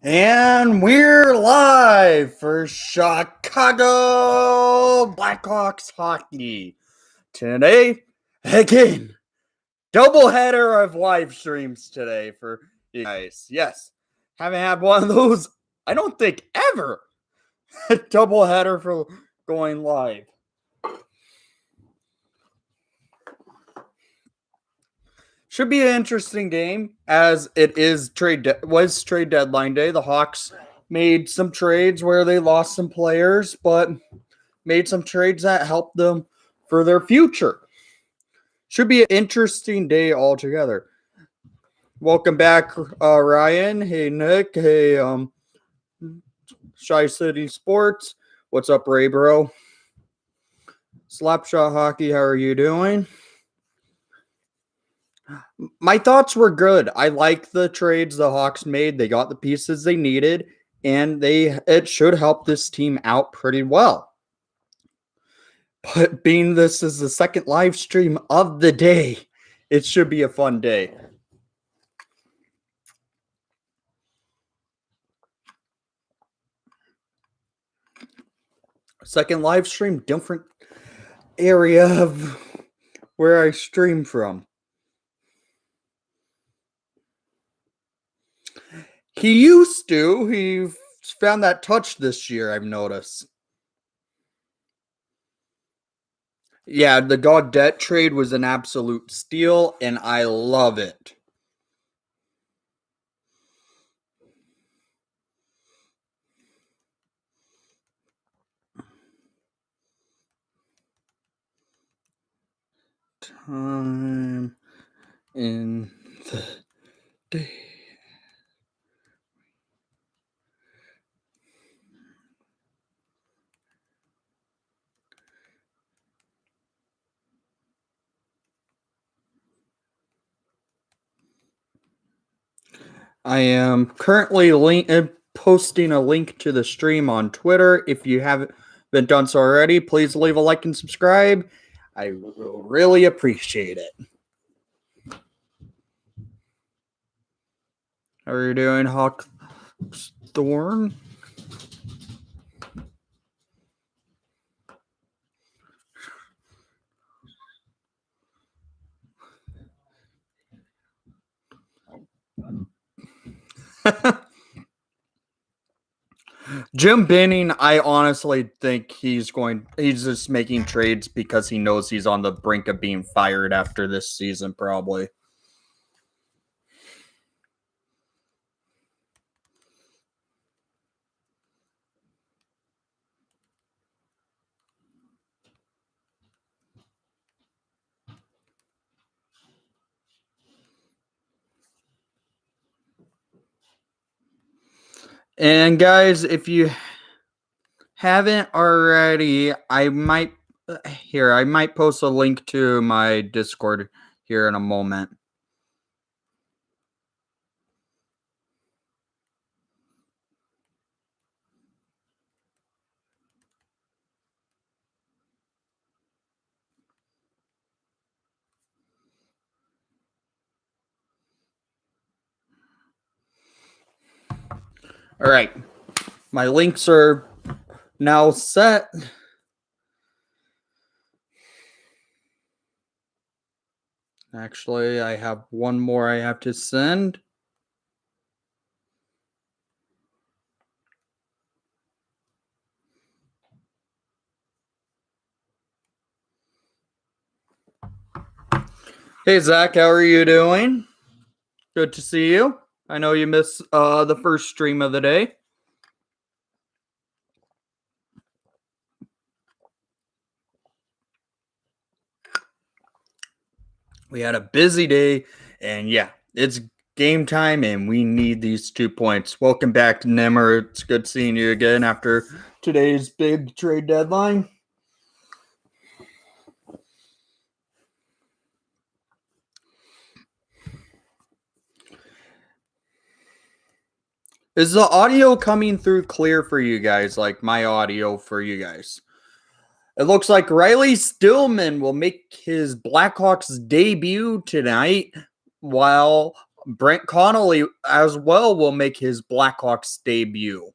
And we're live for Chicago Blackhawks hockey. Today, again, doubleheader of live streams today for you guys. Yes, haven't had one of those, I don't think, ever. Doubleheader for going live. Should be an interesting game as it is trade deadline day. The Hawks made some trades where they lost some players, but made some trades that helped them for their future. Should be an interesting day altogether. Welcome back, Ryan. Hey, Nick. Hey, Shy City Sports. What's up, Ray, bro? Slapshot Hockey, how are you doing? My thoughts were good. I like the trades the Hawks made. They got the pieces they needed, and it should help this team out pretty well. But being this is the second live stream of the day, it should be a fun day. Second live stream, different area of where I stream from. He used to. He found that touch this year, I've noticed. Yeah, the Gaudette trade was an absolute steal, and I love it. Time in the day. I am currently posting a link to the stream on Twitter. If you haven't been done so already, please leave a like and subscribe. I will really appreciate it. How are you doing, Hawkthorn? Jim Benning, I honestly think he's just making trades because he knows he's on the brink of being fired after this season, probably. And guys, if you haven't already, I might post a link to my Discord here in a moment. All right. My links are now set. Actually, I have one more I have to send. Hey, Zach, how are you doing? Good to see you. I know you missed the first stream of the day. We had a busy day, and yeah, it's game time, and we need these 2 points. Welcome back to Nimmer. It's good seeing you again after today's big trade deadline. Is the audio coming through clear for you guys, like my audio for you guys? It looks like Riley Stillman will make his Blackhawks debut tonight, while Brent Connolly as well will make his Blackhawks debut.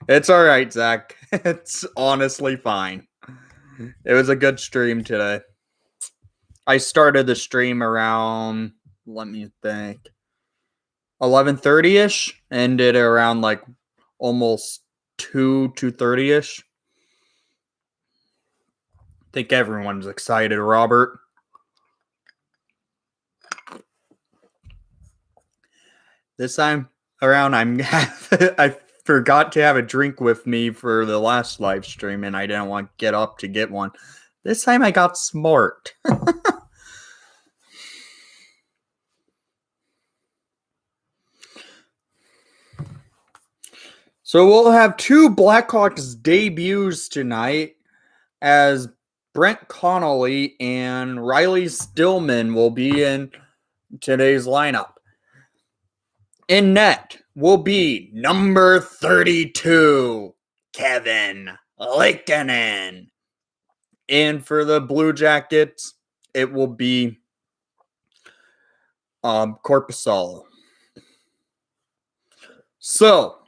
It's all right, Zach. It's honestly fine. It was a good stream today. I started the stream around, let me think, 11:30ish, ended around like almost 2:30ish. I think everyone's excited, Robert. This time around, I forgot to have a drink with me for the last live stream, and I didn't want to get up to get one. This time I got smart. So we'll have two Blackhawks debuts tonight, as Brent Connolly and Riley Stillman will be in today's lineup. In net will be number 32, Kevin Lankinen. And for the Blue Jackets, it will be Korpisalo. So,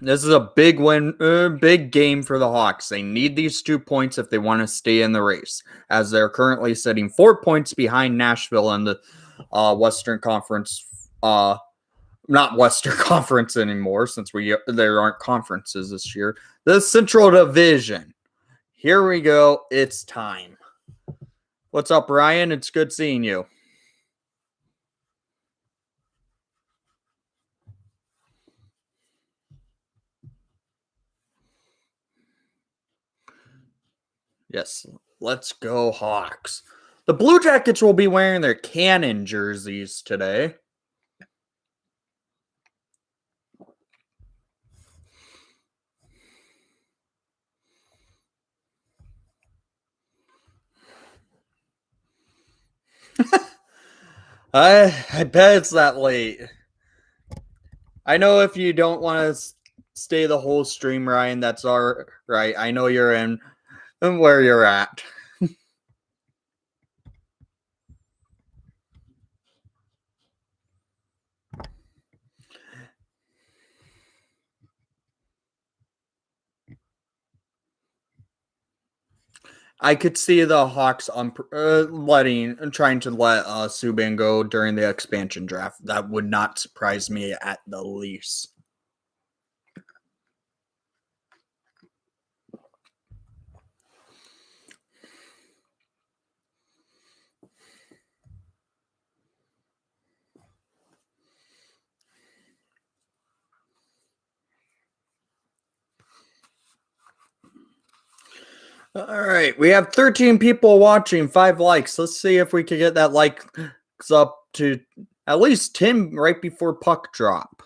this is a big win, big game for the Hawks. They need these 2 points if they want to stay in the race, as they're currently sitting 4 points behind Nashville in the Western Conference. Not Western Conference anymore, since there aren't conferences this year. The Central Division. Here we go. It's time. What's up, Ryan? It's good seeing you. Yes, let's go Hawks. The Blue Jackets will be wearing their Cannon jerseys today. I bet it's that late. I know if you don't want to stay the whole stream, Ryan, that's all right. I know you're in and where you're at. I could see the Hawks trying to let Subban go during the expansion draft. That would not surprise me at the least. All right, we have 13 people watching, 5 likes. Let's see if we can get that likes up to at least 10 right before puck drop.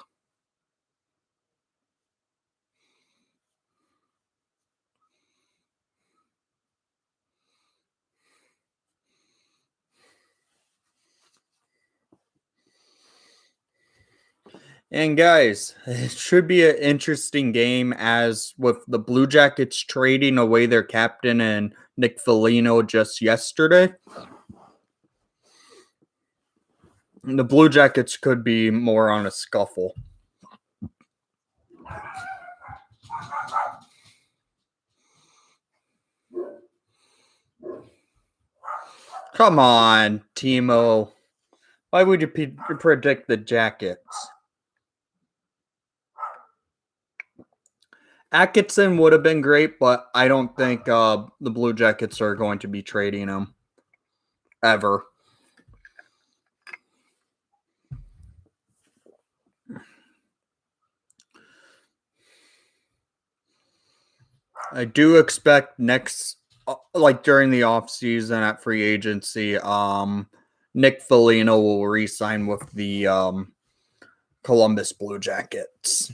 And guys, it should be an interesting game, as with the Blue Jackets trading away their captain and Nick Foligno just yesterday. The Blue Jackets could be more on a scuffle. Come on, Timo. Why would you predict the Jackets? Atkinson would have been great, but I don't think the Blue Jackets are going to be trading him ever. I do expect next, during the offseason at free agency, Nick Foligno will re-sign with the Columbus Blue Jackets.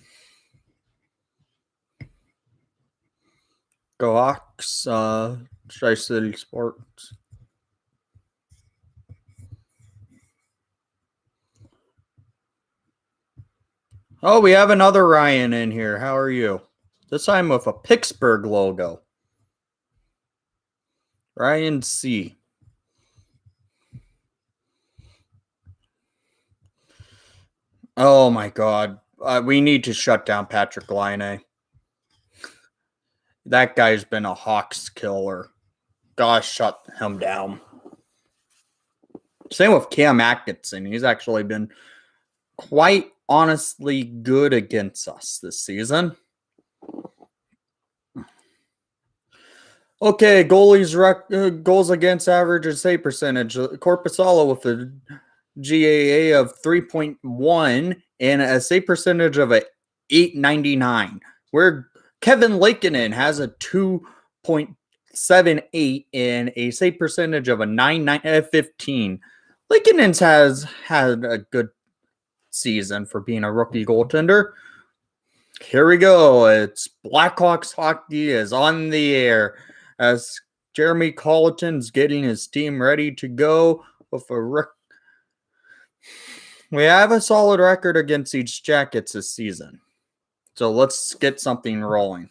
Go Hawks, Tri-City Sports. Oh, we have another Ryan in here. How are you? This time with a Pittsburgh logo. Ryan C. Oh my God. We need to shut down Patrick Laine. That guy's been a Hawks killer. Gosh, shut him down. Same with Cam Atkinson. He's actually been quite honestly good against us this season. Okay, goals against average and save percentage. Korpisalo with a GAA of 3.1 and a save percentage of a 899. Where Kevin Lankinen has a 2.78 and a save percentage of a 915. Lankinen has had a good season for being a rookie goaltender. Here we go. It's Blackhawks hockey is on the air as Jeremy Colleton's getting his team ready to go with a We have a solid record against each Jackets this season. So let's get something rolling.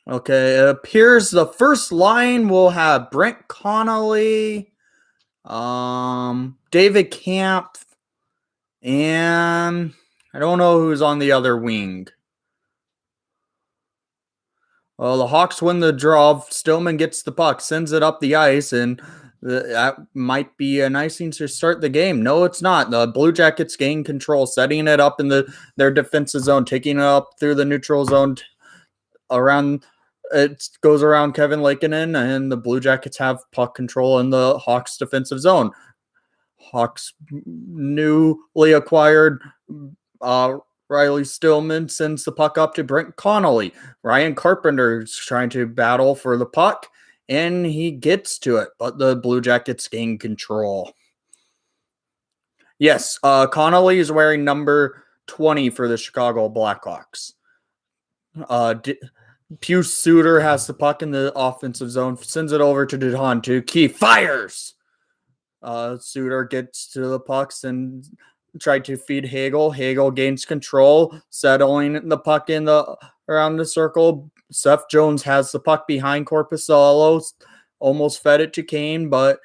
Okay, it appears the first line will have Brent Connolly, David Camp, and I don't know who's on the other wing. Well, the Hawks win the draw. Stillman gets the puck, sends it up the ice, and that might be an icing to start the game. No, it's not. The Blue Jackets gain control, setting it up in their defensive zone, taking it up through the neutral zone around. It goes around Kevin Lankinen, and the Blue Jackets have puck control in the Hawks defensive zone. Hawks newly acquired Riley Stillman sends the puck up to Brent Connolly. Ryan Carpenter is trying to battle for the puck, and he gets to it, but the Blue Jackets gain control. Yes, Connolly is wearing number 20 for the Chicago Blackhawks. Pius Suter has the puck in the offensive zone, sends it over to DeHaan to Keith, fires! Suter gets to the pucks and tried to feed Hagel. Hagel gains control, settling the puck around the circle. Seth Jones has the puck behind Korpisalo, almost fed it to Kane, but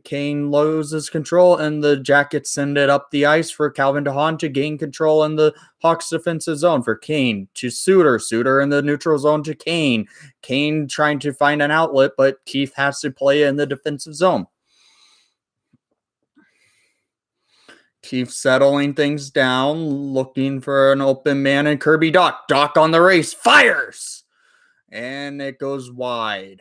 Kane loses control, and the Jackets send it up the ice for Calvin DeHaan to gain control in the Hawks defensive zone for Kane to Suter. Suter in the neutral zone to Kane. Kane trying to find an outlet, but Keith has to play in the defensive zone. Keith settling things down, looking for an open man, and Kirby Dach. Dach on the race, fires! And it goes wide.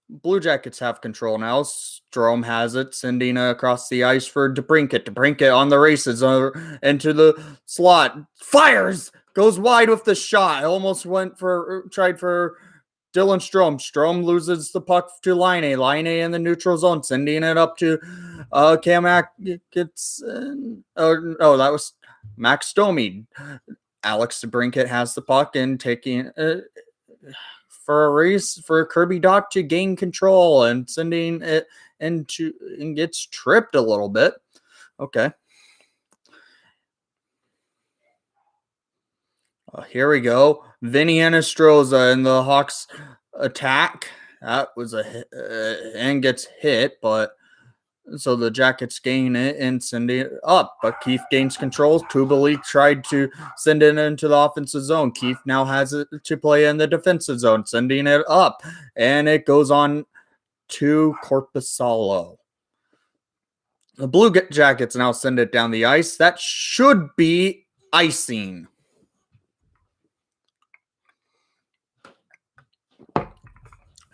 Blue Jackets have control now. Strome has it, sending it across the ice for DeBrincat. DeBrincat on the races into the slot. Fires! Goes wide with the shot. Almost tried for Dylan Strome. Strome loses the puck to Laine. Laine in the neutral zone, sending it up to Cam Atkinson. Oh, that was Max Domi. Alex DeBrincat has the puck and taking for a race for Kirby Dach to gain control and sending it into and gets tripped a little bit. Okay. Here we go. Vinny Anastroza in the Hawks attack. That was a hit, and gets hit, but so the Jackets gain it and send it up. But Keith gains control. Kubalik tried to send it into the offensive zone. Keith now has it to play in the defensive zone, sending it up. And it goes on to Korpisalo. The Blue Jackets now send it down the ice. That should be icing.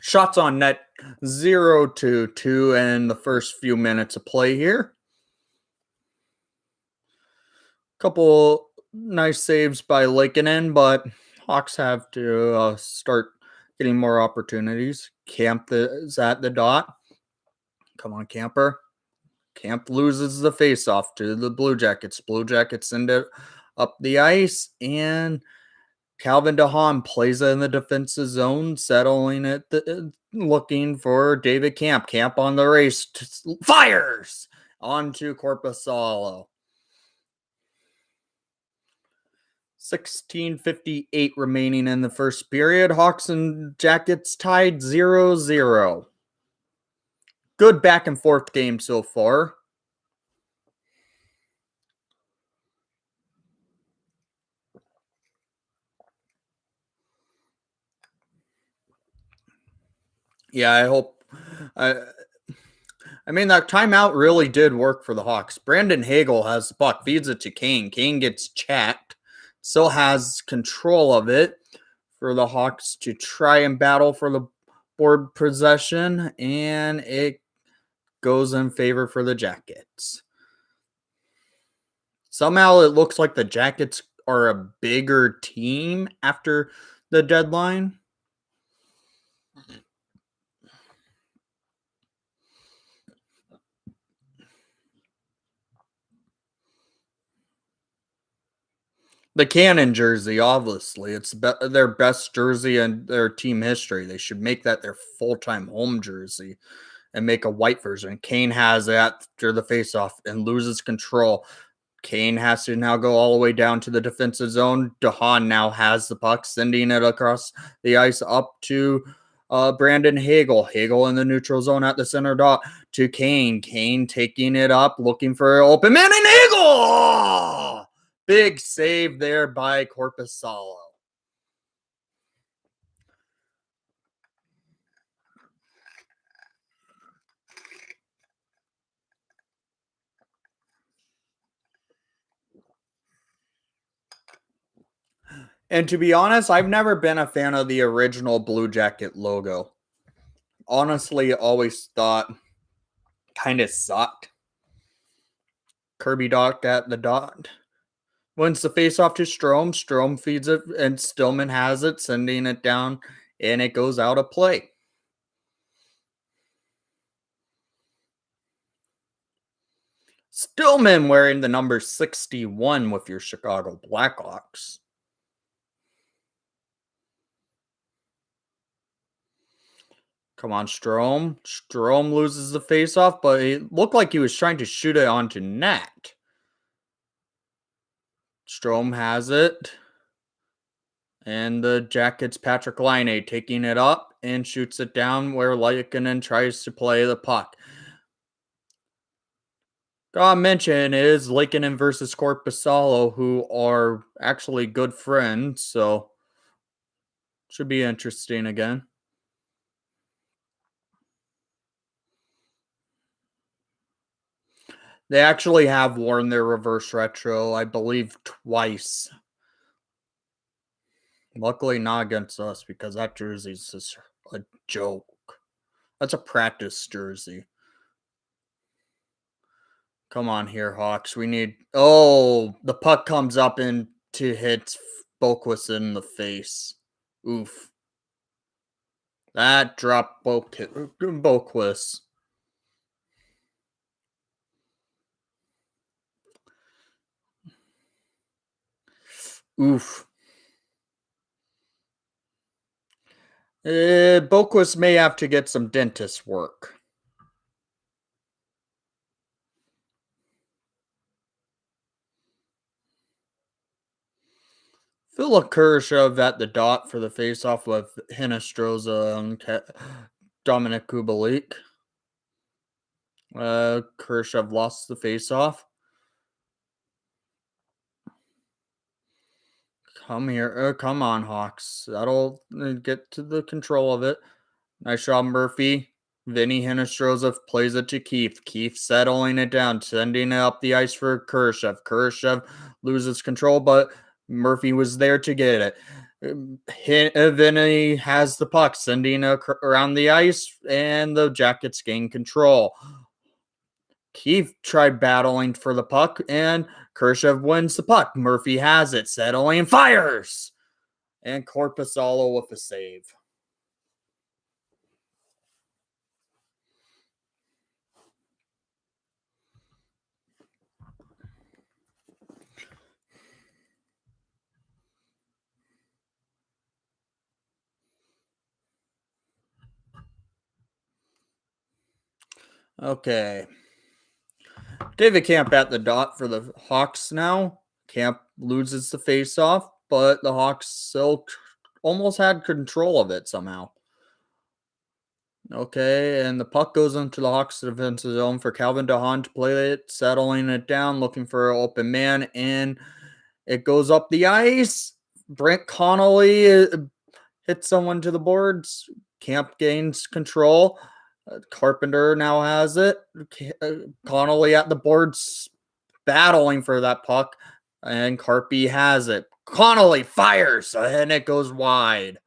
Shots on net 0-2 in the first few minutes of play here. Couple nice saves by Lankinen, but Hawks have to start getting more opportunities. Camp is at the dot. Come on, Camper. Camp loses the faceoff to the Blue Jackets. Blue Jackets send it up the ice, and Calvin DeHaan plays in the defensive zone, settling it, looking for David Camp. Camp on the race, fires onto Korpisalo. 16:58 remaining in the first period. Hawks and Jackets tied 0-0. Good back and forth game so far. Yeah, I hope. I mean, that timeout really did work for the Hawks. Brandon Hagel has the puck, feeds it to Kane. Kane gets checked, still has control of it for the Hawks to try and battle for the board possession, and it goes in favor for the Jackets. Somehow it looks like the Jackets are a bigger team after the deadline. The Cannon jersey, obviously, it's their best jersey in their team history. They should make that their full-time home jersey and make a white version. Kane has it after the faceoff and loses control. Kane has to now go all the way down to the defensive zone. DeHaan now has the puck, sending it across the ice up to Brandon Hagel. Hagel in the neutral zone at the center dot to Kane. Kane taking it up, looking for an open man, and Hagel! Big save there by Korpisalo. And to be honest, I've never been a fan of the original Blue Jacket logo. Honestly, always thought kind of sucked. Kirby Dot at the dot. Wins the faceoff to Strome. Strome feeds it, and Stillman has it, sending it down, and it goes out of play. Stillman wearing the number 61 with your Chicago Blackhawks. Come on, Strome. Strome loses the faceoff, but it looked like he was trying to shoot it onto net. Strome has it. And the Jackets' Patrick Laine taking it up and shoots it down where Lehkonen tries to play the puck. Gotta mention is Lehkonen versus Korpisalo, who are actually good friends, so should be interesting again. They actually have worn their reverse retro, I believe, twice. Luckily not against us, because that jersey's just a joke. That's a practice jersey. Come on here, Hawks. We need... Oh, the puck comes up and to hit Boquist in the face. Oof. That dropped Boquist. Oof. Boquist may have to get some dentist work. Philip Kurashev at the dot for the faceoff with Hinostroza and Dominic Kubalik. Kurashev lost the faceoff. Come here. Come on, Hawks. That'll get to the control of it. Nice job, Murphy. Vinny Hinostroza plays it to Keith. Keith settling it down, sending it up the ice for Kurashev. Kurashev loses control, but Murphy was there to get it. Vinny has the puck, sending it around the ice, and the Jackets gain control. Keith tried battling for the puck, and Kurashev wins the puck. Murphy has it, settling, and fires! And Korpisalo with a save. Okay. David Camp at the dot for the Hawks now. Camp loses the faceoff. but the Hawks still almost had control of it somehow. Okay, and the puck goes into the Hawks defensive zone for Calvin DeHaan to play it, settling it down, looking for an open man, and it goes up the ice. Brent Connolly hits someone to the boards. Camp gains control. Carpenter now has it. Connolly at the boards battling for that puck, and Carpy has it. Connolly fires, and it goes wide.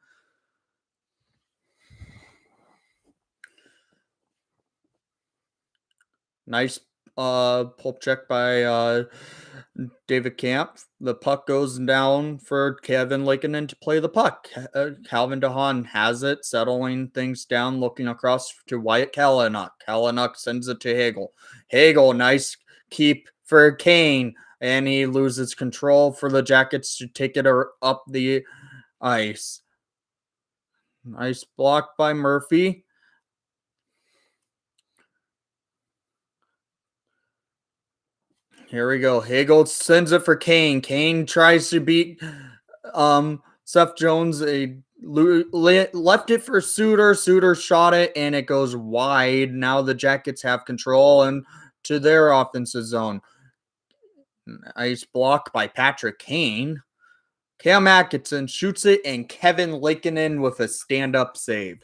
Nice pull check by David Camp. The puck goes down for Kevin Lakeinen to play the puck. Calvin DeHaan has it, settling things down, looking across to Wyatt Kalynuk. Kalynuk sends it to Hagel. Hagel, nice keep for Kane, and he loses control for the Jackets to take it up the ice. Nice block by Murphy. Here we go. Hagel sends it for Kane. Kane tries to beat Seth Jones. Left it for Suter. Suter shot it, and it goes wide. Now the Jackets have control and to their offensive zone. Nice block by Patrick Kane. Cam Atkinson shoots it, and Kevin Lakeinen with a stand-up save.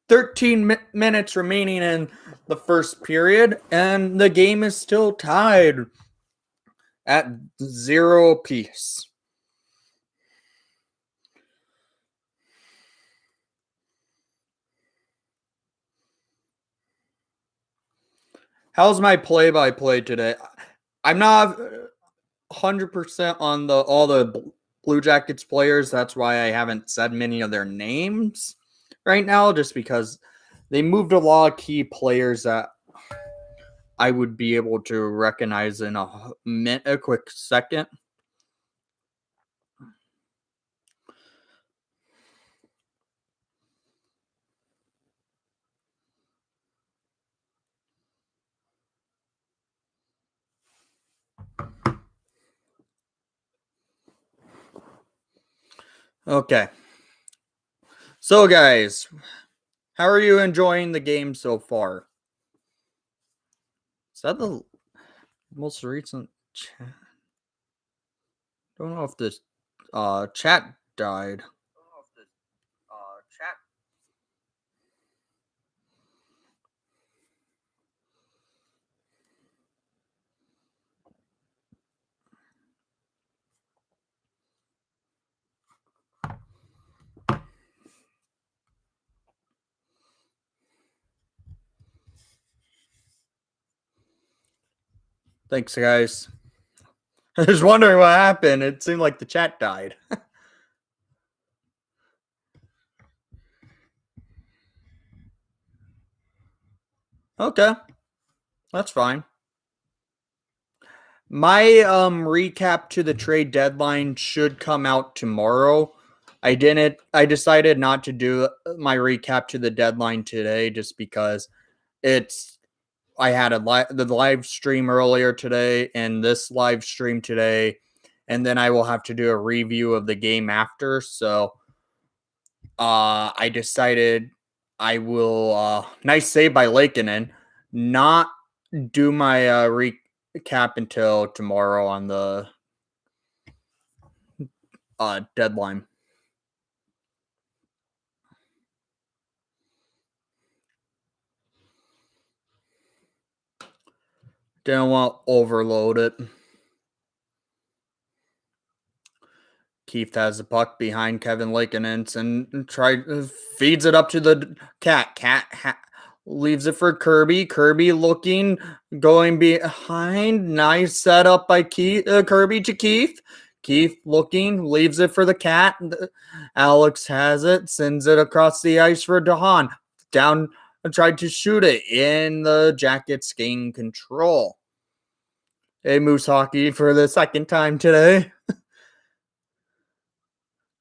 13 minutes remaining in the first period, and the game is still tied at 0 apiece. How's my play-by-play today? I'm not 100% on all the Blue Jackets players. That's why I haven't said many of their names right now, just because they moved a lot of key players that I would be able to recognize in a quick second. Okay. So, guys, how are you enjoying the game so far? Is that the most recent chat? Don't know if this chat died. Thanks, guys. I was wondering what happened. It seemed like the chat died. Okay. That's fine. My recap to the trade deadline should come out tomorrow. I decided not to do my recap to the deadline today just because I had the live stream earlier today and this live stream today, and then I will have to do a review of the game after. So I decided I will nice save by Lakeinen, not do my recap until tomorrow on the deadline. Didn't want to overload it. Keith has the puck behind Kevin Lakeinen and feeds it up to the Cat. Leaves it for Kirby. Kirby looking, going behind. Nice setup by Kirby to Keith. Keith looking, leaves it for the Cat. Alex has it, sends it across the ice for DeHaan. Down, tried to shoot it, in the Jackets gain control. Hey, Moose Hawkey for the second time today.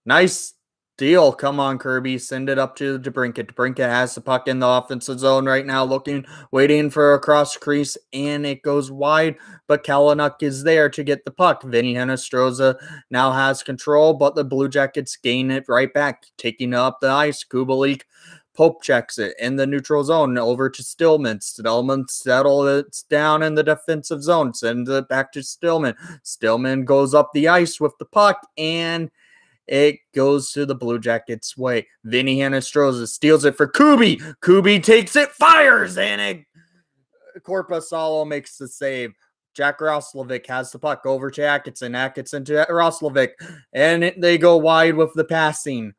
Nice steal. Come on, Kirby. Send it up to DeBrincat. DeBrincat has the puck in the offensive zone right now, waiting for a cross crease, and it goes wide, but Kalanick is there to get the puck. Vinny Hinostroza now has control, but the Blue Jackets gain it right back, taking up the ice. Kubalik Pope checks it in the neutral zone over to Stillman. Stillman settles it down in the defensive zone, sends it back to Stillman. Stillman goes up the ice with the puck, and it goes to the Blue Jackets' way. Vinny Hinostroza steals it for Kubi. Kubi takes it, fires, and Korpisalo makes the save. Jack Roslovic has the puck over to Atkinson. Atkinson to Roslovic, and they go wide with the passing.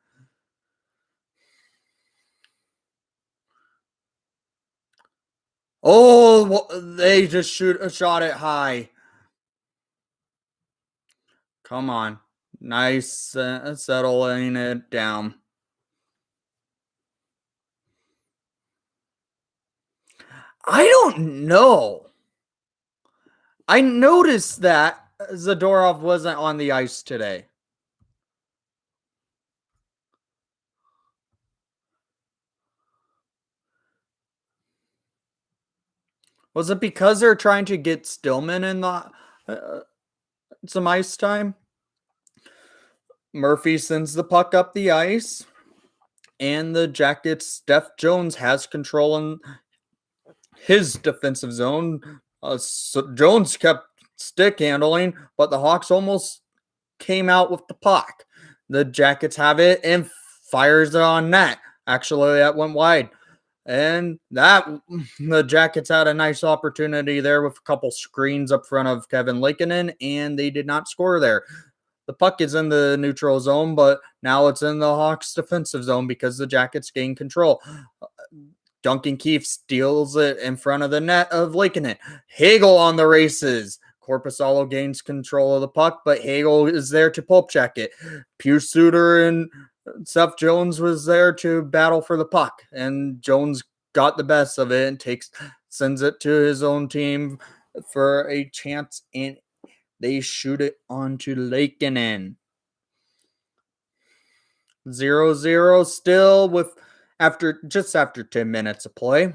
Oh, they just shot it high. Come on. Nice settling it down. I don't know. I noticed that Zadorov wasn't on the ice today. Was it because they're trying to get Stillman in the some ice time? Murphy sends the puck up the ice, and the Jackets, Steph Jones has control in his defensive zone. So Jones kept stick handling, but the Hawks almost came out with the puck. The Jackets have it and fires it on net. Actually, that went wide. And the Jackets had a nice opportunity there with a couple screens up front of Kevin Lankinen, and they did not score there. The puck is in the neutral zone, but now it's in the Hawks' defensive zone because the Jackets gain control. Duncan Keefe steals it in front of the net of Lankinen. Hagel on the races. Korpisalo gains control of the puck, but Hagel is there to pulp check it. Pius Suter and Seth Jones was there to battle for the puck, and Jones got the best of it and sends it to his own team for a chance, and they shoot it onto Lankinen. 0-0 still with after 10 minutes of play.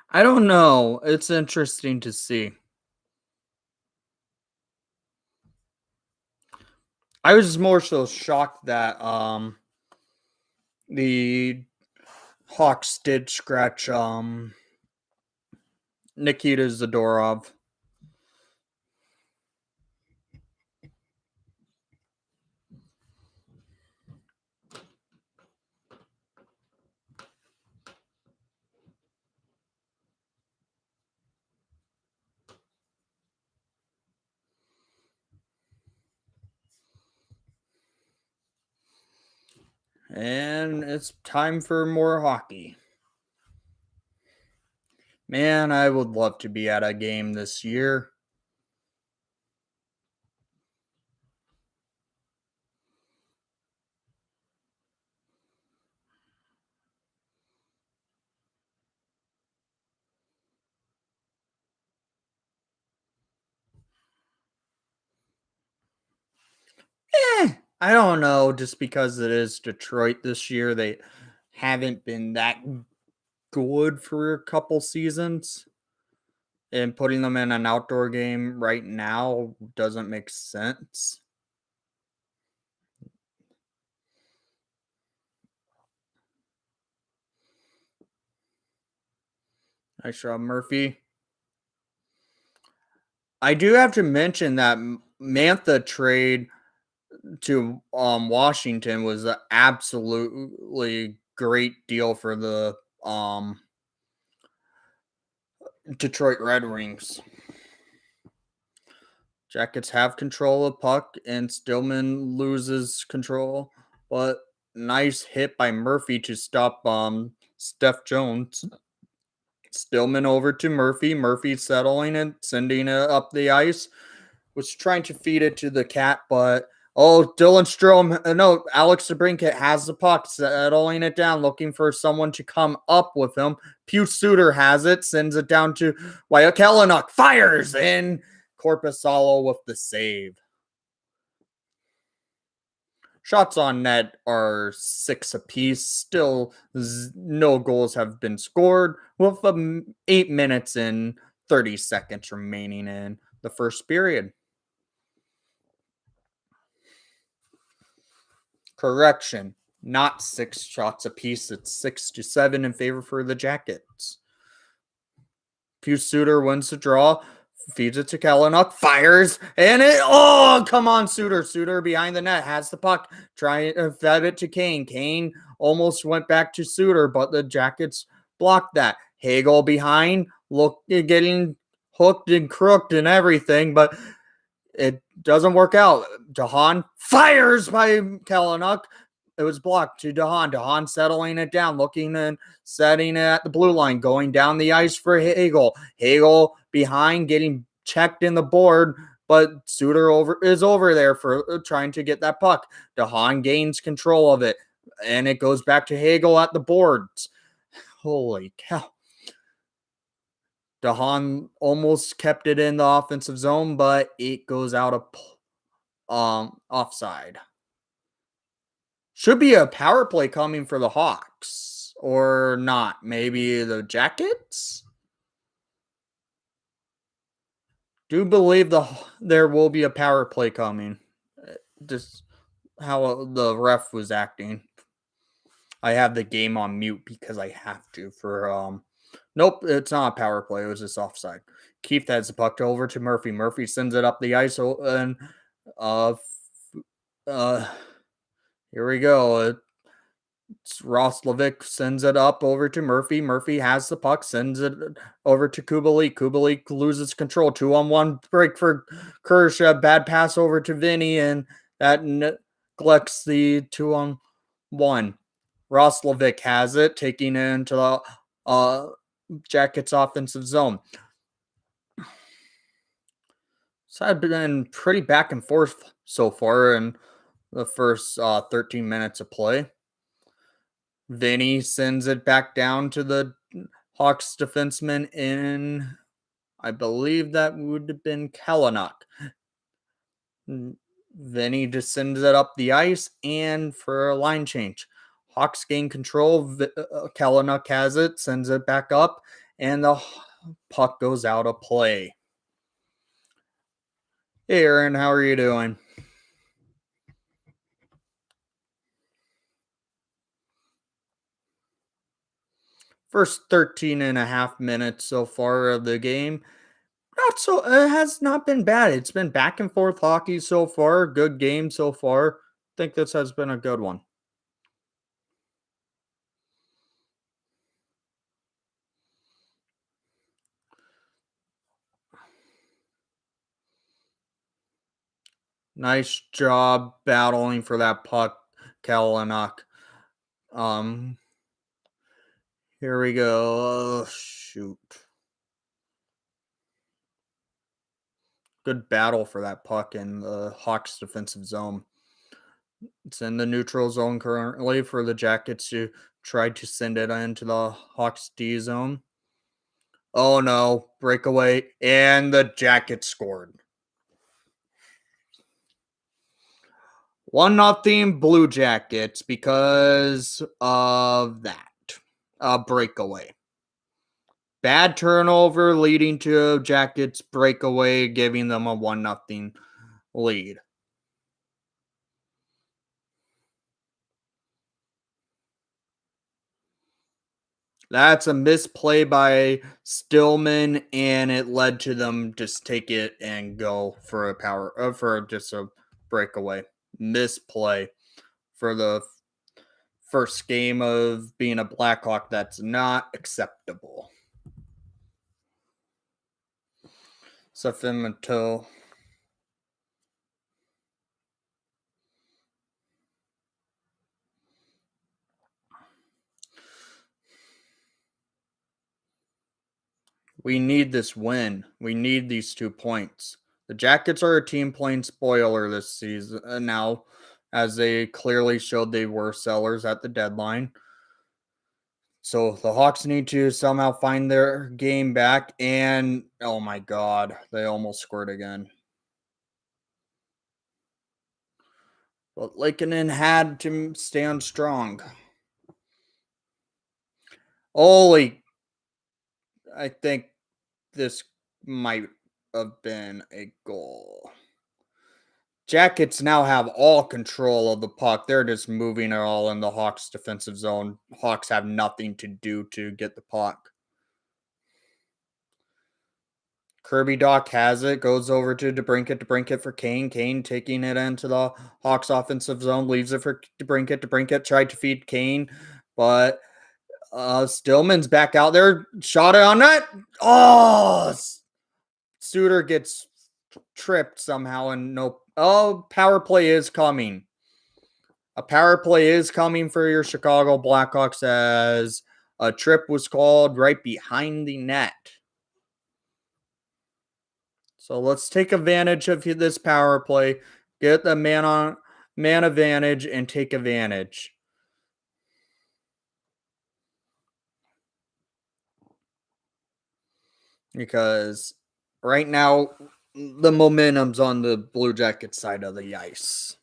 I don't know. It's interesting to see. I was more so shocked that the Hawks did scratch Nikita Zadorov. And it's time for more hockey. Man, I would love to be at a game this year. I don't know. Just because it is Detroit this year, they haven't been that good for a couple seasons. And putting them in an outdoor game right now doesn't make sense. Nice job, Murphy. I do have to mention that Mantha trade to Washington was an absolutely great deal for the Detroit Red Wings. Jackets have control of puck, and Stillman loses control, but nice hit by Murphy to stop Steph Jones. Stillman over to Murphy. Murphy settling it, sending it up the ice. Was trying to feed it to the cat, but Dylan Strome, no, Alex DeBrincat has the puck, settling it down, looking for someone to come up with him. Pew Suter has it, sends it down to Wyatt Kalynuk, fires, and Korpisalo with the save. Shots on net are 6 apiece. Still, no goals have been scored with 8 minutes and 30 seconds remaining in the first period. Correction, not 6 shots apiece. It's 6-7 in favor for the Jackets. Pew Suter wins the draw, feeds it to Kalynuk, fires, and come on, Suter. Suter behind the net, has the puck, trying to fed it to Kane. Kane almost went back to Suter, but the Jackets blocked that. Hagel behind, getting hooked and crooked and everything, but it doesn't work out. DeHaan fires by Kalynuk. It was blocked to DeHaan. DeHaan settling it down, looking and setting it at the blue line, going down the ice for Hagel. Hagel behind, getting checked in the board, but Suter is over there for trying to get that puck. DeHaan gains control of it, and it goes back to Hagel at the boards. Holy cow. DeHaan almost kept it in the offensive zone, but it goes out of offside. Should be a power play coming for the Hawks, or not. Maybe the Jackets? Do believe there will be a power play coming. Just how the ref was acting. I have the game on mute because I have to for nope, it's not a power play. It was just offside. Keith has the puck over to Murphy. Murphy sends it up the ice, and here we go. Roslovic sends it up over to Murphy. Murphy has the puck, sends it over to Kubalik. Kubalik loses control. 2-on-1 break for Kershaw. Bad pass over to Vinny, and that neglects the 2-on-1. Roslovic has it, taking it into the Jackets offensive zone. So I've been pretty back and forth so far in the first 13 minutes of play. Vinny sends it back down to the Hawks defenseman in, I believe that would have been Kalynuk. Vinny just sends it up the ice and for a line change. Hawks gain control. Kalynuk has it, sends it back up, and the puck goes out of play. Hey, Aaron, how are you doing? First 13 and a half minutes so far of the game. It has not been bad. It's been back and forth hockey so far. Good game so far. I think this has been a good one. Nice job battling for that puck, Kalynuk. Here we go. Oh, shoot. Good battle for that puck in the Hawks defensive zone. It's in the neutral zone currently for the Jackets to try to send it into the Hawks D zone. Oh no, breakaway, and the Jackets scored. 1-0 Blue Jackets because of that. Breakaway. Bad turnover leading to Jackets breakaway, giving them a 1-0 lead. That's a misplay by Stillman, and it led to them just take it and go for a for just a breakaway. Misplay for the first game of being a Blackhawk. That's not acceptable. Safin. We need this win. We need these 2 points. The Jackets are a team playing spoiler this season now, as they clearly showed they were sellers at the deadline. So the Hawks need to somehow find their game back, and oh my god, they almost scored again. But Lakeinen had to stand strong. Holy, I think this might have been a goal. Jackets now have all control of the puck. They're just moving it all in the Hawks defensive zone. Hawks have nothing to do to get the puck. Kirby Doc has it, goes over to DeBrincat for Kane. Kane taking it into the Hawks offensive zone, leaves it for DeBrincat. DeBrincat tried to feed Kane, but Stillman's back out there. Shot it on net. Oh, Suter gets tripped somehow, and no. Oh, power play is coming. A power play is coming for your Chicago Blackhawks as a trip was called right behind the net. So let's take advantage of this power play, get the man advantage, and take advantage. Because right now, the momentum's on the Blue Jackets side of the ice.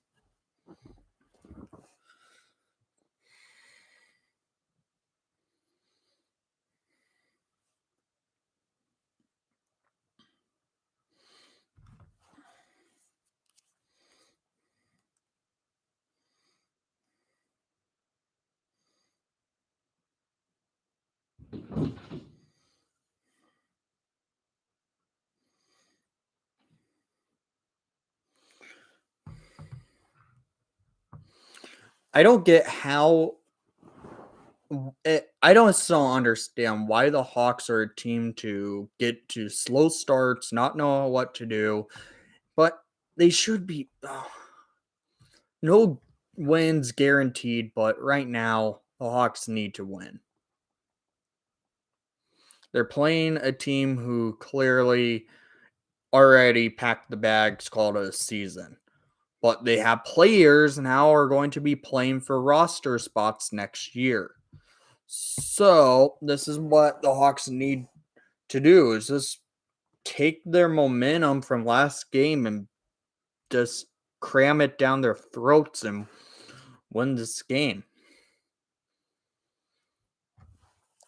I don't get how. I don't still understand why the Hawks are a team to get to slow starts, not know what to do, but they should be. No wins guaranteed, but right now the Hawks need to win. They're playing a team who clearly already packed the bags, called it a season. But they have players now are going to be playing for roster spots next year. So this is what the Hawks need to do is just take their momentum from last game and just cram it down their throats and win this game.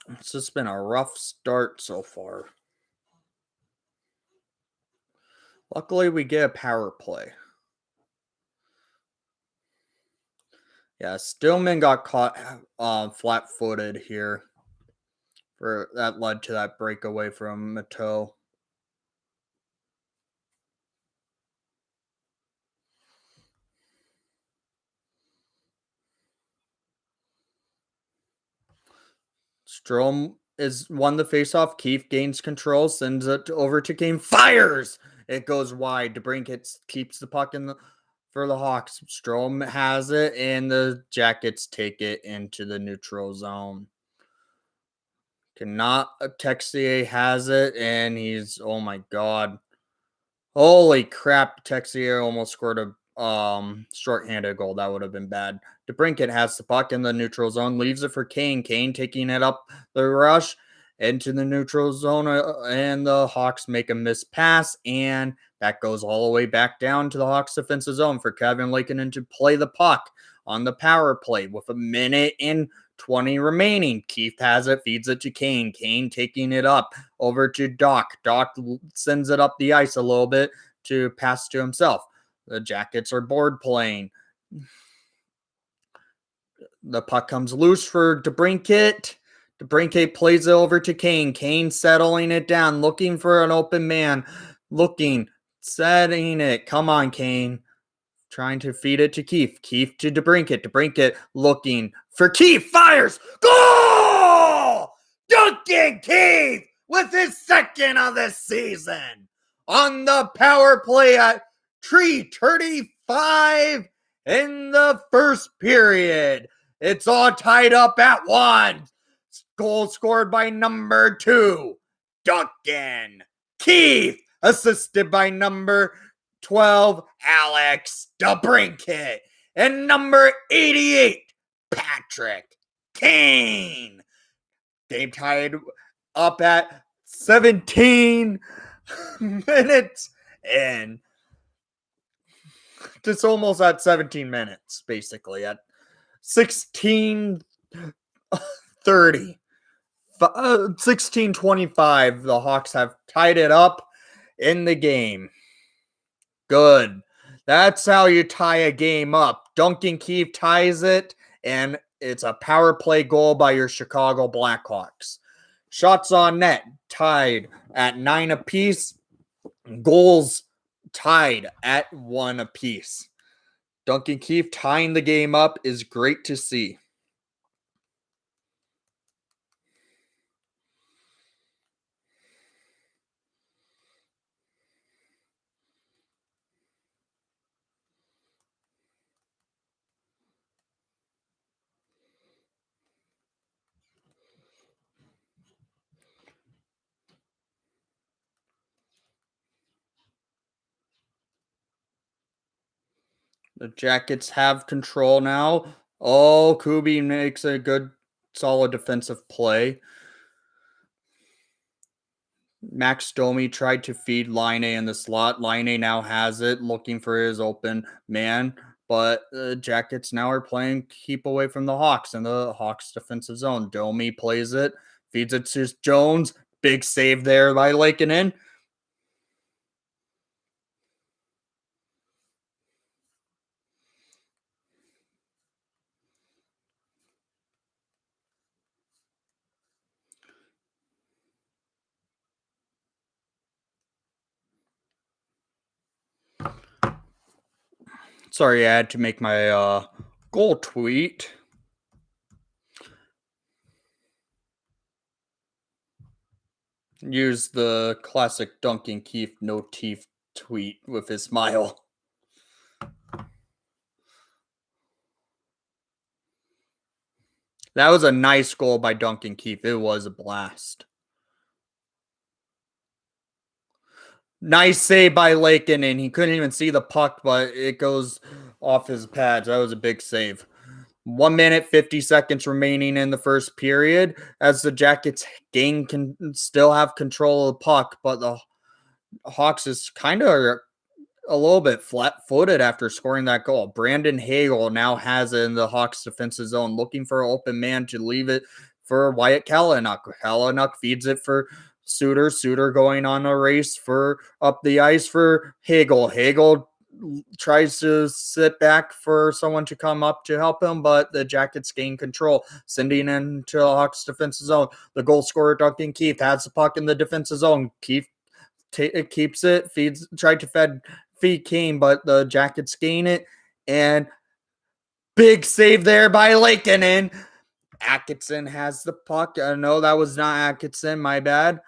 It's just been a rough start so far. Luckily, we get a power play. Yeah, Stillman got caught flat-footed here. For that led to that breakaway from Mateau. Strom is won the faceoff. Keefe gains control, sends it over to Kane, fires. It goes wide. DeBrincat keeps the puck in the for the Hawks. Strom has it, and the Jackets take it into the neutral zone. Cannot Texier has it, and he's oh my god. Holy crap, Texier almost scored a shorthanded goal. That would have been bad. DeBrincat has the puck in the neutral zone, leaves it for Kane. Kane taking it up the rush into the neutral zone, and the Hawks make a missed pass, and that goes all the way back down to the Hawks defensive zone for Kevin Lakeinen to play the puck on the power play with a minute and 20 remaining. Keith has it, feeds it to Kane. Kane taking it up over to Doc. Doc sends it up the ice a little bit to pass to himself. The Jackets are board playing. The puck comes loose for DeBrincat. DeBrincat plays it over to Kane. Kane settling it down, looking for an open man. Setting it. Come on, Kane. Trying to feed it to Keith. Keith to DeBrincat. DeBrincat looking for Keith. Fires. Goal! Duncan Keith with his second of the season on the power play at 3:35 in the first period. It's all tied up at 1. Goal scored by number 2, Duncan Keith, assisted by number 12, Alex DeBrincat, and number 88, Patrick Kane. Game tied up at 17 minutes in. It's almost at 17 minutes, basically, at 16:30. 16:25, the Hawks have tied it up in the game. Good. That's how you tie a game up. Duncan Keith ties it, and it's a power play goal by your Chicago Blackhawks. Shots on net tied at 9 apiece. Goals tied at 1 apiece. Duncan Keith tying the game up is great to see. The Jackets have control now. Oh, Kubi makes a good, solid defensive play. Max Domi tried to feed Line A in the slot. Line A now has it, looking for his open man. But the Jackets now are playing keep away from the Hawks in the Hawks defensive zone. Domi plays it, feeds it to Jones. Big save there by Lakeinen. Sorry, I had to make my goal tweet. Use the classic Duncan Keith no teeth tweet with his smile. That was a nice goal by Duncan Keith. It was a blast. Nice save by Lakeinen. He couldn't even see the puck, but it goes off his pads. That was a big save. 1 minute, 50 seconds remaining in the first period as the Jackets can still have control of the puck, but the Hawks is kind of a little bit flat-footed after scoring that goal. Brandon Hagel now has it in the Hawks defensive zone, looking for an open man to leave it for Wyatt Kalynuk. Kalynuk feeds it for Suter. Suter going on a race for up the ice for Hagel. Hagel tries to sit back for someone to come up to help him, but the Jackets gain control, sending into the Hawks defensive zone. The goal scorer, Duncan Keith, has the puck in the defensive zone. Keith keeps it, tried to feed Kane, but the Jackets gain it, and big save there by Lakeinen. Atkinson has the puck. No, that was not Atkinson. My bad.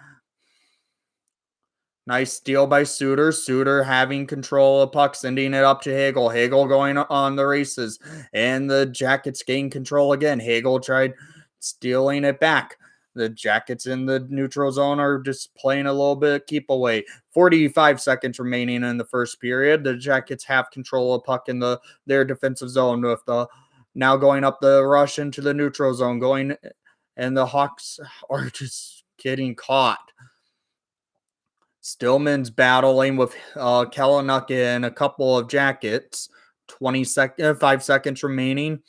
Nice steal by Suter. Suter having control of puck, sending it up to Hagel. Hagel going on the races, and the Jackets gain control again. Hagel tried stealing it back. The Jackets in the neutral zone are just playing a little bit keep away. 45 seconds remaining in the first period. The Jackets have control of puck in their defensive zone with the now going up the rush into the neutral zone, and the Hawks are just getting caught. Stillman's battling with Kalynuk in a couple of Jackets. 5 seconds remaining.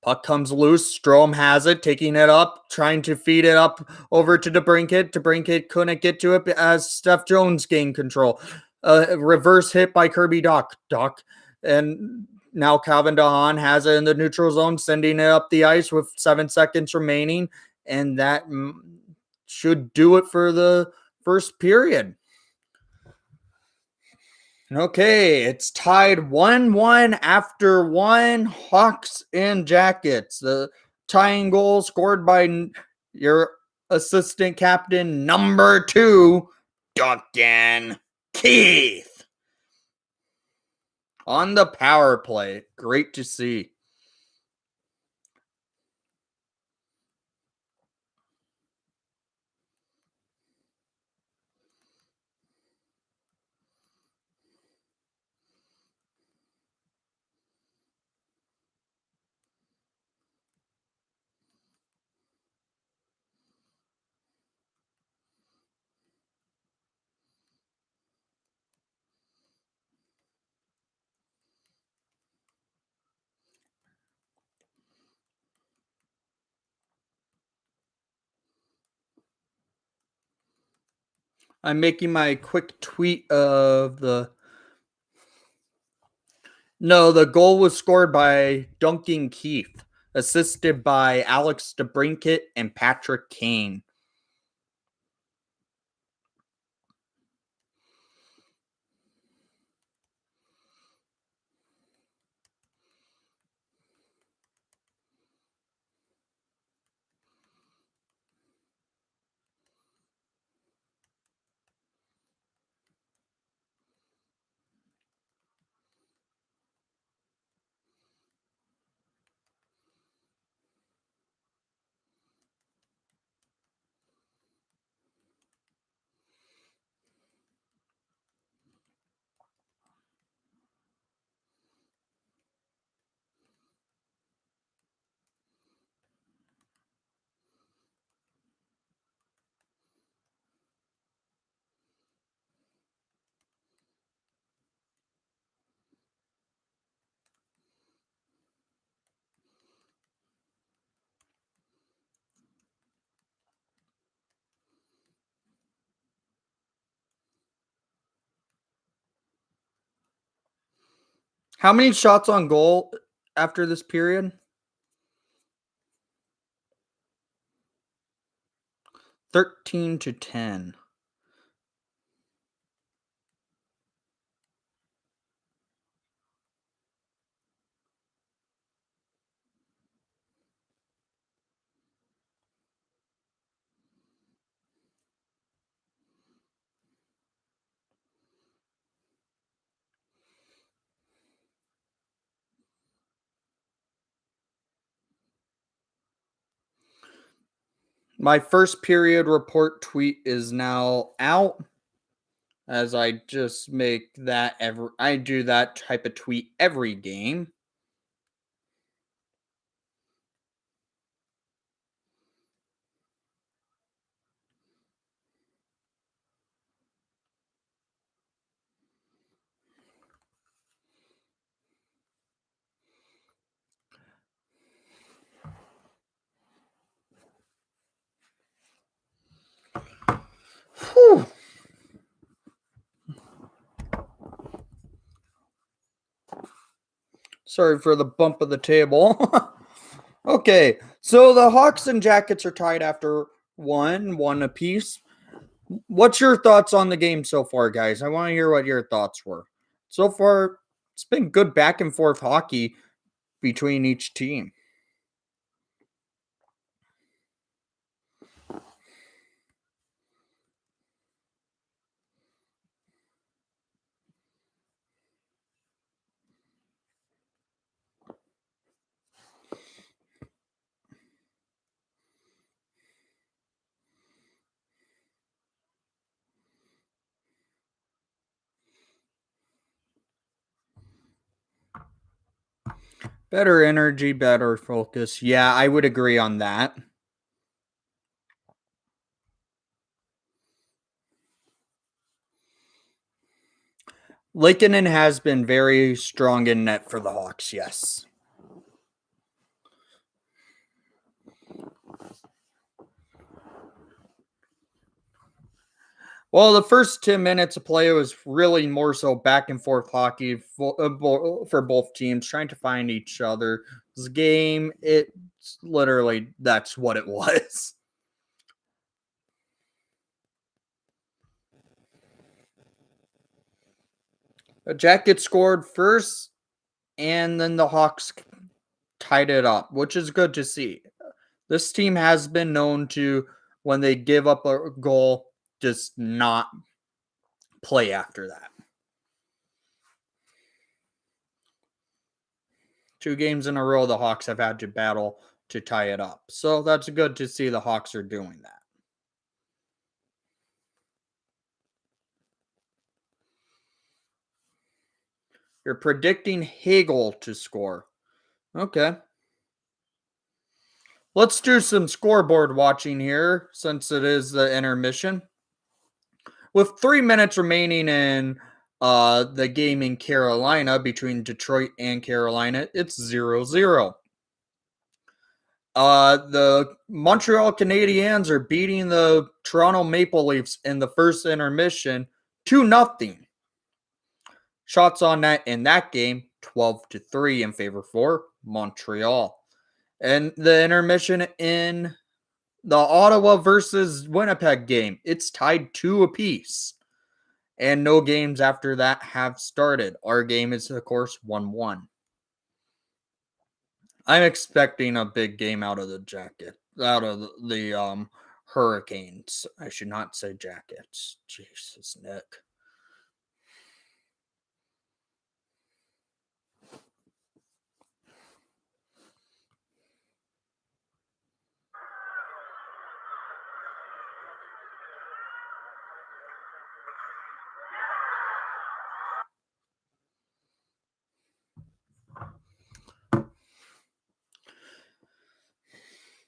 Puck comes loose. Strome has it, taking it up, trying to feed it up over to DeBrincat. DeBrincat couldn't get to it as Steph Jones gained control. Reverse hit by Kirby Dach. And now Calvin DeHaan has it in the neutral zone, sending it up the ice with 7 seconds remaining, and that should do it for the first period. Okay, it's tied 1-1 after one. Hawks and Jackets. The tying goal scored by your assistant captain, number 2, Duncan Keith. On the power play. Great to see. I'm making my quick tweet of the... No, the goal was scored by Duncan Keith, assisted by Alex DeBrincat and Patrick Kane. How many shots on goal after this period? 13-10. My first period report tweet is now out, as I just make that I do that type of tweet every game. Whew. Sorry for the bump of the table. Okay, so the Hawks and Jackets are tied after one apiece. What's your thoughts on the game so far, guys? I want to hear what your thoughts were. So far, it's been good back and forth hockey between each team. Better energy, better focus. Yeah, I would agree on that. Lakeinen has been very strong in net for the Hawks, yes. Well, the first 10 minutes of play was really more so back and forth hockey for both teams, trying to find each other's game. It's literally that's what it was. The Jackets scored first, and then the Hawks tied it up, which is good to see. This team has been known to, when they give up a goal, just not play after that. 2 games in a row, the Hawks have had to battle to tie it up. So that's good to see the Hawks are doing that. You're predicting Hagel to score. Okay. Let's do some scoreboard watching here since it is the intermission. With 3 minutes remaining in the game in Carolina between Detroit and Carolina, it's 0-0. The Montreal Canadiens are beating the Toronto Maple Leafs in the first intermission 2-0. Shots on net in that game 12-3 in favor for Montreal. And the intermission in the Ottawa versus Winnipeg game, it's tied 2 apiece. And no games after that have started. Our game is, of course, 1-1. I'm expecting a big game out of the Hurricanes. I should not say Jackets. Jesus, Nick.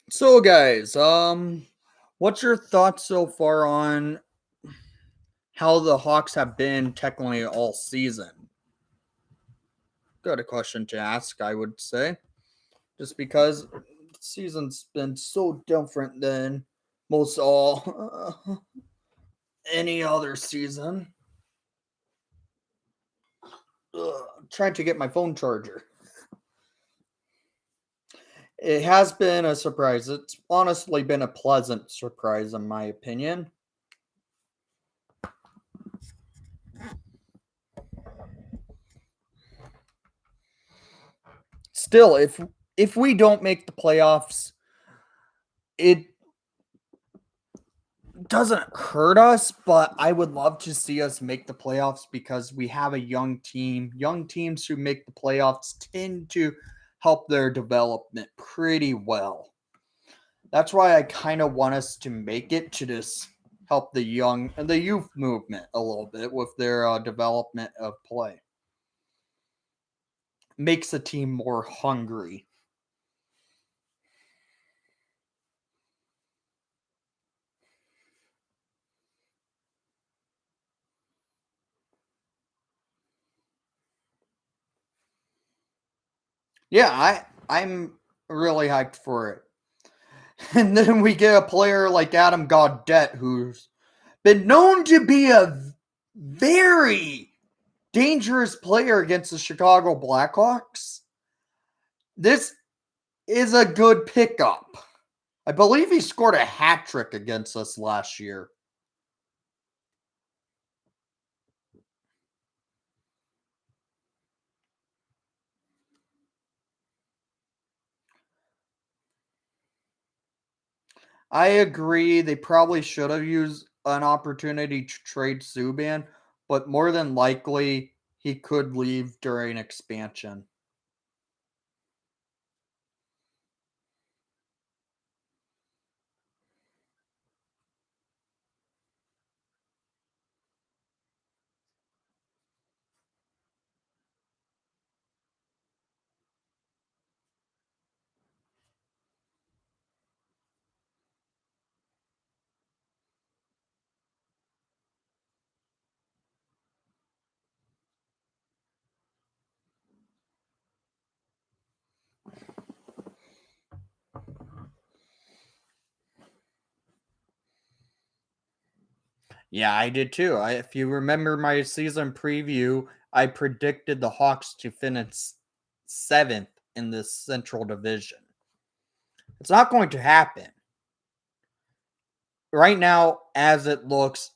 So, guys, what's your thoughts so far on how the Hawks have been technically all season? Got a question to ask, I would say, just because the season's been so different than most all any other season. Trying to get my phone charger. It has been a surprise. It's honestly been a pleasant surprise, in my opinion. Still, if we don't make the playoffs, it doesn't hurt us, but I would love to see us make the playoffs because we have a young team. Young teams who make the playoffs tend to help their development pretty well. That's why I kind of want us to make it to just help the youth movement a little bit with their development of play. Makes the team more hungry. Yeah, I'm really hyped for it. And then we get a player like Adam Gaudette, who's been known to be a very dangerous player against the Chicago Blackhawks. This is a good pickup. I believe he scored a hat trick against us last year. I agree. They probably should have used an opportunity to trade Subban, but more than likely, he could leave during expansion. Yeah, I did too. If you remember my season preview, I predicted the Hawks to finish seventh in this Central Division. It's not going to happen. Right now, as it looks,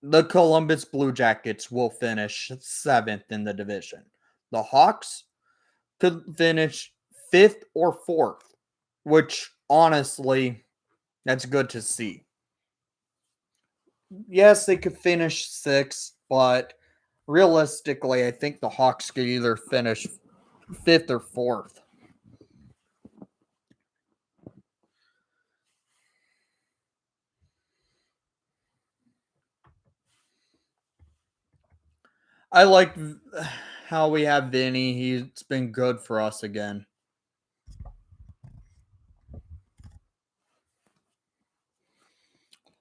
the Columbus Blue Jackets will finish seventh in the division. The Hawks could finish fifth or fourth, which honestly, that's good to see. Yes, they could finish sixth, but realistically, I think the Hawks could either finish fifth or fourth. I like how we have Vinny. He's been good for us again.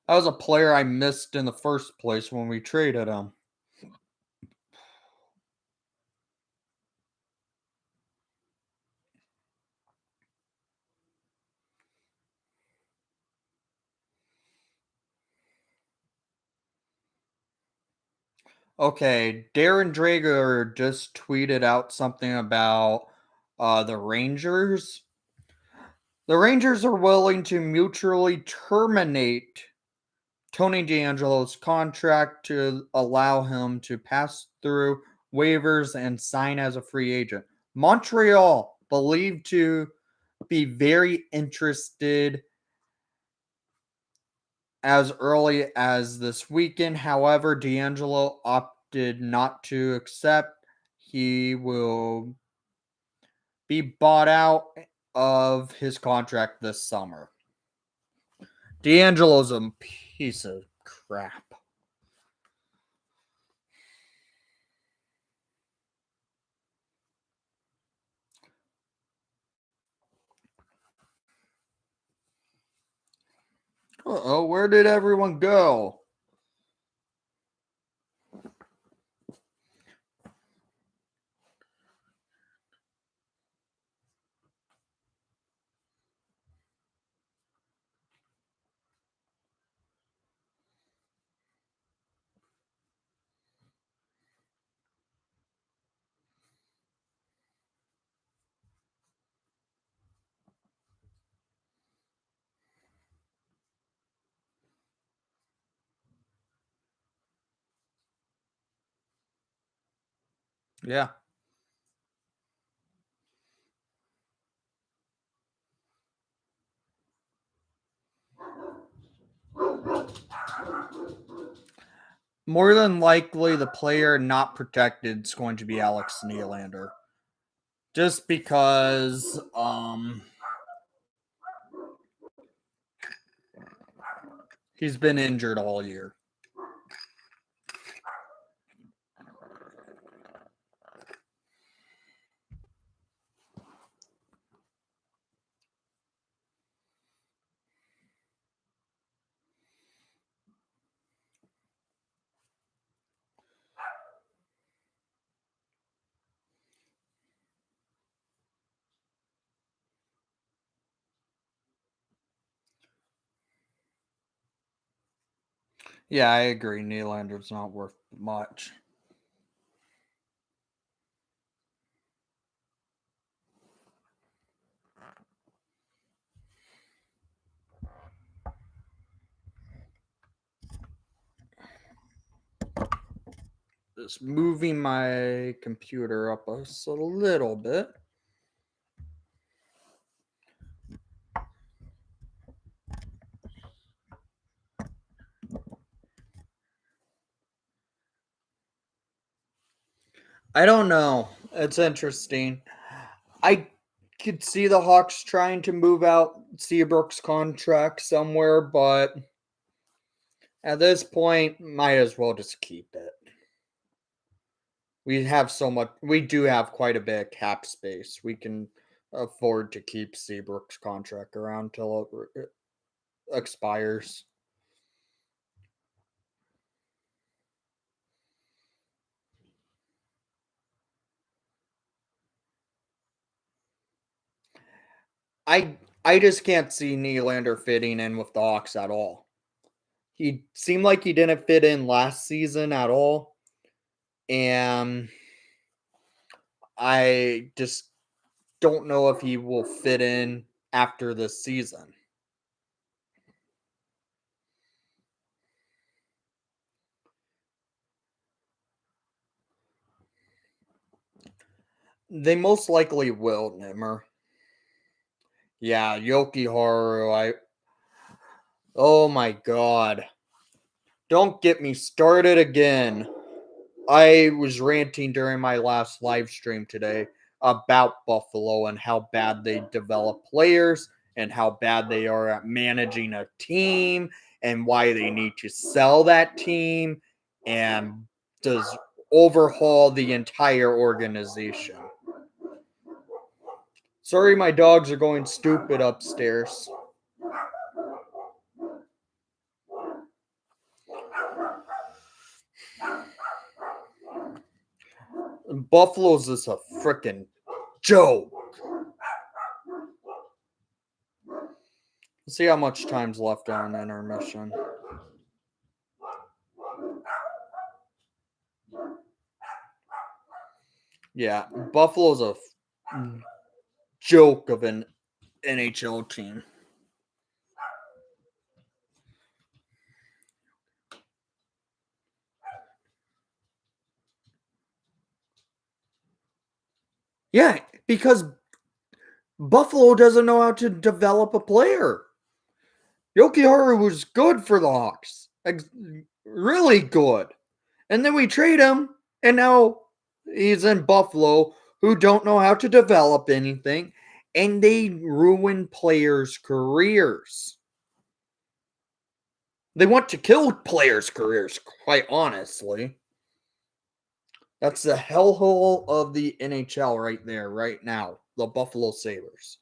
That was a player I missed in the first place when we traded him. Okay, Darren Drager just tweeted out something about the Rangers. The Rangers are willing to mutually terminate Tony DeAngelo's contract to allow him to pass through waivers and sign as a free agent. Montreal believed to be very interested as early as this weekend. However, DeAngelo opted not to accept. He will be bought out of his contract this summer. DeAngelo's a piece of crap. Oh, where did everyone go? Yeah. More than likely, the player not protected is going to be Alex Nylander. Just because he's been injured all year. Yeah, I agree. Nylander's not worth much. Just moving my computer up a little bit. I don't know. It's interesting. I could see the Hawks trying to move out Seabrook's contract somewhere, but at this point, might as well just keep it. We have so much. We do have quite a bit of cap space. We can afford to keep Seabrook's contract around till it expires. I just can't see Nylander fitting in with the Hawks at all. He seemed like he didn't fit in last season at all. And I just don't know if he will fit in after this season. They most likely will, Nimmer. Yeah, Yoki Haru. Oh my god. Don't get me started again. I was ranting during my last live stream today about Buffalo and how bad they develop players and how bad they are at managing a team and why they need to sell that team and does overhaul the entire organization. Sorry, my dogs are going stupid upstairs. Buffalo's is a freaking joke. Let's see how much time's left on intermission. Yeah, Buffalo's a joke of an NHL team. Yeah, because Buffalo doesn't know how to develop a player. Yokiharu was good for the Hawks. Really good. And then we trade him, and now he's in Buffalo, who don't know how to develop anything, and they ruin players' careers. They want to kill players' careers, quite honestly. That's the hellhole of the NHL right there, right now. The Buffalo Sabres.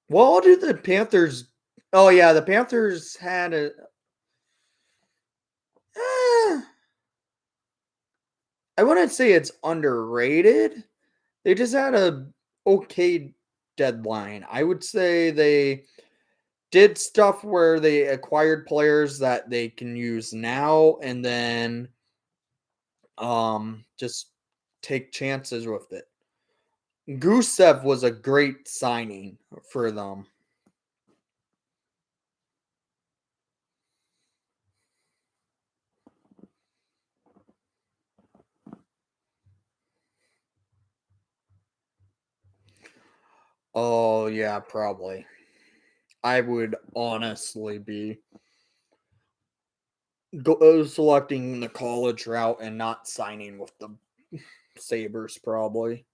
Well, did the Panthers? Oh yeah, the Panthers had a. Eh, I wouldn't say it's underrated. They just had a okay deadline. I would say they did stuff where they acquired players that they can use now, and then just take chances with it. Gusev was a great signing for them. Oh yeah, probably. I would honestly be selecting the college route and not signing with the Sabres, probably.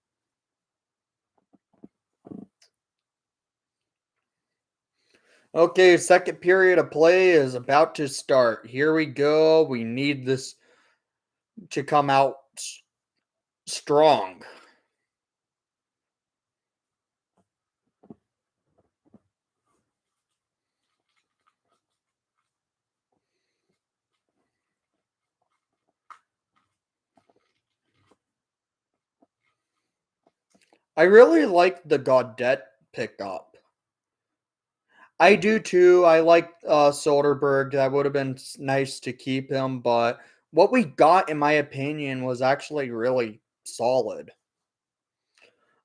Okay, second period of play is about to start. Here we go. We need this to come out strong. I really like the Gaudette pickup. I do too. I like Soderberg. That would have been nice to keep him, but what we got, in my opinion, was actually really solid.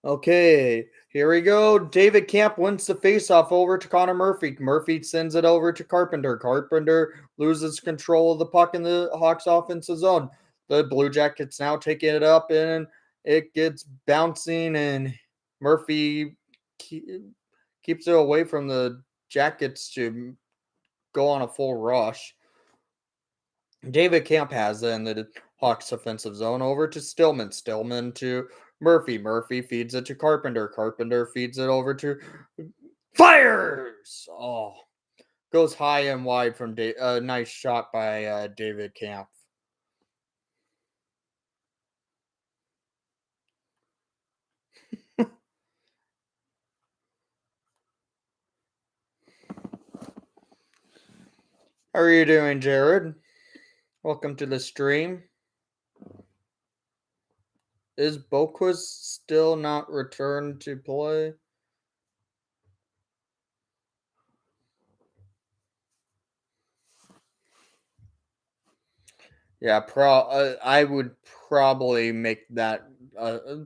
Okay, here we go. David Camp wins the faceoff over to Connor Murphy. Murphy sends it over to Carpenter. Carpenter loses control of the puck in the Hawks offensive zone. The Blue Jackets now taking it up and it gets bouncing, and Murphy keeps it away from the Jackets to go on a full rush. David Camp has it in the Hawks offensive zone over to Stillman. Stillman to Murphy. Murphy feeds it to Carpenter. Carpenter feeds it over to fires. Oh, goes high and wide from nice shot by David Camp. How are you doing, Jared? Welcome to the stream. Is Boquist still not returned to play? Yeah, I would probably make that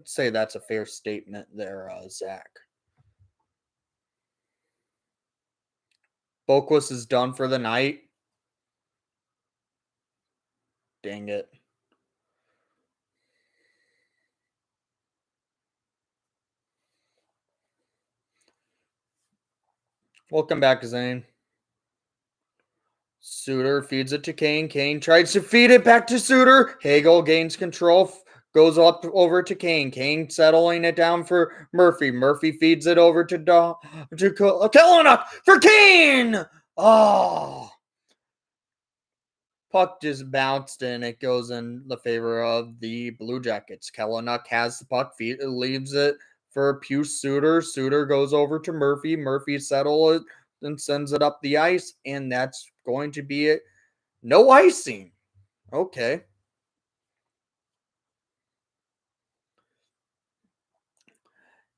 say that's a fair statement there, Zach. Boquist is done for the night. Dang it. Welcome back, Zane. Suter feeds it to Kane. Kane tries to feed it back to Suter. Hagel gains control, goes up over to Kane. Kane settling it down for Murphy. Murphy feeds it over to Kellenuk for Kane. Oh, puck just bounced and it goes in the favor of the Blue Jackets. Kellenuk has the puck, leaves it for Puce Suter. Suter goes over to Murphy. Murphy settles it and sends it up the ice, and that's going to be it. No icing. Okay.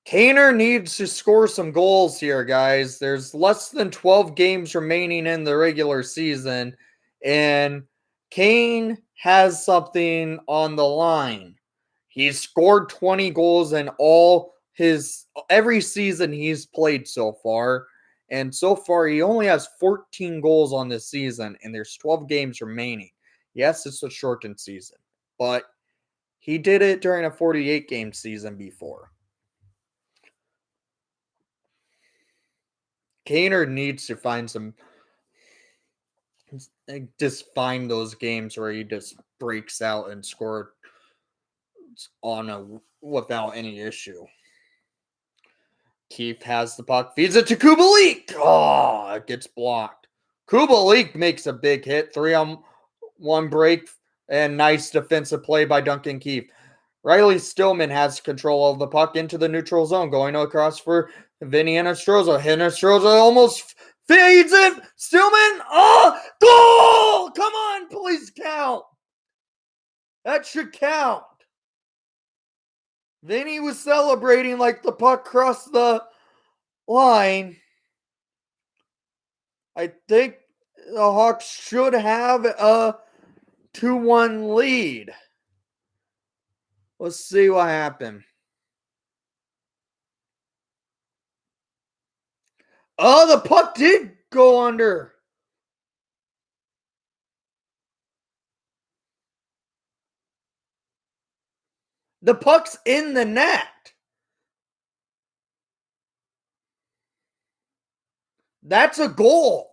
Kaner needs to score some goals here, guys. There's less than 12 games remaining in the regular season, and Kane has something on the line. He's scored 20 goals in every season he's played so far. And so far, he only has 14 goals on this season, and there's 12 games remaining. Yes, it's a shortened season, but he did it during a 48 game season before. Kaner needs to find those games where he just breaks out and scores without any issue. Keith has the puck, feeds it to Kubalik. Oh, it gets blocked. Kubalik makes a big hit, 3-on-1 break, and nice defensive play by Duncan Keith. Riley Stillman has control of the puck into the neutral zone, going across for Vinny Hinostroza. Hinostroza almost feeds it. Stillman, goal! Come on, please count. That should count. Vinny was celebrating like the puck crossed the line. I think the Hawks should have a 2-1 lead. Let's see what happened. Oh, the puck did go under. The puck's in the net. That's a goal.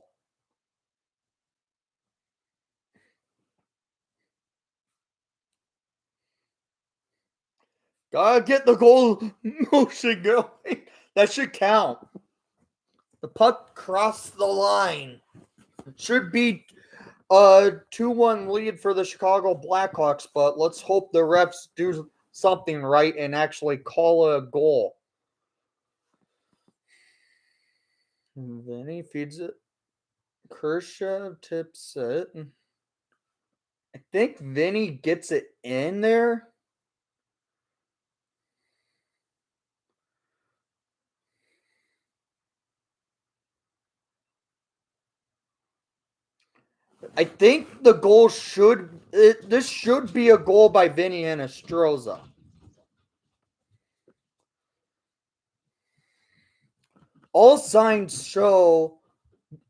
Gotta get the goal motion going. That should count. The puck crossed the line. Should be a 2-1 lead for the Chicago Blackhawks, but let's hope the refs do something right and actually call a goal. Vinny feeds it. Kershaw tips it. I think Vinny gets it in there. I think the goal this should be a goal by Vinny Hinostroza. All signs show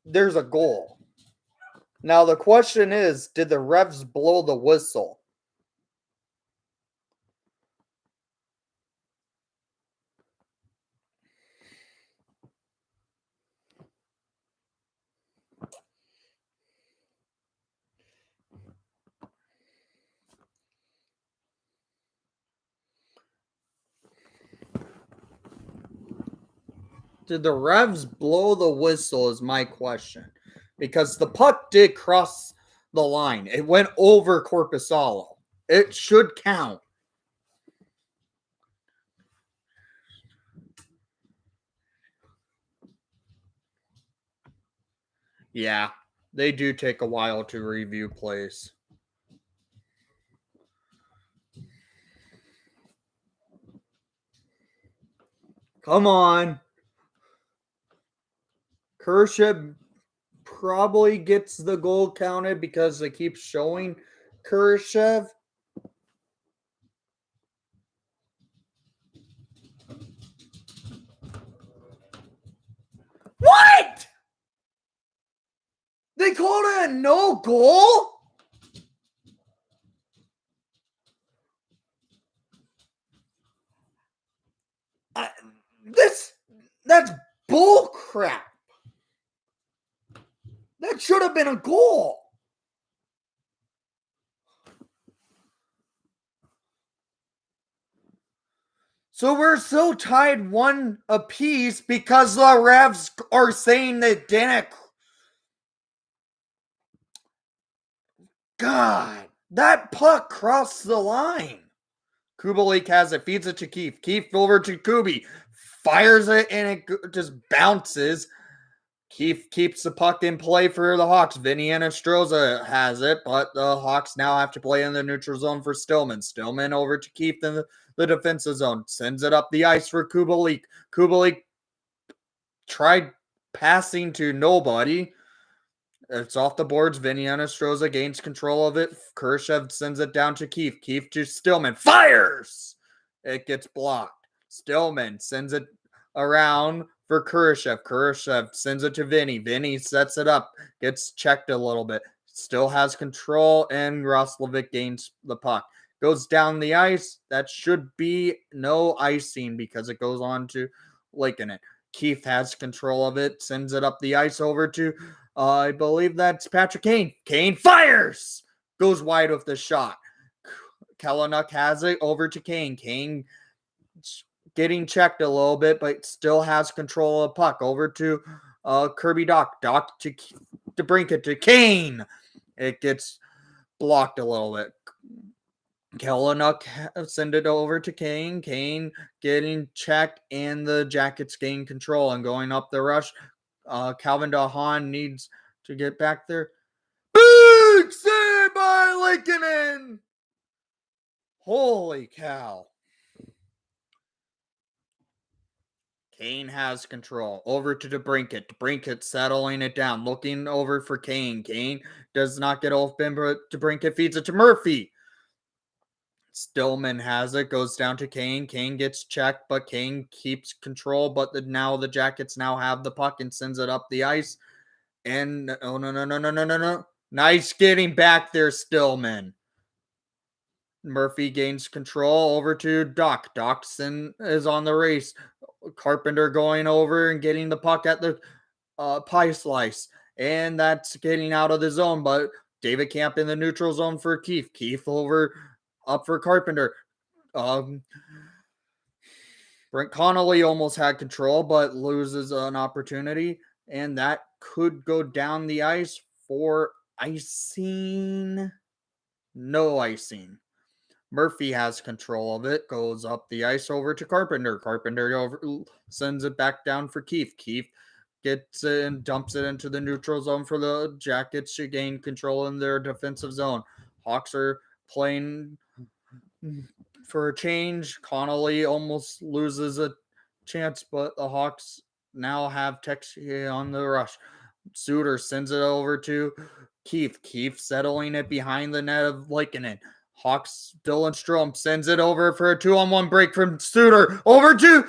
there's a goal. Now the question is, did the refs blow the whistle? Did the refs blow the whistle is my question. Because the puck did cross the line. It went over Corpusalo. It should count. Yeah, they do take a while to review plays. Come on. Kershaw probably gets the goal counted because they keep showing Kershaw. What? They called it a no goal? That's bull crap. That should have been a goal. So we're so tied one apiece because the refs are saying that didn't. God, that puck crossed the line. Kubalik has it, feeds it to Keith. Keith over to Kubi, fires it, and it just bounces. Keith keeps the puck in play for the Hawks. Vinny Anastroza has it, but the Hawks now have to play in the neutral zone for Stillman. Stillman over to Keith in the defensive zone. Sends it up the ice for Kubalik. Kubalik tried passing to nobody. It's off the boards. Vinny Anastroza gains control of it. Kershaw sends it down to Keith. Keith to Stillman. Fires! It gets blocked. Stillman sends it around for Kershaw. Kershaw sends it to Vinny. Vinny sets it up. Gets checked a little bit. Still has control, and Roslovic gains the puck. Goes down the ice. That should be no icing because it goes on to Lakenin. Keith has control of it. Sends it up the ice over to I believe that's Patrick Kane. Kane fires! Goes wide with the shot. Kalynuk has it over to Kane. Kane getting checked a little bit, but still has control of the puck. Over to Kirby Dach. Dach to brink it to Kane. It gets blocked a little bit. Kalynuk send it over to Kane. Kane getting checked, and the Jackets gain control and going up the rush. Calvin DeHaan needs to get back there. Big save by Lankinen! Holy cow. Kane has control. Over to DeBrincat. DeBrincat settling it down. Looking over for Kane. Kane does not get open, but DeBrincat feeds it to Murphy. Stillman has it. Goes down to Kane. Kane gets checked, but Kane keeps control. But now the Jackets now have the puck and sends it up the ice. And no. Nice getting back there, Stillman. Murphy gains control over to Doc. Doxson is on the race. Carpenter going over and getting the puck at the pie slice. And that's getting out of the zone. But David Camp in the neutral zone for Keith. Keith over up for Carpenter. Brent Connolly almost had control, but loses an opportunity. And that could go down the ice for icing. No icing. Murphy has control of it. Goes up the ice over to Carpenter. Carpenter sends it back down for Keith. Keith gets it and dumps it into the neutral zone for the Jackets to gain control in their defensive zone. Hawks are playing for a change. Connolly almost loses a chance, but the Hawks now have Texier on the rush. Suter sends it over to Keith. Keith settling it behind the net of Lankinen. Hawks, Dylan Strome sends it over for a 2-on-1 break from Suter. Over to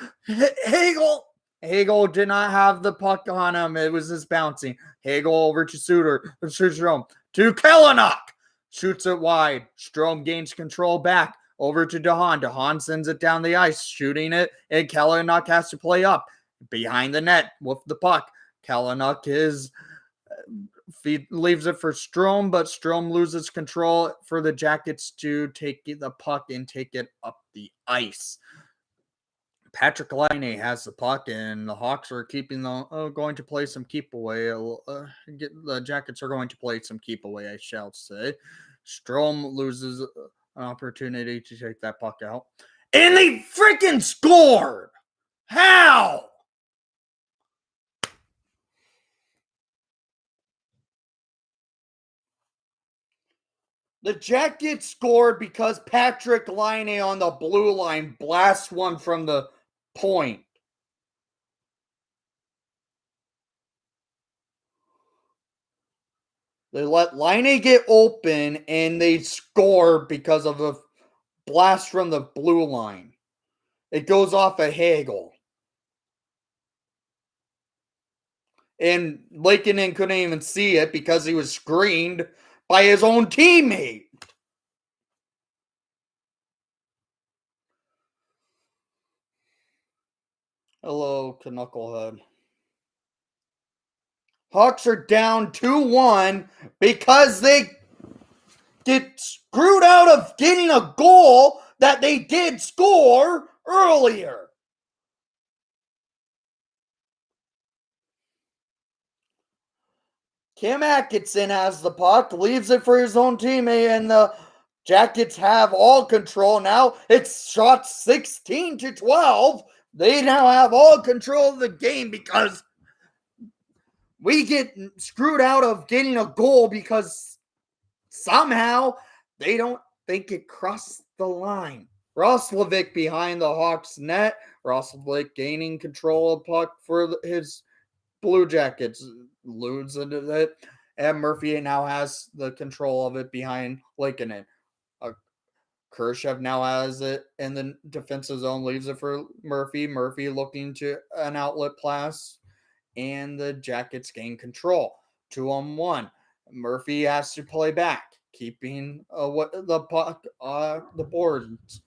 Hagel. Hagel did not have the puck on him. It was just bouncing. Hagel over to Suter. Strome to Kalynuk. Shoots it wide. Strome gains control back. Over to DeHaan. DeHaan sends it down the ice, shooting it, and Kalynuk has to play up behind the net with the puck. Kalynuk leaves it for Strome, but Strome loses control for the Jackets to take the puck and take it up the ice. Patrick Laine has the puck, and the Hawks are going to play some keep away. The Jackets are going to play some keep away, I shall say. Strome loses an opportunity to take that puck out. And they freaking scored! How? The Jackets scored because Patrick Laine on the blue line blasts one from the point. They let Laine get open and they score because of a blast from the blue line. It goes off a Hagel. And Lakeinen couldn't even see it because he was screened by his own teammate. Hello, Knucklehead. Hawks are down 2-1 because they get screwed out of getting a goal that they did score earlier. Cam Atkinson has the puck, leaves it for his own teammate, and the Jackets have all control now. It's shot 16-12. They now have all control of the game because we get screwed out of getting a goal because somehow they don't think it crossed the line. Roslovic behind the Hawks net. Roslovic gaining control of puck for his Blue Jackets. Loses it. And Murphy now has the control of it behind Lakeinen. Khrushchev now has it in the defensive zone, leaves it for Murphy. Murphy looking to an outlet pass, and the Jackets gain control. 2-on-1. Murphy has to play back, keeping the puck the boards.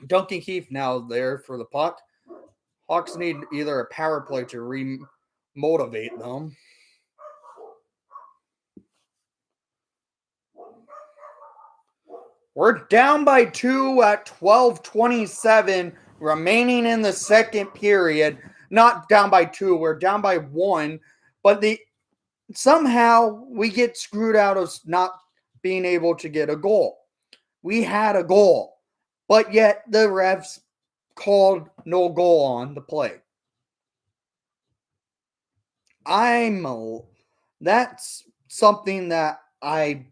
Duncan Keefe now there for the puck. Hawks need either a power play to re-motivate them. We're down by 2 at 12:27 remaining in the second period. Not down by 2, we're down by 1. But somehow we get screwed out of not being able to get a goal. We had a goal, but yet the refs called no goal on the play. That's something that I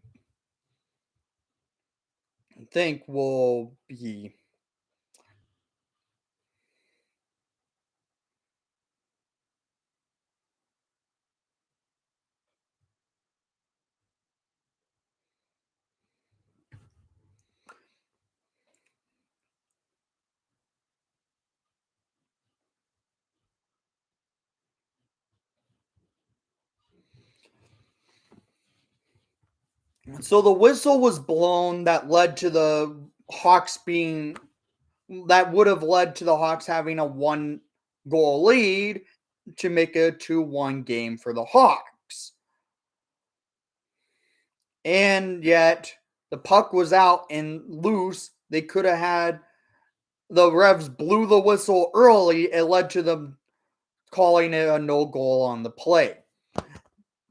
think will be so the whistle was blown that led to the Hawks that would have led to the Hawks having a 1-goal lead to make a 2-1 game for the Hawks. And yet the puck was out and loose. They could have had the refs blew the whistle early. It led to them calling it a no goal on the play.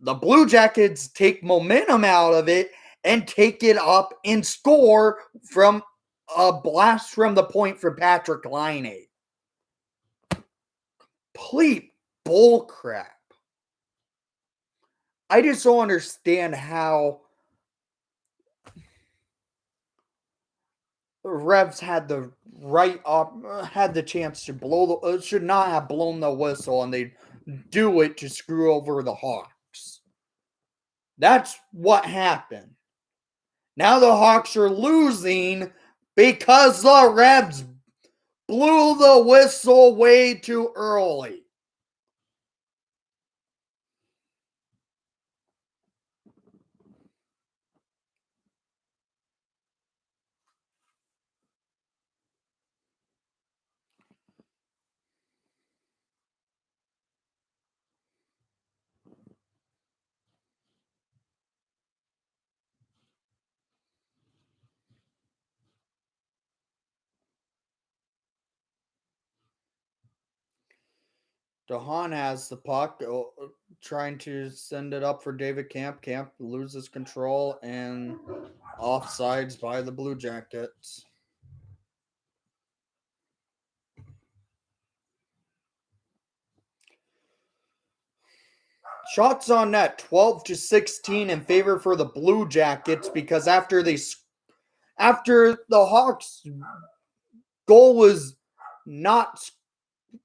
The Blue Jackets take momentum out of it and take it up and score from a blast from the point for Patrick Laine. Complete bullcrap. I just don't understand how the refs had the had the chance to should not have blown the whistle, and they do it to screw over the Hawks. That's what happened. Now the Hawks are losing because the refs blew the whistle way too early. DeHaan has the puck, trying to send it up for David Camp. Camp loses control and offsides by the Blue Jackets. Shots on net 12-16 in favor for the Blue Jackets because after the Hawks goal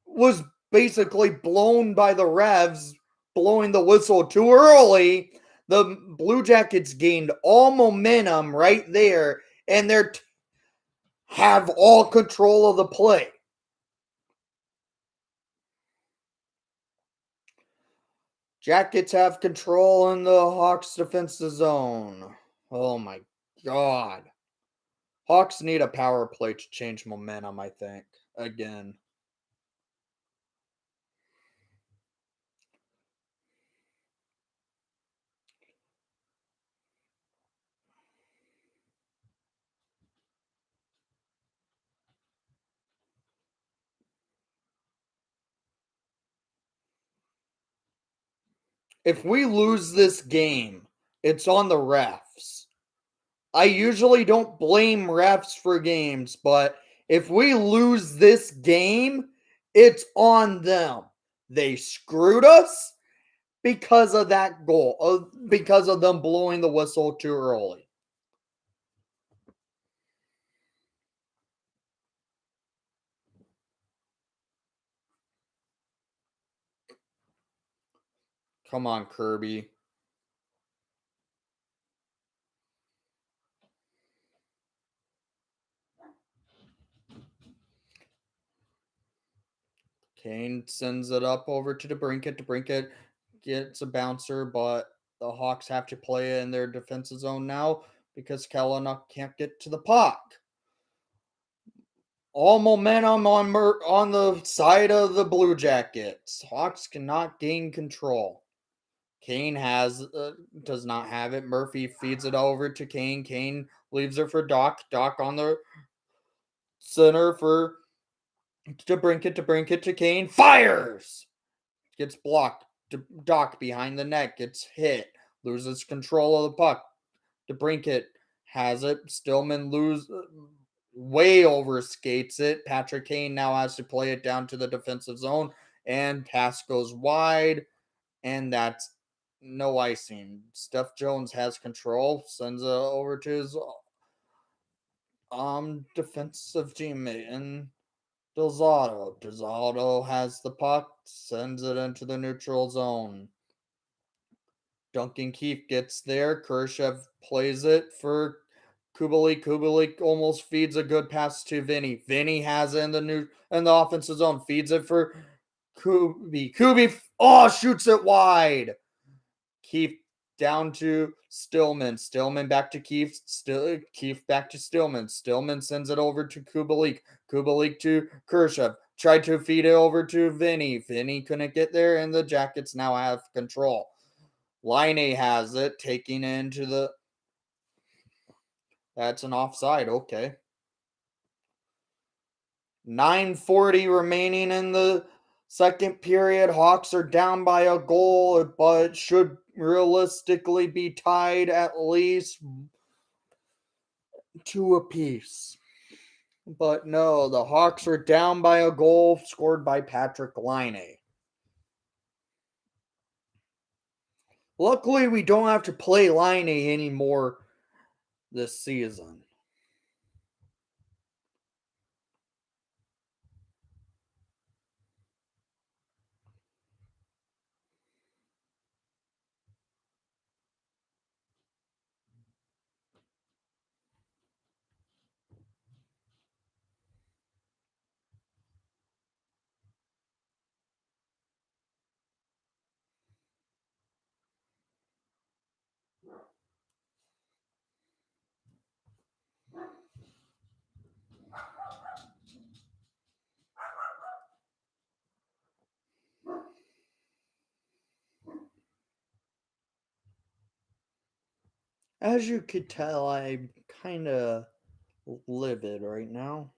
was basically blown by the refs, blowing the whistle too early, The Blue Jackets gained all momentum right there, and they're have all control of the play. Jackets have control in the Hawks defensive zone. Oh my god. Hawks need a power play to change momentum, I think. Again. If we lose this game, it's on the refs. I usually don't blame refs for games, but if we lose this game, it's on them. They screwed us because of that goal, because of them blowing the whistle too early. Come on, Kirby. Kane sends it up over to DeBrincat. DeBrincat gets a bouncer, but the Hawks have to play it in their defensive zone now because Kellogg can't get to the puck. All momentum on the side of the Blue Jackets. Hawks cannot gain control. Kane does not have it. Murphy feeds it over to Kane. Kane leaves it for Doc. Doc on the center for to Kane. Fires! Gets blocked. Doc behind the net gets hit. Loses control of the puck. DeBrincat has it. Stillman way overskates it. Patrick Kane now has to play it down to the defensive zone, and pass goes wide, and that's no icing. Steph Jones has control, sends it over to his defensive teammate, and Delzato. Delzato has the puck, sends it into the neutral zone. Duncan Keefe gets there. Khrushchev plays it for Kubalik. Kubalik almost feeds a good pass to Vinny. Vinny has it in the offensive zone. Feeds it for Kubi. Kubi shoots it wide. Keefe down to Stillman. Stillman back to Keefe. Keefe back to Stillman. Stillman sends it over to Kubalik. Kubalik to Khrushchev. Tried to feed it over to Vinny. Vinny couldn't get there, and the Jackets now have control. Line has it, taking into the. That's an offside. Okay. 9:40 remaining in the second period. Hawks are down by a goal, but should realistically be tied at least 2 apiece. But no, the Hawks are down by a goal scored by Patrick Line. Luckily, we don't have to play Line anymore this season. As you could tell, I'm kind of livid right now.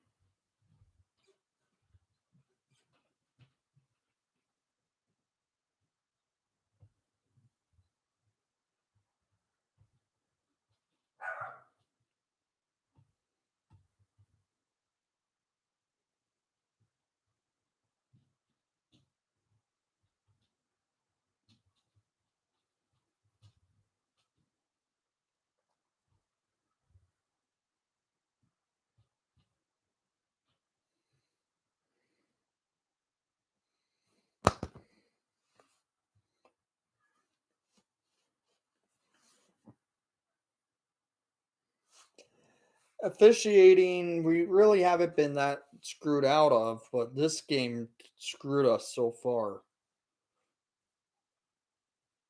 Officiating, we really haven't been that screwed out of, but this game screwed us so far.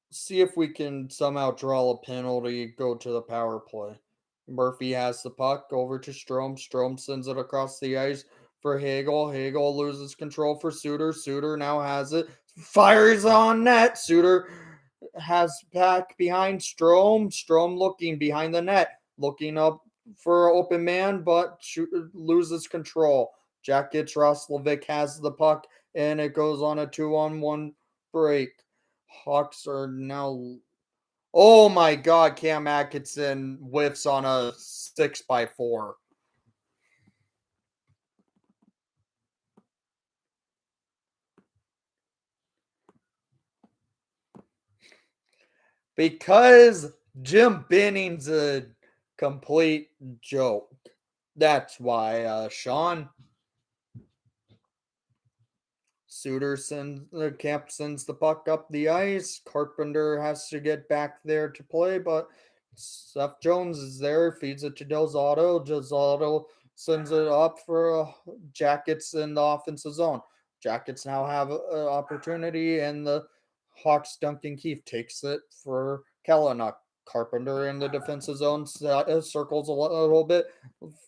See if we can somehow draw a penalty, go to the power play. Murphy has the puck over to Strom. Strom sends it across the ice for Hagel. Hagel loses control for Suter. Suter now has it. Fires on net. Suter has back behind Strom. Strom looking behind the net, looking up for open man, but loses control. Jack gets Roslovic, has the puck, and it goes on a 2-on-1 break. Hawks are now. Oh my God! Cam Atkinson whiffs on a 6x4. Because Jim Benning's a complete joke. That's why, Sean. Suter sends Camp sends the puck up the ice. Carpenter has to get back there to play, but Seth Jones is there, feeds it to Delzato. Delzato sends it up for Jackets in the offensive zone. Jackets now have an opportunity, and the Hawks Duncan Keefe takes it for Kellenock. Carpenter in the defensive zone circles a little bit,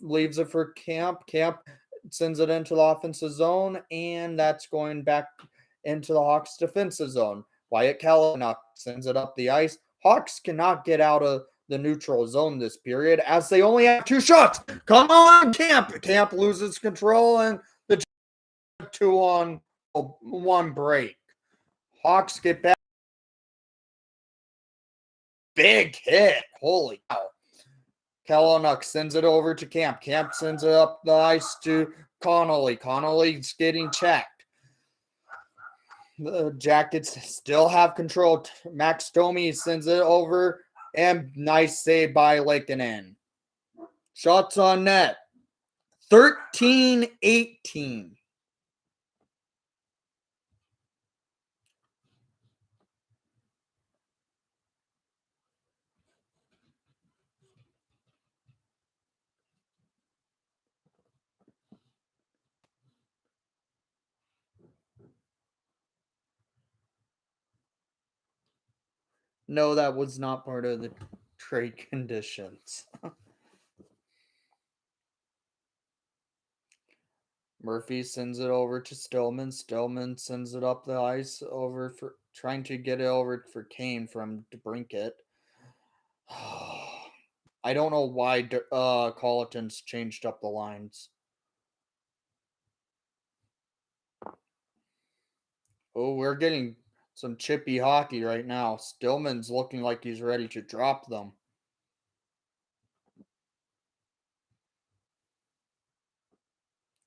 leaves it for Camp. Camp sends it into the offensive zone, and that's going back into the Hawks defensive zone. Wyatt Kellenock sends it up the ice. Hawks cannot get out of the neutral zone this period as they only have 2 shots. Come on, Camp. Camp loses control, and the 2-on-1 break. Hawks get back. Big hit. Holy cow. Kellenock sends it over to Camp. Camp sends it up the ice to Connolly. Connolly's getting checked. The Jackets still have control. Max Domi sends it over, and nice save by Lakeinen. Shots on net. 13-18. No, that was not part of the trade conditions. Murphy sends it over to Stillman. Stillman sends it up the ice over for trying to get it over for Kane from DeBrinket. I don't know why Colleton's changed up the lines. Oh, we're getting some chippy hockey right now. Stillman's looking like he's ready to drop them.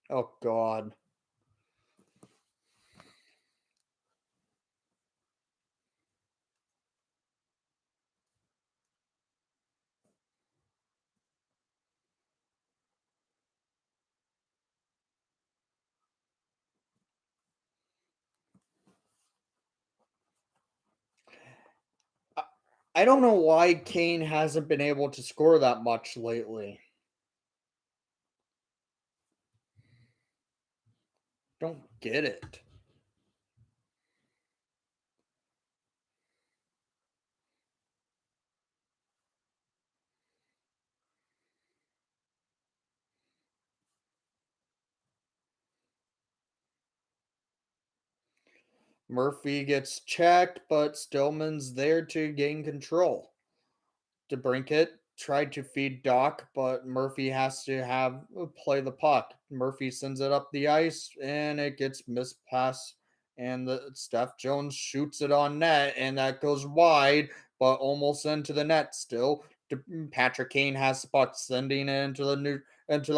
Oh, God. I don't know why Kane hasn't been able to score that much lately. Don't get it. Murphy gets checked, but Stillman's there to gain control. DeBrinket tried to feed Doc, but Murphy has to have play the puck. Murphy sends it up the ice, and it gets mispassed. And the Steph Jones shoots it on net, and that goes wide, but almost into the net still. Patrick Kane has the puck, sending it into the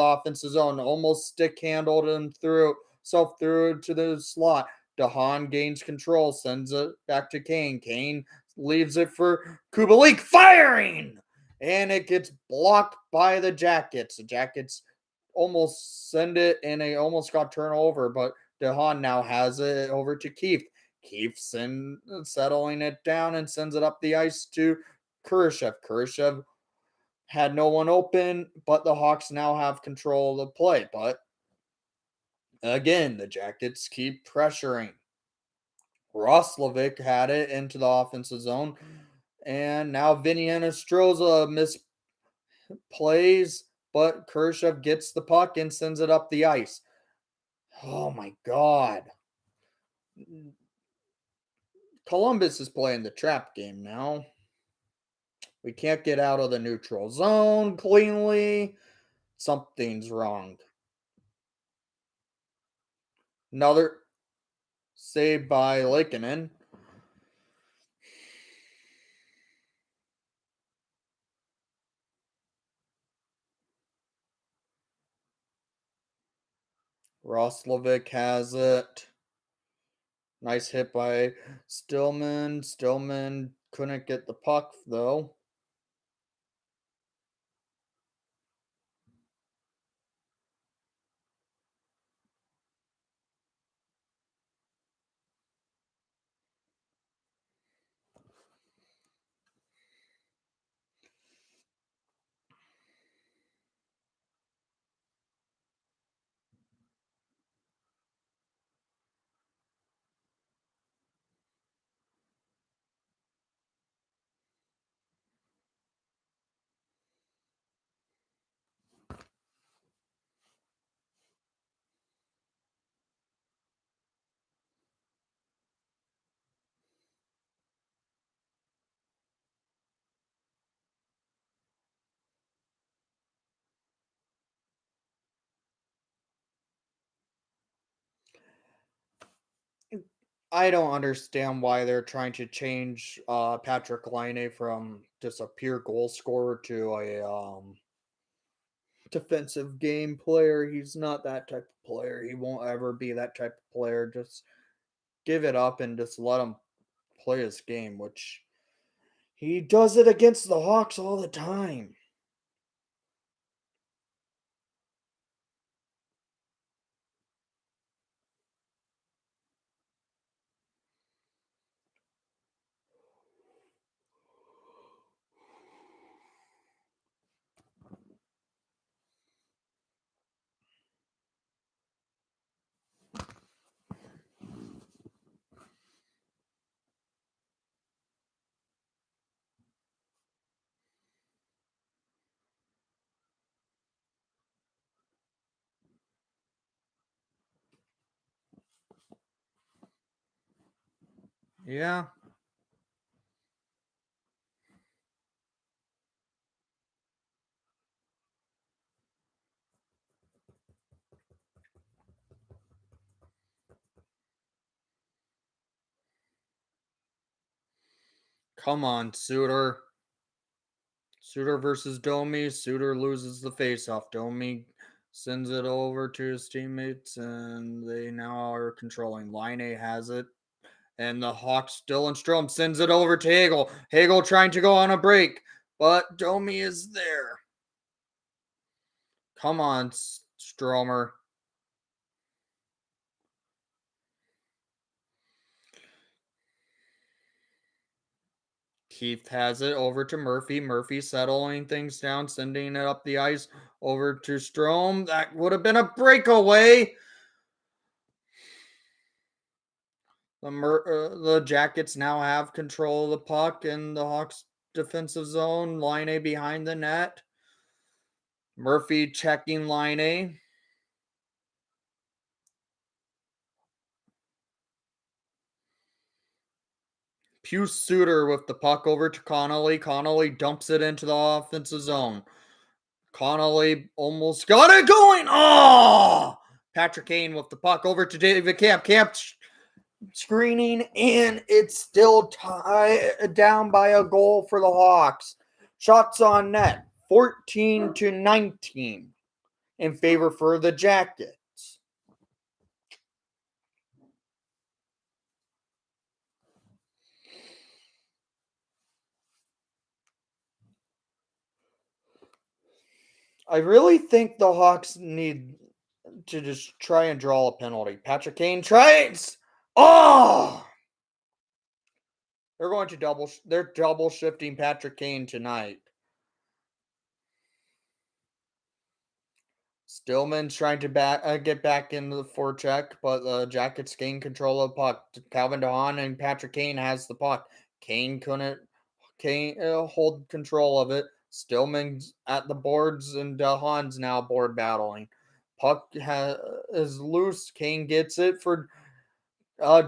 offensive zone, almost stick handled and through it to the slot. DeHaan gains control, sends it back to Kane. Kane leaves it for Kubalik, firing! And it gets blocked by the Jackets. The Jackets almost send it, and they almost got turned over, but DeHaan now has it over to Keefe. Keefe settling it down and sends it up the ice to Kurashev. Kurashev had no one open, but the Hawks now have control of the play. But again, the Jackets keep pressuring. Roslovic had it into the offensive zone, and now Vinny Anastroza misplays, but Kershev gets the puck and sends it up the ice. Oh my God. Columbus is playing the trap game now. We can't get out of the neutral zone cleanly. Something's wrong. Another save by Lakeinen. Roslovic has it. Nice hit by Stillman. Stillman couldn't get the puck, though. I don't understand why they're trying to change Patrick Laine from just a pure goal scorer to a defensive game player. He's not that type of player. He won't ever be that type of player. Just give it up and just let him play his game, which he does it against the Hawks all the time. Yeah. Come on, Suter. Suter versus Domi. Suter loses the faceoff. Domi sends it over to his teammates, and they now are controlling. Line has it, and the Hawks Dylan Strom sends it over to Hagel. Hagel trying to go on a break, but Domi is there. Come on, Stromer. Keith has it over to Murphy. Murphy settling things down, sending it up the ice over to Strom. That would have been a breakaway. The Jackets now have control of the puck in the Hawks defensive zone. Line A behind the net. Murphy checking line A. Puce Suter with the puck over to Connolly. Connolly dumps it into the offensive zone. Connolly almost got it going. Oh! Patrick Kane with the puck over to David Camp. Camp screening, and it's still tied down by a goal for the Hawks. Shots on net, 14-19 in favor for the Jackets. I really think the Hawks need to just try and draw a penalty. Patrick Kane tries. Oh! They're double shifting Patrick Kane tonight. Stillman's trying to get back into the forecheck, but the Jackets gain control of the puck. Calvin DeHaan and Patrick Kane has the puck. Kane couldn't hold control of it. Stillman's at the boards, and DeHaan's now board battling. Puck is loose. Kane gets it for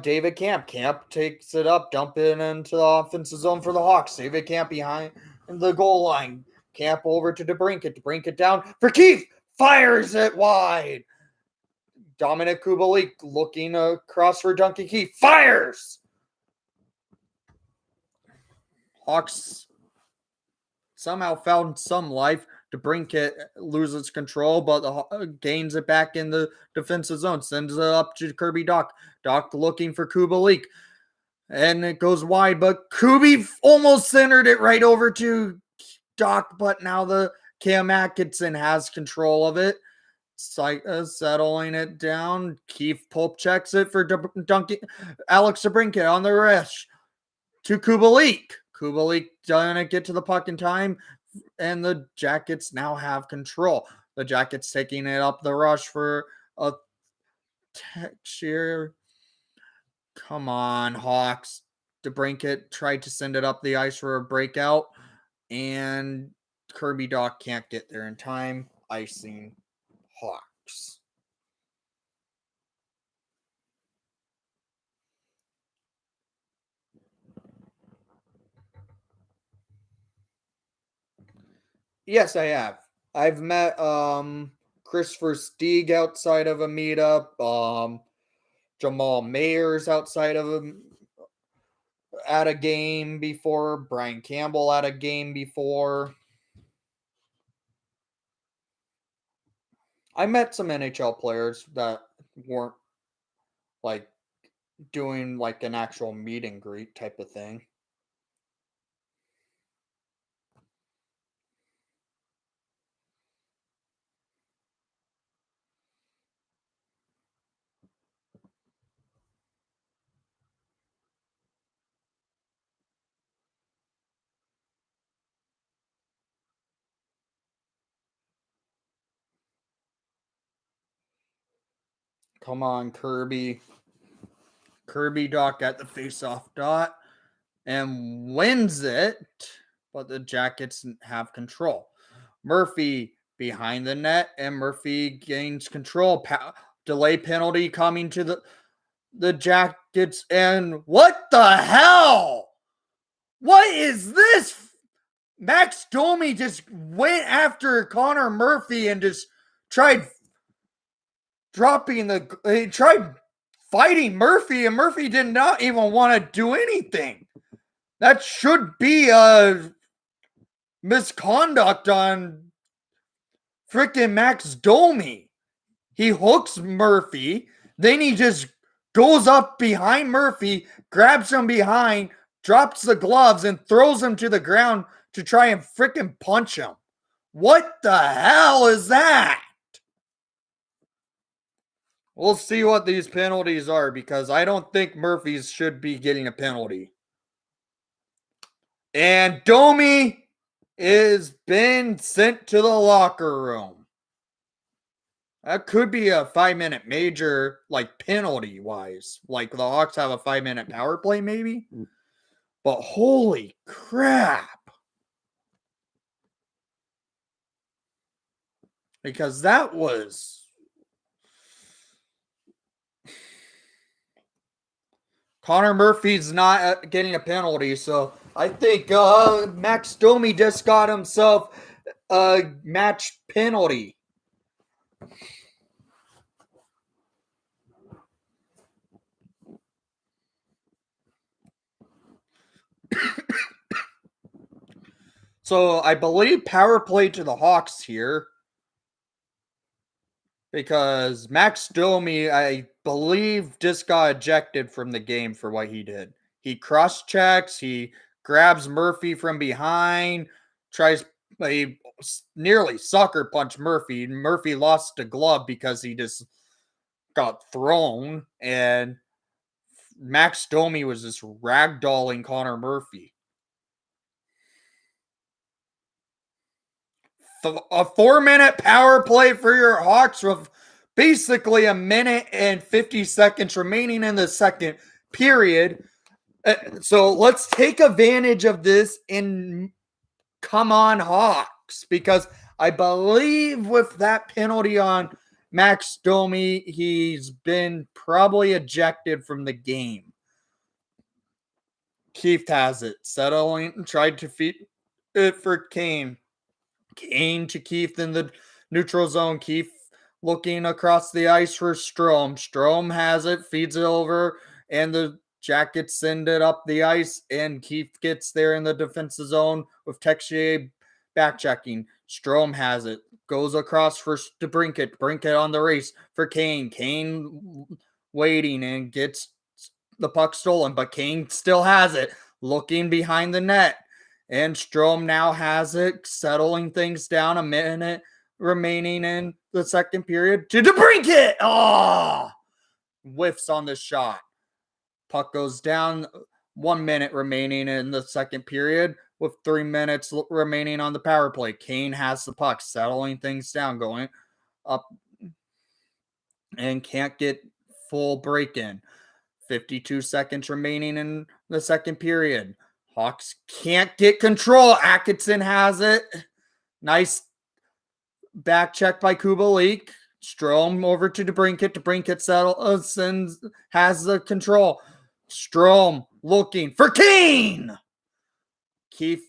David Camp. Camp takes it up, dump it into the offensive zone for the Hawks. David Camp behind the goal line. Camp over to DeBrincat. DeBrincat down for Keith. Fires it wide. Dominic Kubalik looking across for Duncan Keith. Fires! Hawks somehow found some life. DeBrincat loses control, but gains it back in the defensive zone. Sends it up to Kirby Dach. Dach looking for Kubalik. And it goes wide, but Kubi almost centered it right over to Dach, but now the Cam Atkinson has control of it. Settling it down. Keith Pope checks it for Duncan. Alex DeBrincat on the rush to Kubalik. Kubalik doesn't get to the puck in time, and the Jackets now have control. The Jackets taking it up the rush for a Shear. Come on, Hawks. DeBrincat tried to send it up the ice for a breakout, and Kirby Dach can't get there in time. Icing Hawks. Yes, I have. I've met Christopher Stieg outside of a meetup. Jamal Mayers outside of at a game before. Brian Campbell at a game before. I met some NHL players that weren't like doing like an actual meet and greet type of thing. Come on, Kirby. Kirby Dach at the faceoff dot and wins it, but the Jackets have control. Murphy behind the net, and Murphy gains control. Delay penalty coming to the Jackets, and what the hell? What is this? Max Domi just went after Connor Murphy and just tried tried fighting Murphy, and Murphy did not even want to do anything. That should be a misconduct on freaking Max Domi. He hooks Murphy, then he just goes up behind Murphy, grabs him behind, drops the gloves, and throws him to the ground to try and freaking punch him. What the hell is that? We'll see what these penalties are, because I don't think Murphy's should be getting a penalty. And Domi is been sent to the locker room. That could be a 5-minute major, like penalty-wise. Like the Hawks have a 5-minute power play, maybe. But holy crap. Because that was... Connor Murphy's not getting a penalty, so I think Max Domi just got himself a match penalty. So I believe power play to the Hawks here, because Max Domi, I believe, just got ejected from the game for what he did. He cross-checks, he grabs Murphy from behind, he nearly sucker punched Murphy. Murphy lost a glove because he just got thrown, and Max Domi was just ragdolling Connor Murphy. a 4-minute power play for your Hawks with basically a minute and 50 seconds remaining in the second period. So let's take advantage of this and come on, Hawks, because I believe with that penalty on Max Domi, he's been probably ejected from the game. Keith has it. Settling, tried to feed it for Kane. Kane to Keith in the neutral zone. Keith looking across the ice for Strome. Strome has it, feeds it over, and the Jackets send it up the ice, and Keith gets there in the defensive zone with Texier back checking. Strome has it, goes across for DeBrincat. Brincat on the race for Kane. Kane waiting and gets the puck stolen, but Kane still has it, looking behind the net. And Strome now has it, settling things down. A minute remaining in the second period to DeBrincat. Oh, whiffs on the shot. Puck goes down. 1 minute remaining in the second period with 3 minutes remaining on the power play. Kane has the puck, settling things down, going up and can't get full break in. 52 seconds remaining in the second period. Hawks can't get control. Atkinson has it. Nice back check by Kubalik. Strome over to DeBrincat. DeBrincat settles and has the control. Strome looking for Kane. Keith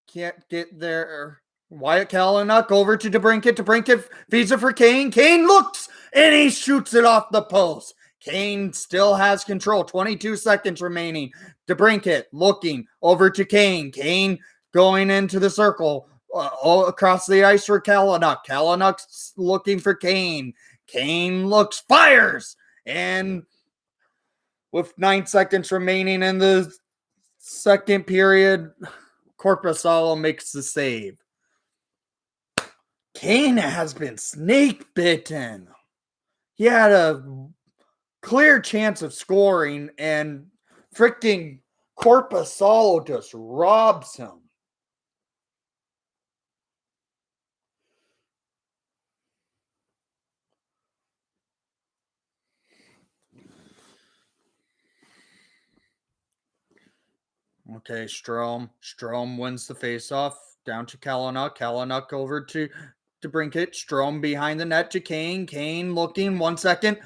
can't get there. Wyatt Kalynuk over to DeBrincat. DeBrincat feeds it for Kane. Kane looks and he shoots it off the post. Kane still has control. 22 seconds remaining. DeBrincat looking over to Kane. Kane going into the circle. Across the ice for Kalynuk. Kalynuk's looking for Kane. Kane looks, fires, and with 9 seconds remaining in the second period, Korpisalo makes the save. Kane has been snake bitten. He had a clear chance of scoring, and freaking Korpisalo just robs him. Okay, Strome wins the faceoff down to Kalynuk. Kalynuk over to DeBrincat. Strome behind the net to Kane. Kane looking 1 second.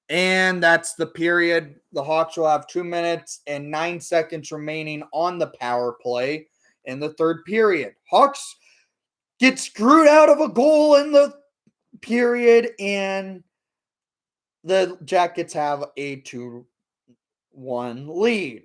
And that's the period. The Hawks will have 2 minutes and 9 seconds remaining on the power play in the third period. Hawks get screwed out of a goal in the period, and the Jackets have a 2-1 lead.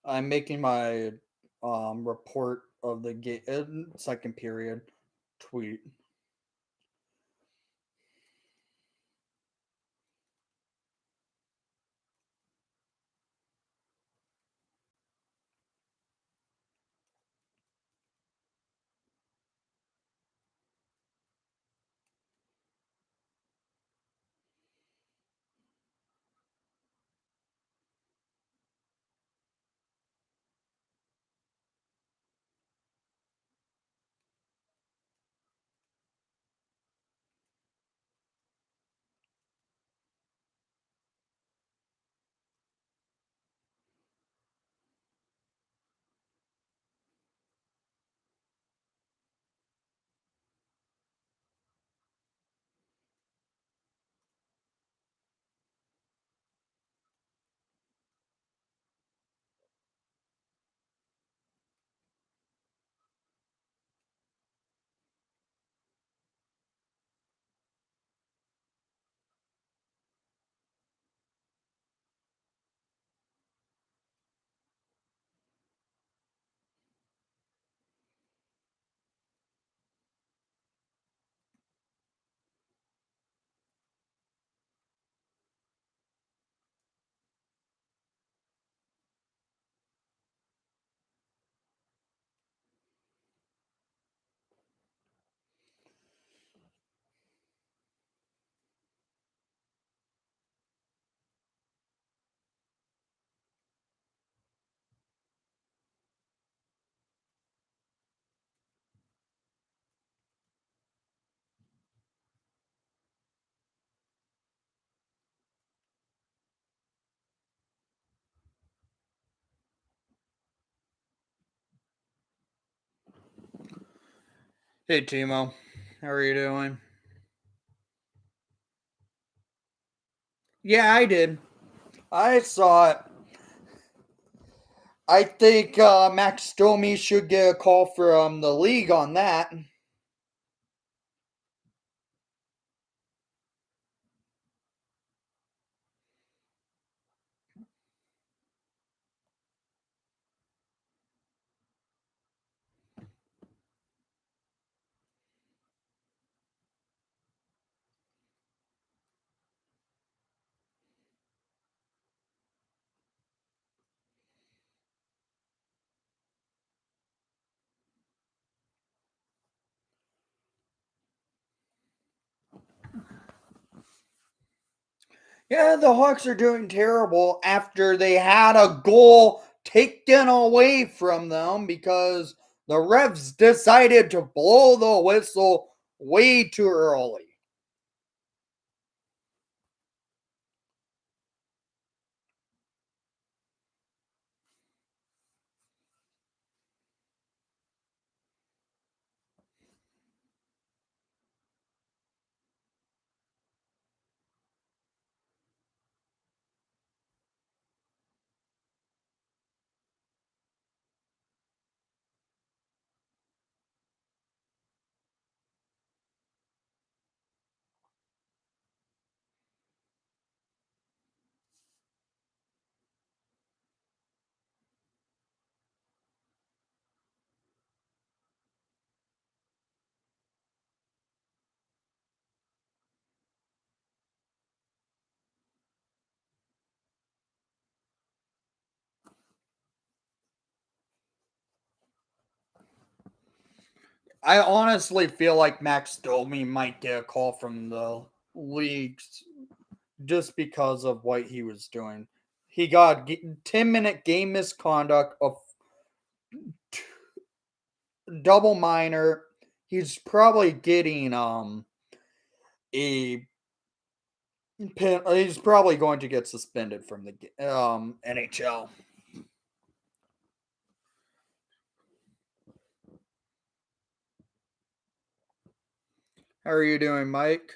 I'm making my report of the second period tweet. Hey Timo, how are you doing? Yeah, I did. I saw it. I think Max Domi should get a call from the league on that. Yeah, the Hawks are doing terrible after they had a goal taken away from them because the refs decided to blow the whistle way too early. I honestly feel like Max Domi might get a call from the league just because of what he was doing. He got 10-minute game misconduct, a double minor. He's probably getting a he's probably going to get suspended from the NHL. How are you doing, Mike?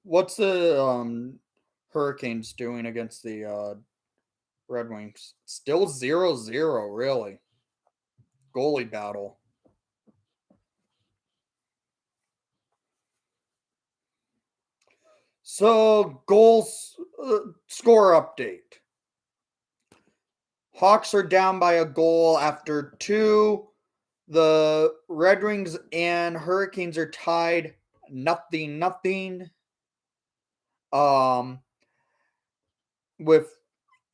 What's the Hurricanes doing against the Red Wings? Still 0-0, really. Goalie battle. So, goals score update. Hawks are down by a goal after two. The Red Wings and Hurricanes are tied 0-0. Um, with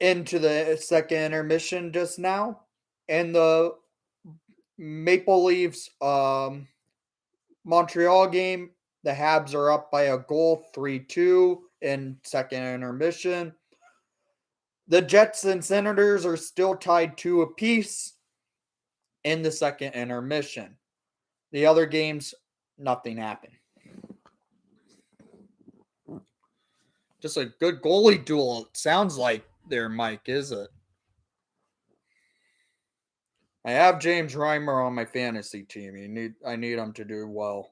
into the second intermission just now, and the Maple Leafs Montreal game. The Habs are up by a goal, 3-2 in second intermission. The Jets and Senators are still tied 2 apiece in the second intermission. The other games, nothing happened. Just a good goalie duel. It sounds like there, Mike, is it? I have James Reimer on my fantasy team. I need him to do well.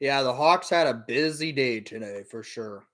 Yeah, the Hawks had a busy day today for sure.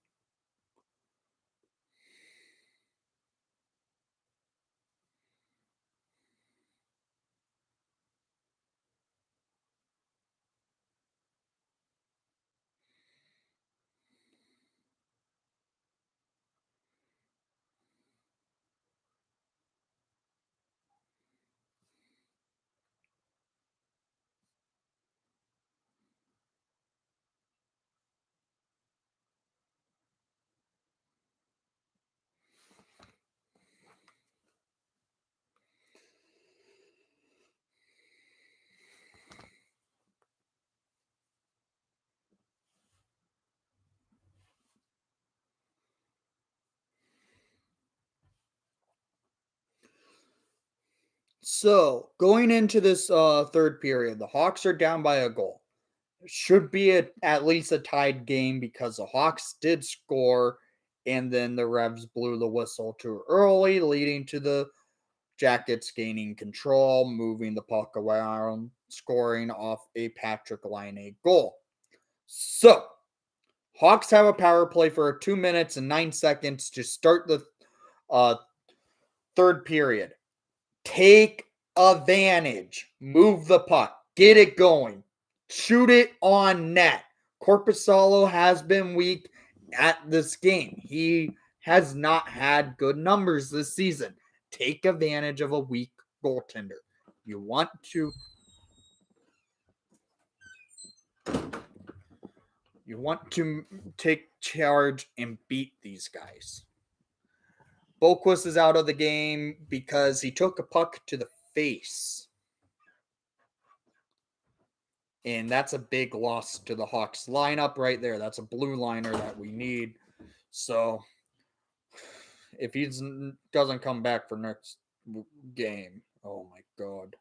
So going into this third period, the Hawks are down by a goal. Should be at least a tied game because the Hawks did score, and then the Revs blew the whistle too early, leading to the Jackets gaining control, moving the puck around, scoring off a Patrick Laine goal. So, Hawks have a power play for 2 minutes and 9 seconds to start the uh, third period. Take advantage. Move the puck. Get it going. Shoot it on net. Korpisalo has been weak at this game. He has not had good numbers this season. Take advantage of a weak goaltender. You want to take charge and beat these guys. Boquist is out of the game because he took a puck to the face. And that's a big loss to the Hawks lineup right there. That's a blue liner that we need. So if he doesn't come back for next game, oh my God.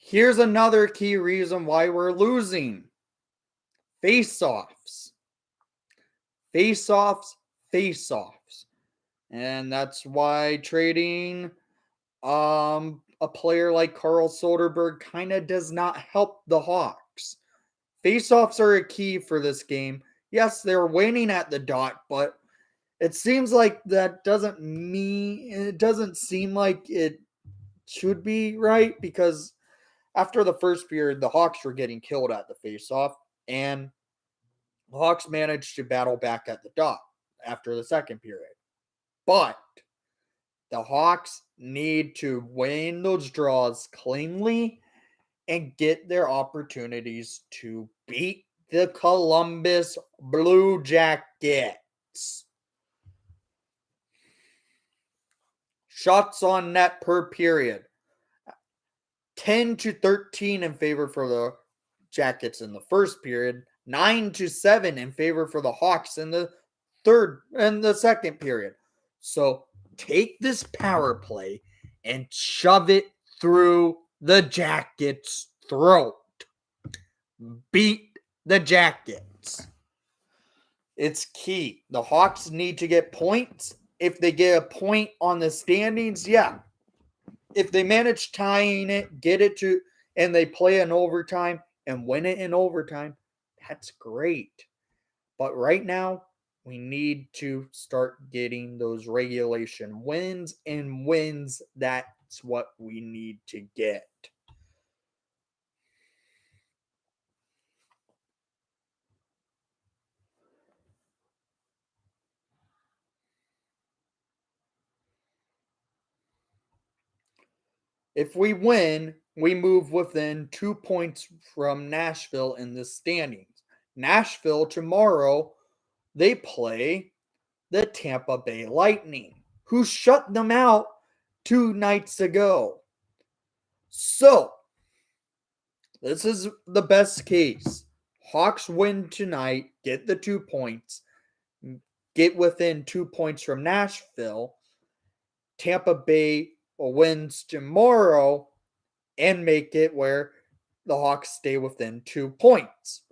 Here's another key reason why we're losing. Face-offs. Face-offs. Face-offs. And that's why trading a player like Carl Soderberg kind of does not help the Hawks. Face-offs are a key for this game. Yes, they're winning at the dot, but it seems like that doesn't mean it doesn't seem like it should be right because after the first period, the Hawks were getting killed at the face-off, and the Hawks managed to battle back at the dot after the second period. But the Hawks need to win those draws cleanly and get their opportunities to beat the Columbus Blue Jackets. Shots on net per period. 10-13 in favor for the Jackets in the first period, 9-7 in favor for the Hawks in the second period. So take this power play and shove it through the Jackets' throat. Beat the Jackets. It's key. The Hawks need to get points. If they get a point on the standings, yeah. If they manage tying it, get it to, and they play in overtime and win it in overtime, that's great. But right now, we need to start getting those regulation wins and wins. That's what we need to get. If we win, we move within 2 points from Nashville in the standings. Nashville tomorrow, they play the Tampa Bay Lightning, who shut them out 2 nights ago. So, this is the best case. Hawks win tonight, get the 2 points, get within 2 points from Nashville. Tampa Bay wins tomorrow and make it where the Hawks stay within 2 points.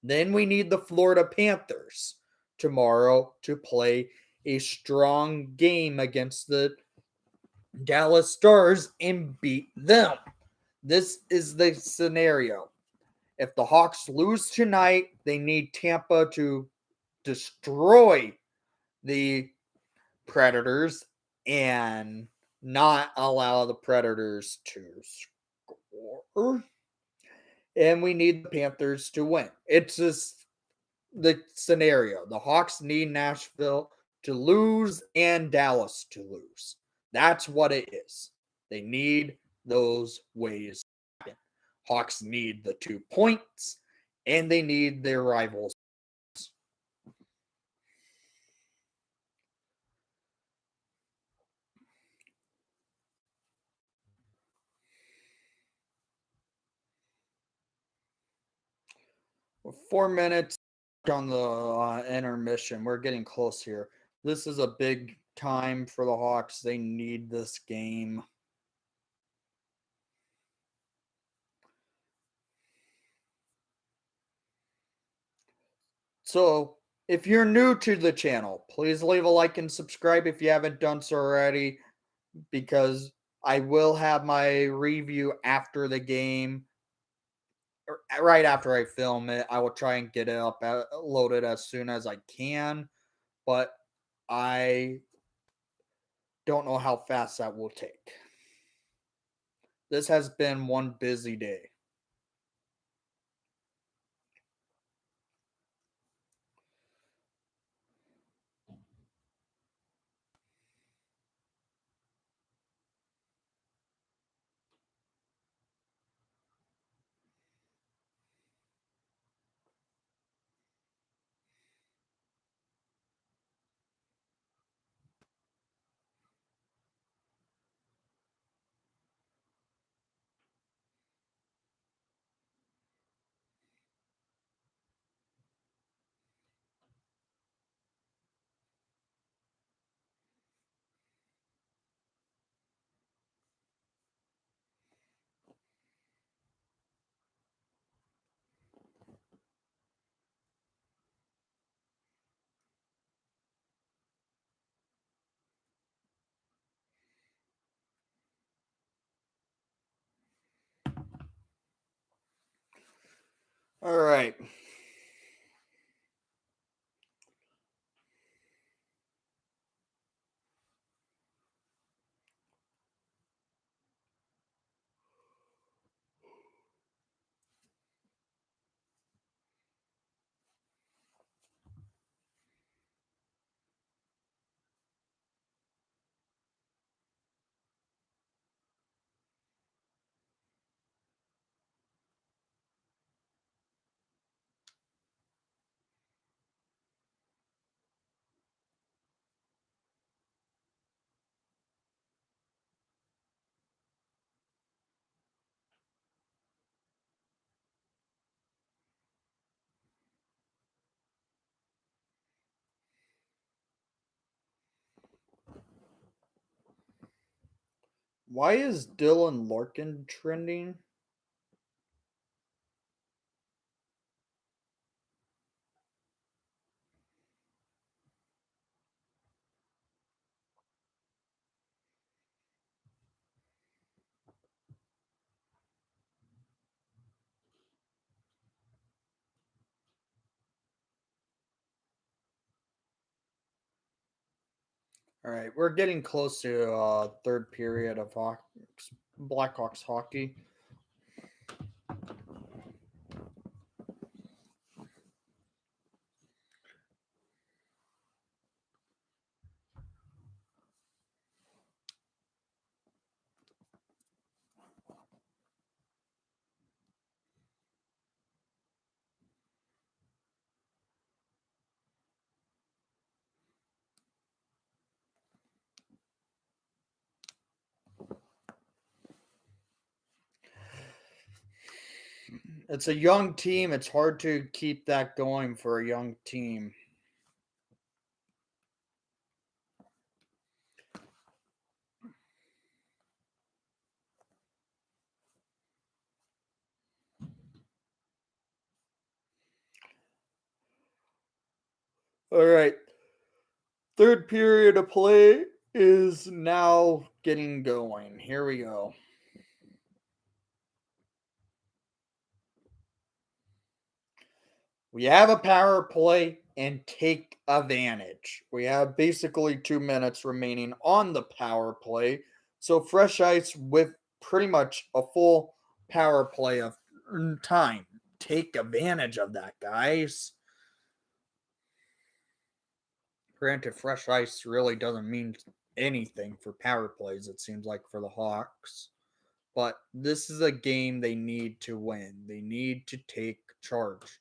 Then we need the Florida Panthers tomorrow to play a strong game against the Dallas Stars and beat them. This is the scenario. If the Hawks lose tonight, they need Tampa to destroy the Predators and not allow the Predators to score. And we need the Panthers to win. It's just the scenario. The Hawks need Nashville to lose and Dallas to lose. That's what it is. They need those ways to happen. Hawks need the 2 points and they need their rivals. 4 minutes on the intermission. We're getting close here. This is a big time for the Hawks. They need this game. So, if you're new to the channel, please leave a like and subscribe if you haven't done so already, because I will have my review after the game, right after I film it. I will try and get it uploaded as soon as I can, but I don't know how fast that will take. This has been one busy day. All right. Why is Dylan Larkin trending? All right, we're getting close to third period of Blackhawks hockey. It's a young team. It's hard to keep that going for a young team. All right. Third period of play is now getting going. Here we go. We have a power play and take advantage. We have basically 2 minutes remaining on the power play. So fresh ice with pretty much a full power play of time. Take advantage of that, guys. Granted, fresh ice really doesn't mean anything for power plays, it seems like, for the Hawks. But this is a game they need to win. They need to take charge.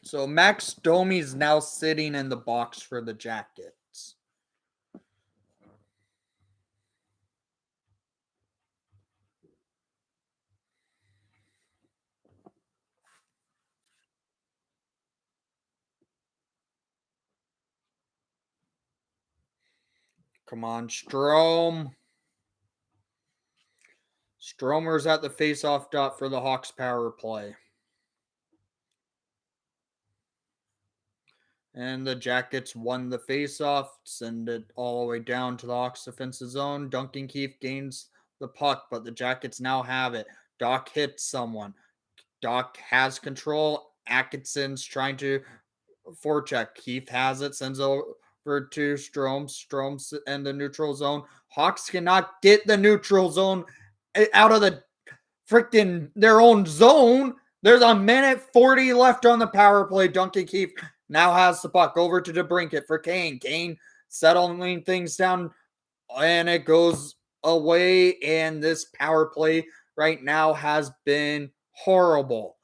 So Max Domi is now sitting in the box for the Jackets. Come on, Strome. Stromer's at the face-off dot for the Hawks power play. And the Jackets won the face-off, send it all the way down to the Hawks defensive zone. Duncan Keith gains the puck, but the Jackets now have it. Doc hits someone. Doc has control. Atkinson's trying to forecheck. Keith has it, sends over to Strome. Strome's in the neutral zone. Hawks cannot get the neutral zone out of the freaking their own zone. There's a minute 40 left on the power play. Duncan Keith now has the puck over to DeBrincat for Kane. Kane settling things down, and it goes away. And this power play right now has been horrible.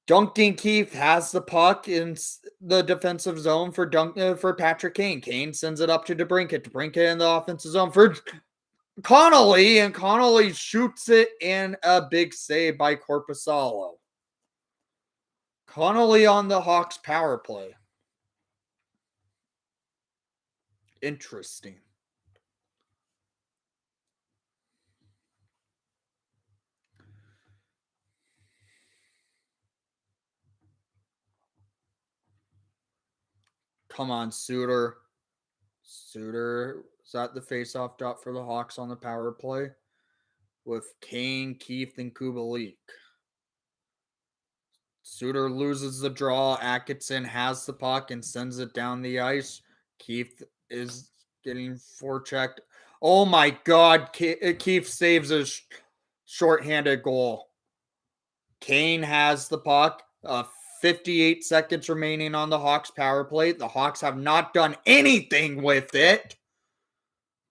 Duncan Keith has the puck in the defensive zone for Patrick Kane. Kane sends it up to DeBrincat. DeBrincat in the offensive zone for Connolly, and Connolly shoots it in a big save by Korpisalo. Connolly on the Hawks power play. Interesting. Come on, Suter. Suter is at the faceoff dot for the Hawks on the power play with Kane, Keith, and Kubalik. Suter loses the draw. Atkinson has the puck and sends it down the ice. Keith is getting forechecked. Oh my God. Keith saves a shorthanded goal. Kane has the puck. 58 seconds remaining on the Hawks power play. The Hawks have not done anything with it.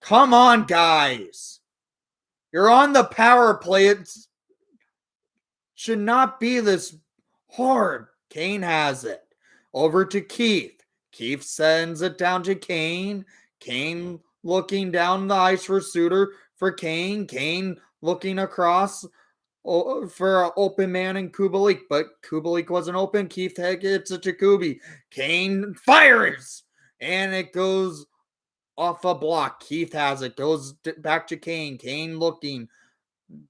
Come on, guys. You're on the power play. It should not be this hard. Kane has it. Over to Keith. Keith sends it down to Kane. Kane looking down the ice for Suter for Kane. Kane looking across for an open man in Kubalik, but Kubalik wasn't open. Keith gets it to Kubi. Kane fires, and it goes off a block. Keith has it. Goes back to Kane. Kane looking.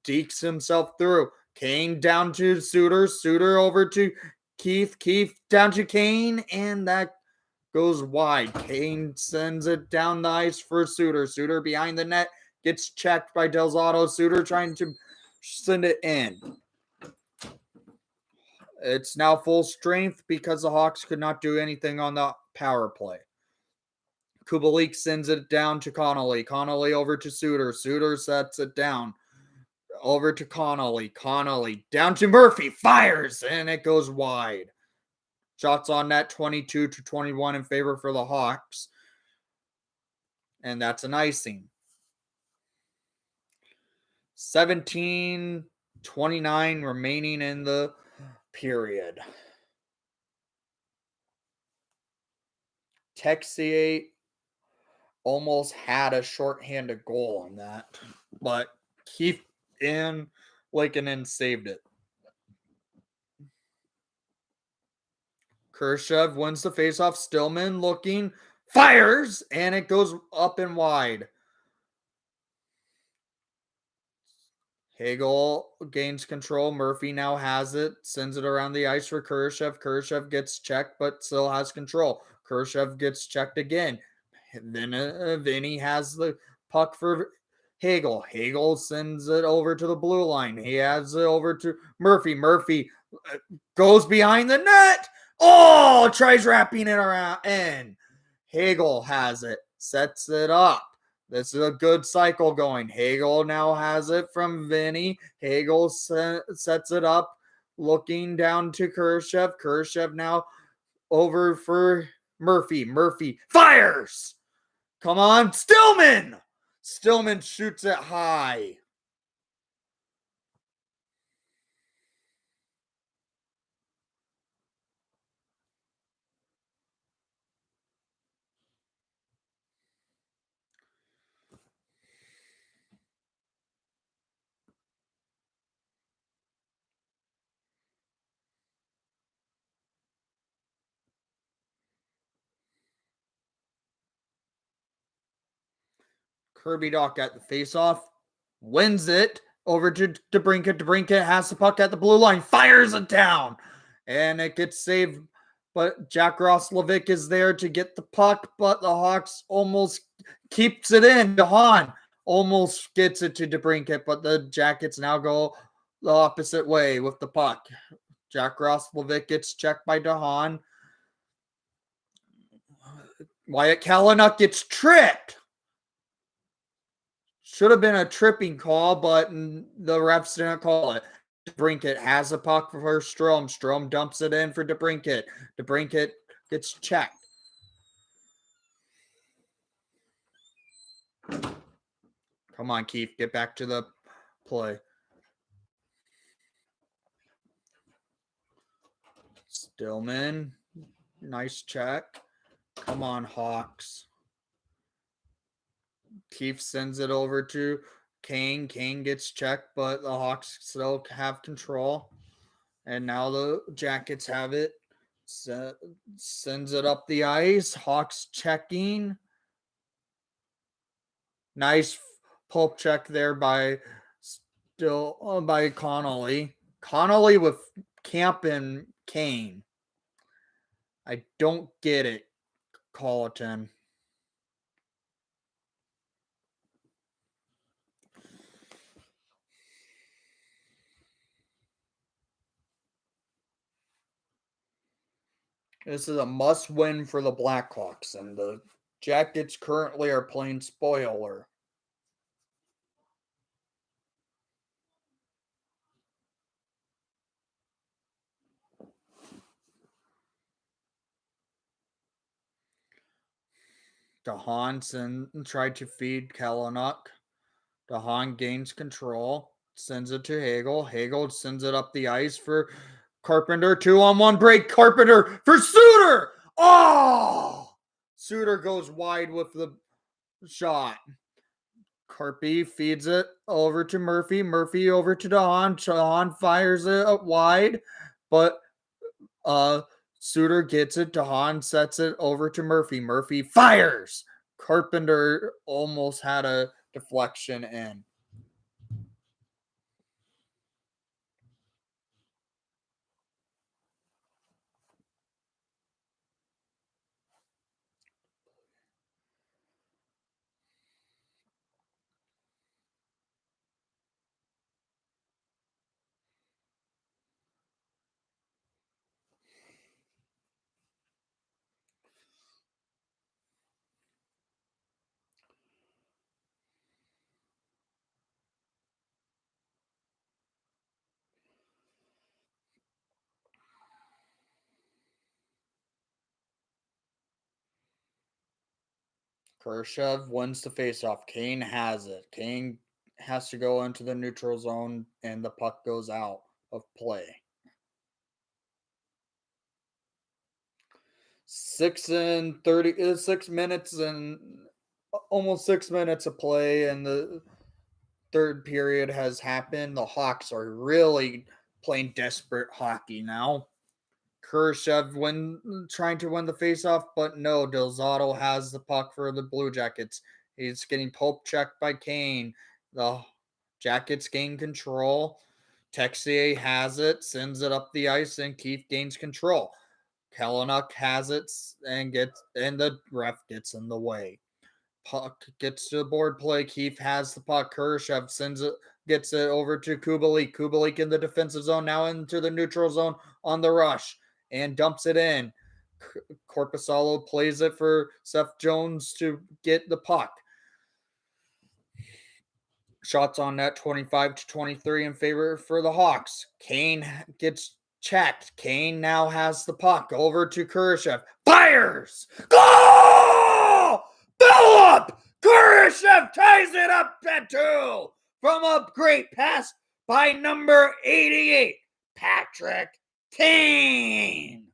Dekes himself through. Kane down to Suter. Suter over to Keith. Keith down to Kane, and that goes wide. Kane sends it down the ice for Suter. Suter behind the net. Gets checked by Del Zotto. Suter trying to send it in. It's now full strength because the Hawks could not do anything on the power play. Kubalik sends it down to Connolly. Connolly over to Suter. Suter sets it down. Over to Connolly. Connolly down to Murphy. Fires, and it goes wide. Shots on net 22-21 in favor for the Hawks. And that's an icing. 17-29 remaining in the period. Texier almost had a shorthanded goal on that, but Keith and Lakeinen saved it. Khrushchev wins the faceoff. Stillman looking, fires, and it goes up and wide. Hagel gains control. Murphy now has it. Sends it around the ice for Khrushchev. Khrushchev gets checked, but still has control. Khrushchev gets checked again. Then Vinny has the puck for Hagel. Hagel sends it over to the blue line. He has it over to Murphy. Murphy goes behind the net. Oh, tries wrapping it around. And Hagel has it. Sets it up. This is a good cycle going. Hagel now has it from Vinny. Hagel sets it up, looking down to Khrushchev. Khrushchev now over for Murphy. Murphy fires. Come on, Stillman. Stillman shoots it high. Kirby Doc at the faceoff, wins it over to DeBrincat. DeBrincat has the puck at the blue line, fires it down, and it gets saved. But Jack Roslovic is there to get the puck, but the Hawks almost keeps it in. DeHaan almost gets it to DeBrincat, but the Jackets now go the opposite way with the puck. Jack Roslovic gets checked by DeHaan. Wyatt Kalynuk gets tripped. Should have been a tripping call, but the refs didn't call it. DeBrincat has a puck for Strome. Strome dumps it in for DeBrincat. DeBrincat gets checked. Come on, Keith. Get back to the play. Stillman. Nice check. Come on, Hawks. Keith sends it over to Kane. Kane gets checked, but the Hawks still have control. And now the Jackets have it. Sends it up the ice. Hawks checking. Nice pulp check there by Connolly. Connolly with Camp and Kane. I don't get it, Colleton. This is a must-win for the Blackhawks, and the Jackets currently are playing spoiler. DeHaan tried to feed Kalynuk. DeHaan gains control, sends it to Hagel. Hagel sends it up the ice for Carpenter. 2-on-1 break. Carpenter for Suter. Oh! Suter goes wide with the shot. Carpy feeds it over to Murphy. Murphy over to DeHaan. DeHaan fires it up wide, but Suter gets it. DeHaan sets it over to Murphy. Murphy fires. Carpenter almost had a deflection in. Khrushchev wins the faceoff. Kane has it. Kane has to go into the neutral zone, and the puck goes out of play. 6 minutes and almost 6 minutes of play, and the third period has happened. The Hawks are really playing desperate hockey now. Khrushchev trying to win the faceoff, but no, Delzato has the puck for the Blue Jackets. He's getting poke checked by Kane. The Jackets gain control. Texier has it, sends it up the ice, and Keith gains control. Kalynuk has it and the ref gets in the way. Puck gets to the board play. Keith has the puck. Khrushchev gets it over to Kubalik. Kubalik in the defensive zone, now into the neutral zone on the rush and dumps it in. Korpisalo plays it for Seth Jones to get the puck. Shots on net 25-23 in favor for the Hawks. Kane gets checked. Kane now has the puck over to Kurashev. Fires! Goal! Philip Kurashev ties it up at 2 from a great pass by number 88, Patrick Kane.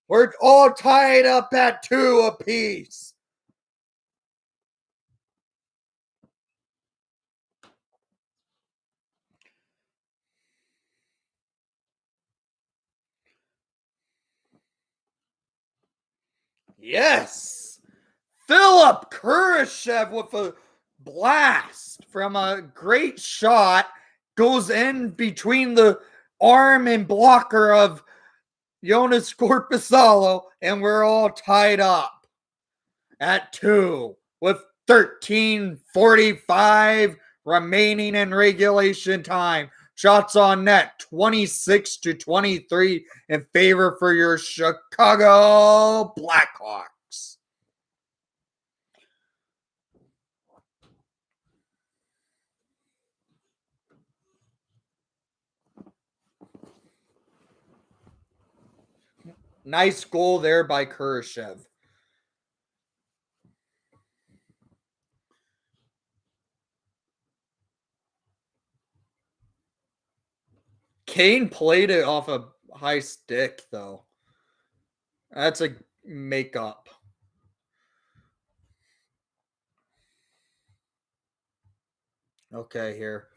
We're all tied up at 2 apiece. Yes! Philip Kurashev with a blast from a great shot goes in between the arm and blocker of Jonas Corpusalo, and we're all tied up at 2 with 13:45 remaining in regulation time. Shots on net 26-23 in favor for your Chicago Blackhawks. Nice goal there by Kurashev. Kane played it off a high stick, though. That's a makeup. Okay, here.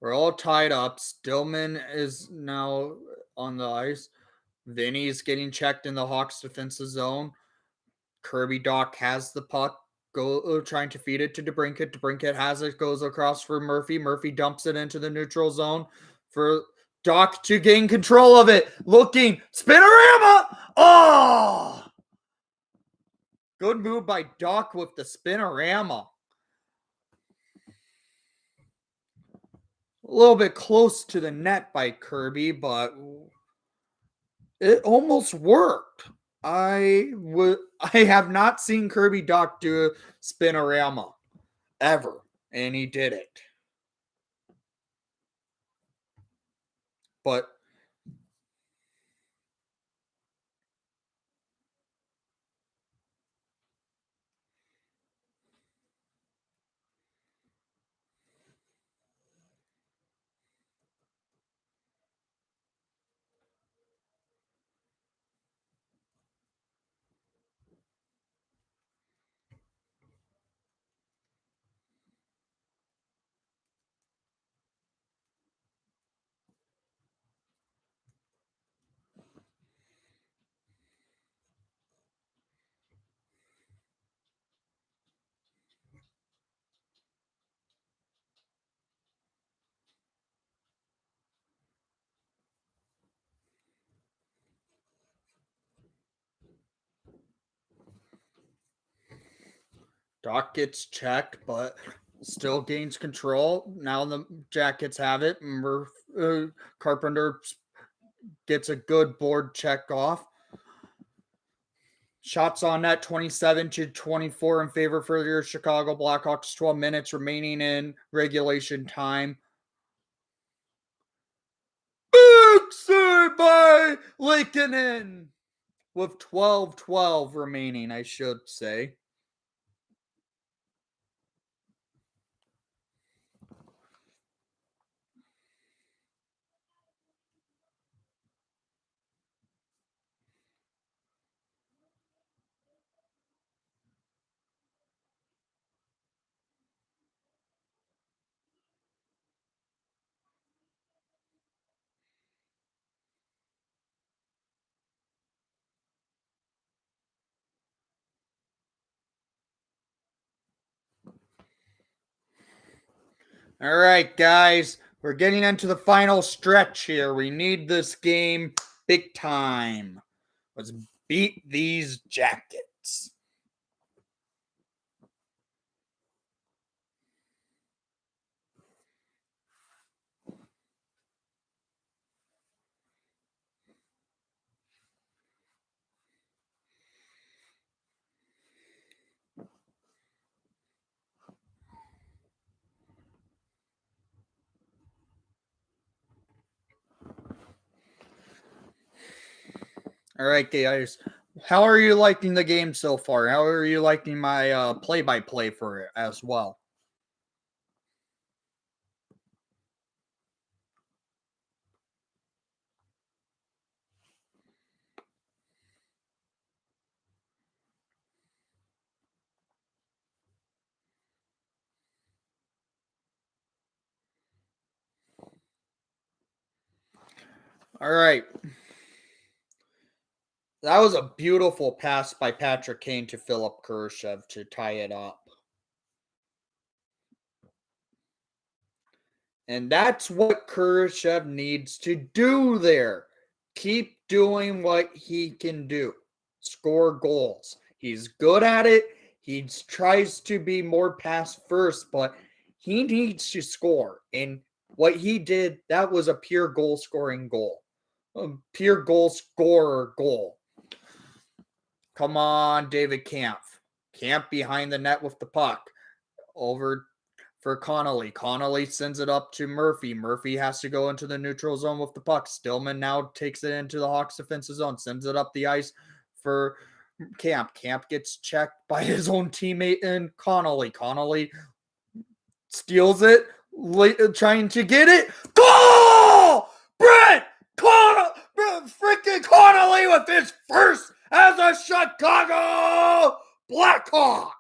We're all tied up. Stillman is now on the ice. Vinny's getting checked in the Hawks defensive zone. Kirby Doc has the puck. Trying to feed it to DeBrincat. DeBrincat has it, goes across for Murphy. Murphy dumps it into the neutral zone for Doc to gain control of it. Looking, spinorama! Oh! Good move by Doc with the spinorama. A little bit close to the net by Kirby, but it almost worked. I have not seen Kirby Doc do a spinorama ever, and he did it. But Doc gets checked, but still gains control. Now the Jackets have it. Carpenter gets a good board check off. Shots on net 27-24 in favor for your Chicago Blackhawks. 12 minutes remaining in regulation time. Big save by Lankinen with 12-12 remaining, I should say. All right, guys, we're getting into the final stretch here. We need this game big time. Let's beat these Jackets. All right, guys. How are you liking the game so far? How are you liking my play-by-play for it as well? All right. That was a beautiful pass by Patrick Kane to Philip Kurashev to tie it up. And that's what Kurashev needs to do there. Keep doing what he can do. Score goals. He's good at it. He tries to be more pass first, but he needs to score. And what he did, that was a pure goal scoring goal. A pure goal scorer goal. Come on, David Camp. Camp behind the net with the puck. Over for Connolly. Connolly sends it up to Murphy. Murphy has to go into the neutral zone with the puck. Stillman now takes it into the Hawks defensive zone, sends it up the ice for Camp. Camp gets checked by his own teammate in Connolly. Connolly steals it, trying to get it. Goal! Brent freaking Connolly with his first as a Chicago Blackhawk.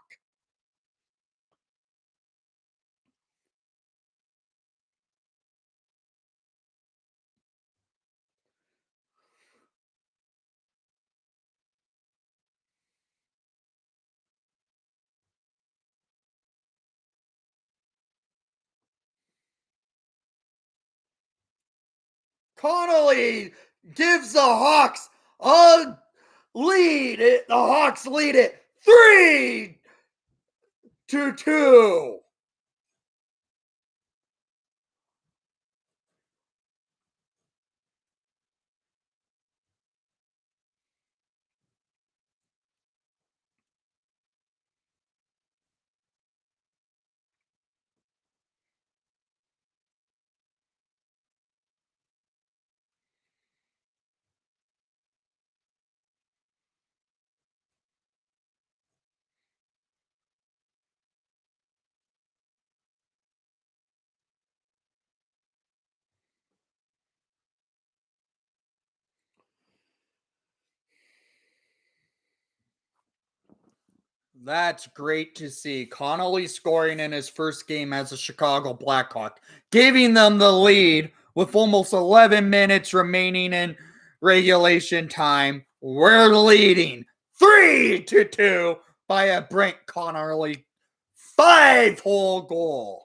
Connolly gives the Hawks a lead. The Hawks lead it 3-2. That's great to see. Connolly scoring in his first game as a Chicago Blackhawk, giving them the lead with almost 11 minutes remaining in regulation time. We're leading 3-2 by a Brent Connolly 5-hole goal.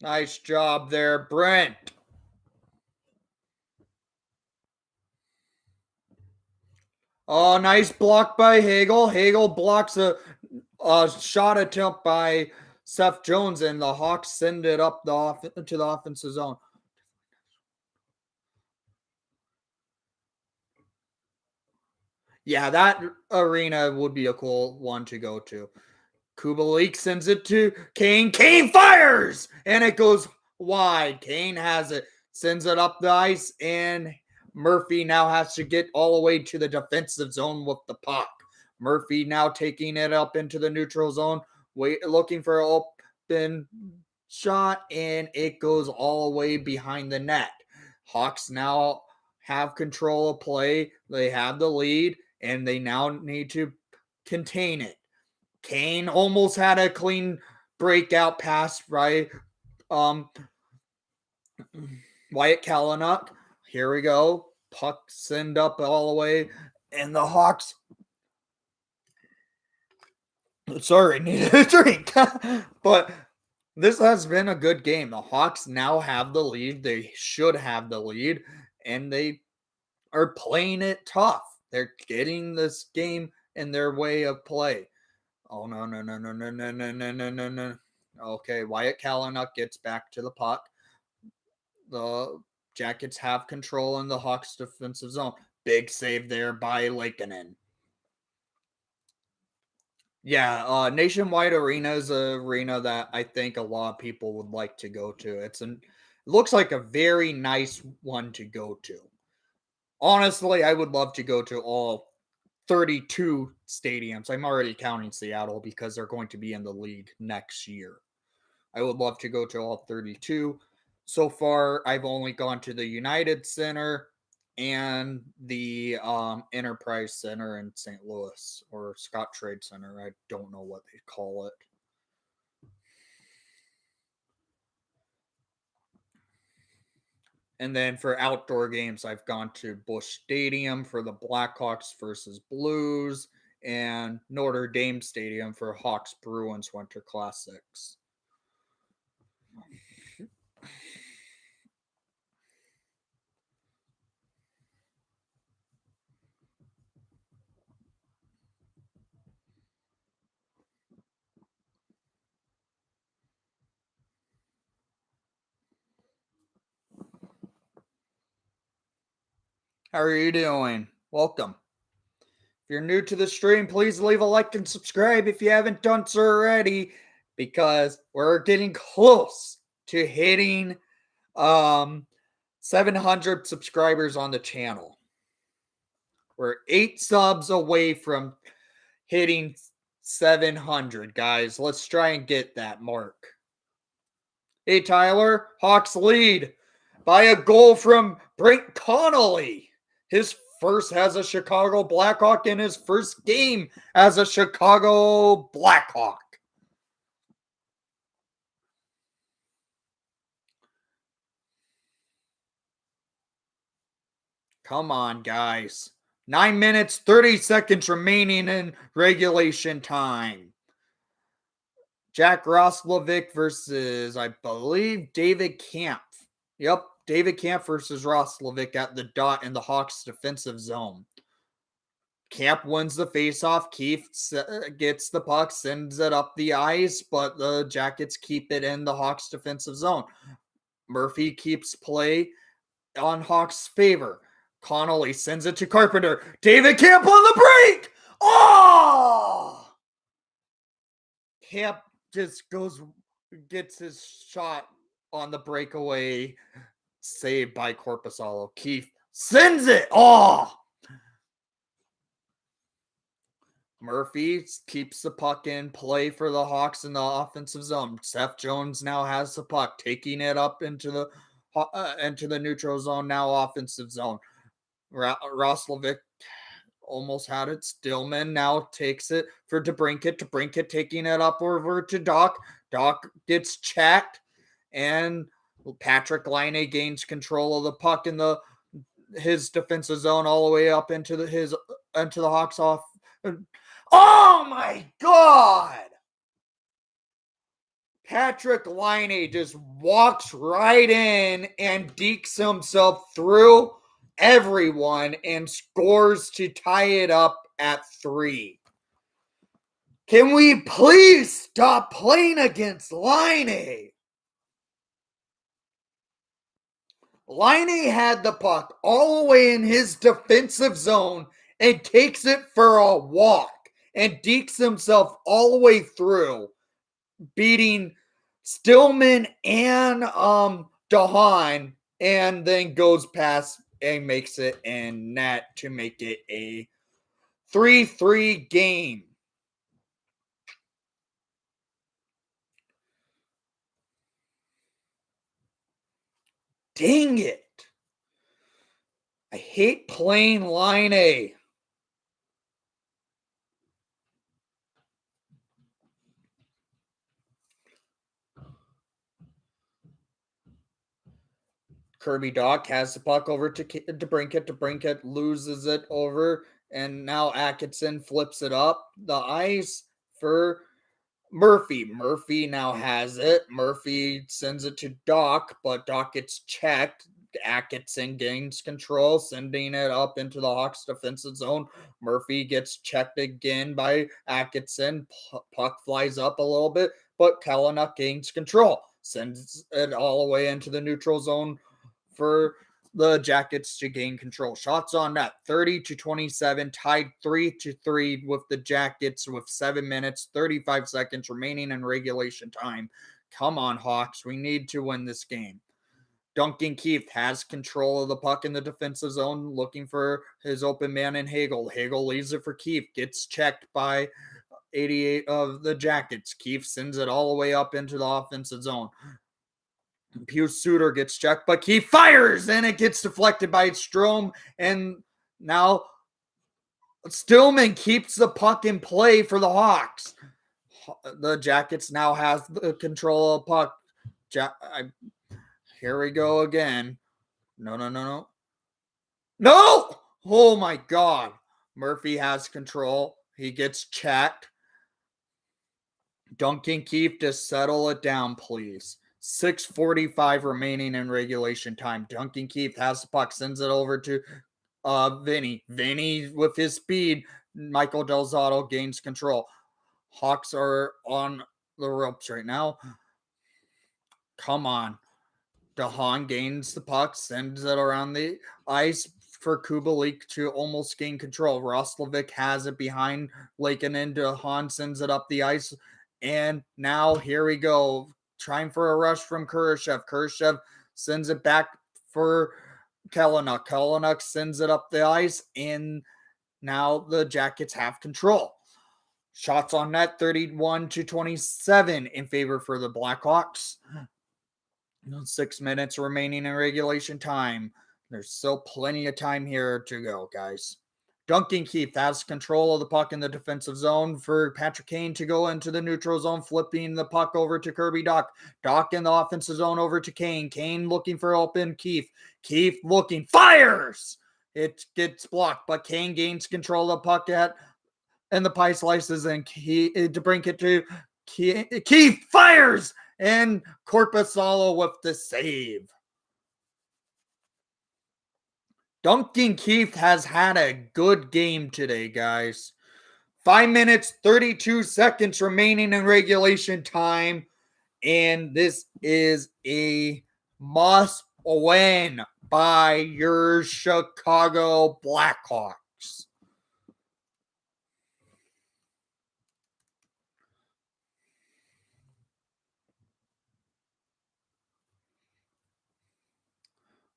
Nice job there, Brent. Oh, nice block by Hagel. Hagel blocks a shot attempt by Seth Jones, and the Hawks send it up to the offensive zone. Yeah, that arena would be a cool one to go to. Kubalik sends it to Kane. Kane fires! And it goes wide. Kane has it. Sends it up the ice, and Murphy now has to get all the way to the defensive zone with the puck. Murphy now taking it up into the neutral zone, looking for an open shot, and it goes all the way behind the net. Hawks now have control of play. They have the lead, and they now need to contain it. Kane almost had a clean breakout pass by Wyatt Kalynuk. Here we go. Puck send up all the way, and the Hawks. Sorry, need a drink. But this has been a good game. The Hawks now have the lead. They should have the lead, and they are playing it tough. They're getting this game in their way of play. Oh no. Okay, Wyatt Kalynuk gets back to the puck. The Jackets have control in the Hawks defensive zone. Big save there by Lakeinen. Yeah, Nationwide Arena is an arena that I think a lot of people would like to go to. It looks like a very nice one to go to. Honestly, I would love to go to all 32 stadiums. I'm already counting Seattle because they're going to be in the league next year. I would love to go to all 32. So far, I've only gone to the United Center and the Enterprise Center in St. Louis, or Scott Trade Center. I don't know what they call it. And then for outdoor games, I've gone to Busch Stadium for the Blackhawks versus Blues and Notre Dame Stadium for Hawks Bruins Winter Classics. How are you doing? Welcome. If you're new to the stream, please leave a like and subscribe if you haven't done so already, because we're getting close to hitting 700 subscribers on the channel. We're 8 subs away from hitting 700, guys. Let's try and get that mark. Hey, Tyler, Hawks lead by a goal from Brent Connolly. His first as a Chicago Blackhawk in his first game as a Chicago Blackhawk. Come on, guys. 9 minutes, 30 seconds remaining in regulation time. Jack Roslovic versus, I believe, David Camp. Yep, David Camp versus Roslovic at the dot in the Hawks defensive zone. Camp wins the faceoff. Keith gets the puck, sends it up the ice, but the Jackets keep it in the Hawks defensive zone. Murphy keeps play on Hawks' favor. Connolly sends it to Carpenter. David Camp on the break! Oh! Camp just gets his shot on the breakaway, saved by Korpisalo. Keith sends it! Oh! Murphy keeps the puck in play for the Hawks in the offensive zone. Seth Jones now has the puck, taking it up into the neutral zone, now offensive zone. Roslovic almost had it. Stillman now takes it for DeBrincat. DeBrincat taking it up over to Doc. Doc gets checked, and Patrick Laine gains control of the puck in his defensive zone all the way up into the Hawks off. Oh my God! Patrick Laine just walks right in and dekes himself through everyone and scores to tie it up at 3. Can we please stop playing against Laine? Laine had the puck all the way in his defensive zone and takes it for a walk and dekes himself all the way through, beating Stillman and DeHaan, and then goes past and makes it in net to make it a 3-3 game. Dang it. I hate playing Laine. Kirby Doc has the puck over to DeBrincat. DeBrincat loses it over, and now Atkinson flips it up the ice for Murphy. Murphy now has it. Murphy sends it to Doc, but Doc gets checked. Atkinson gains control, sending it up into the Hawks defensive zone. Murphy gets checked again by Atkinson. Puck flies up a little bit, but Kalanick gains control. Sends it all the way into the neutral zone for the Jackets to gain control. Shots on net 30-27, tied 3-3 with the Jackets with 7 minutes, 35 seconds remaining in regulation time. Come on, Hawks. We need to win this game. Duncan Keith has control of the puck in the defensive zone, looking for his open man in Hagel. Hagel leaves it for Keith, gets checked by 88 of the Jackets. Keith sends it all the way up into the offensive zone. Pius Suter gets checked, but Keith fires, and it gets deflected by Strome, and now Stillman keeps the puck in play for the Hawks. The Jackets now have the control of the puck. Here we go again. No. Oh my God. Murphy has control. He gets checked. Duncan Keith, to settle it down, please. 6:45 remaining in regulation time. Duncan Keith has the puck, sends it over to Vinny. Vinny with his speed. Michael Del Zotto gains control. Hawks are on the ropes right now. Come on. DeHaan gains the puck, sends it around the ice for Kubalik to almost gain control. Roslovic has it behind Lakeinen. DeHaan sends it up the ice. And now here we go. Trying for a rush from Kurashev. Kurashev sends it back for Kalynuk. Kalynuk sends it up the ice. And now the Jackets have control. Shots on net 31-27 in favor for the Blackhawks. 6 minutes remaining in regulation time. There's still plenty of time here to go, guys. Duncan Keith has control of the puck in the defensive zone for Patrick Kane to go into the neutral zone, flipping the puck over to Kirby Dach. Dach in the offensive zone over to Kane. Kane looking for open Keith. Keith looking, fires! It gets blocked, but Kane gains control of the puck and the pie slices, and to bring it to Keith fires! And Korpisalo with the save. Duncan Keith has had a good game today, guys. 5 minutes, 32 seconds remaining in regulation time. And this is a must win by your Chicago Blackhawks.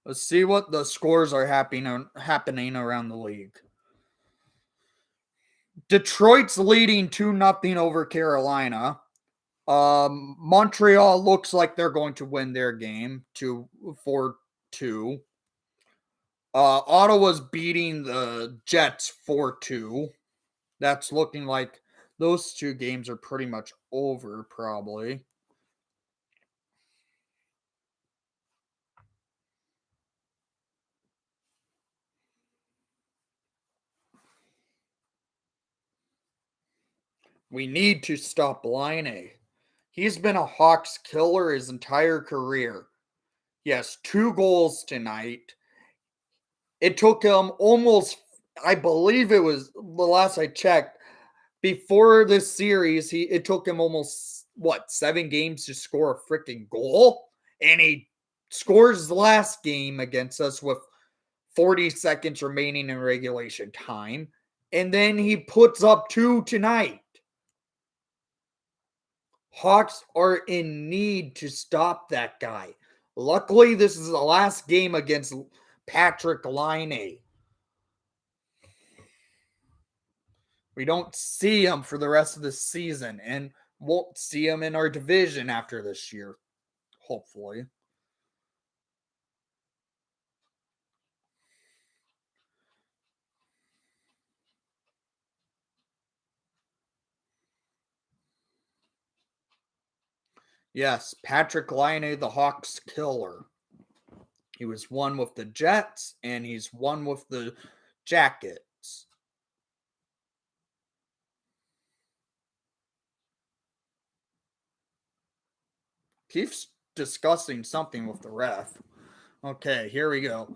Let's see what the scores are happening around the league. Detroit's leading 2-0 over Carolina. Montreal looks like they're going to win their game 4-2. Ottawa's beating the Jets 4-2. That's looking like those two games are pretty much over, probably. We need to stop Laine. He's been a Hawks killer his entire career. He has 2 goals tonight. It took him almost, I believe it was the last I checked, before this series, it took him almost, 7 games to score a freaking goal? And he scores the last game against us with 40 seconds remaining in regulation time. And then he puts up 2 tonight. Hawks are in need to stop that guy. Luckily, this is the last game against Patrick Laine. We don't see him for the rest of the season, and won't see him in our division after this year, hopefully. Yes, Patrick Laine, the Hawks killer. He was one with the Jets, and he's one with the Jackets. Keith's discussing something with the ref. Okay, here we go.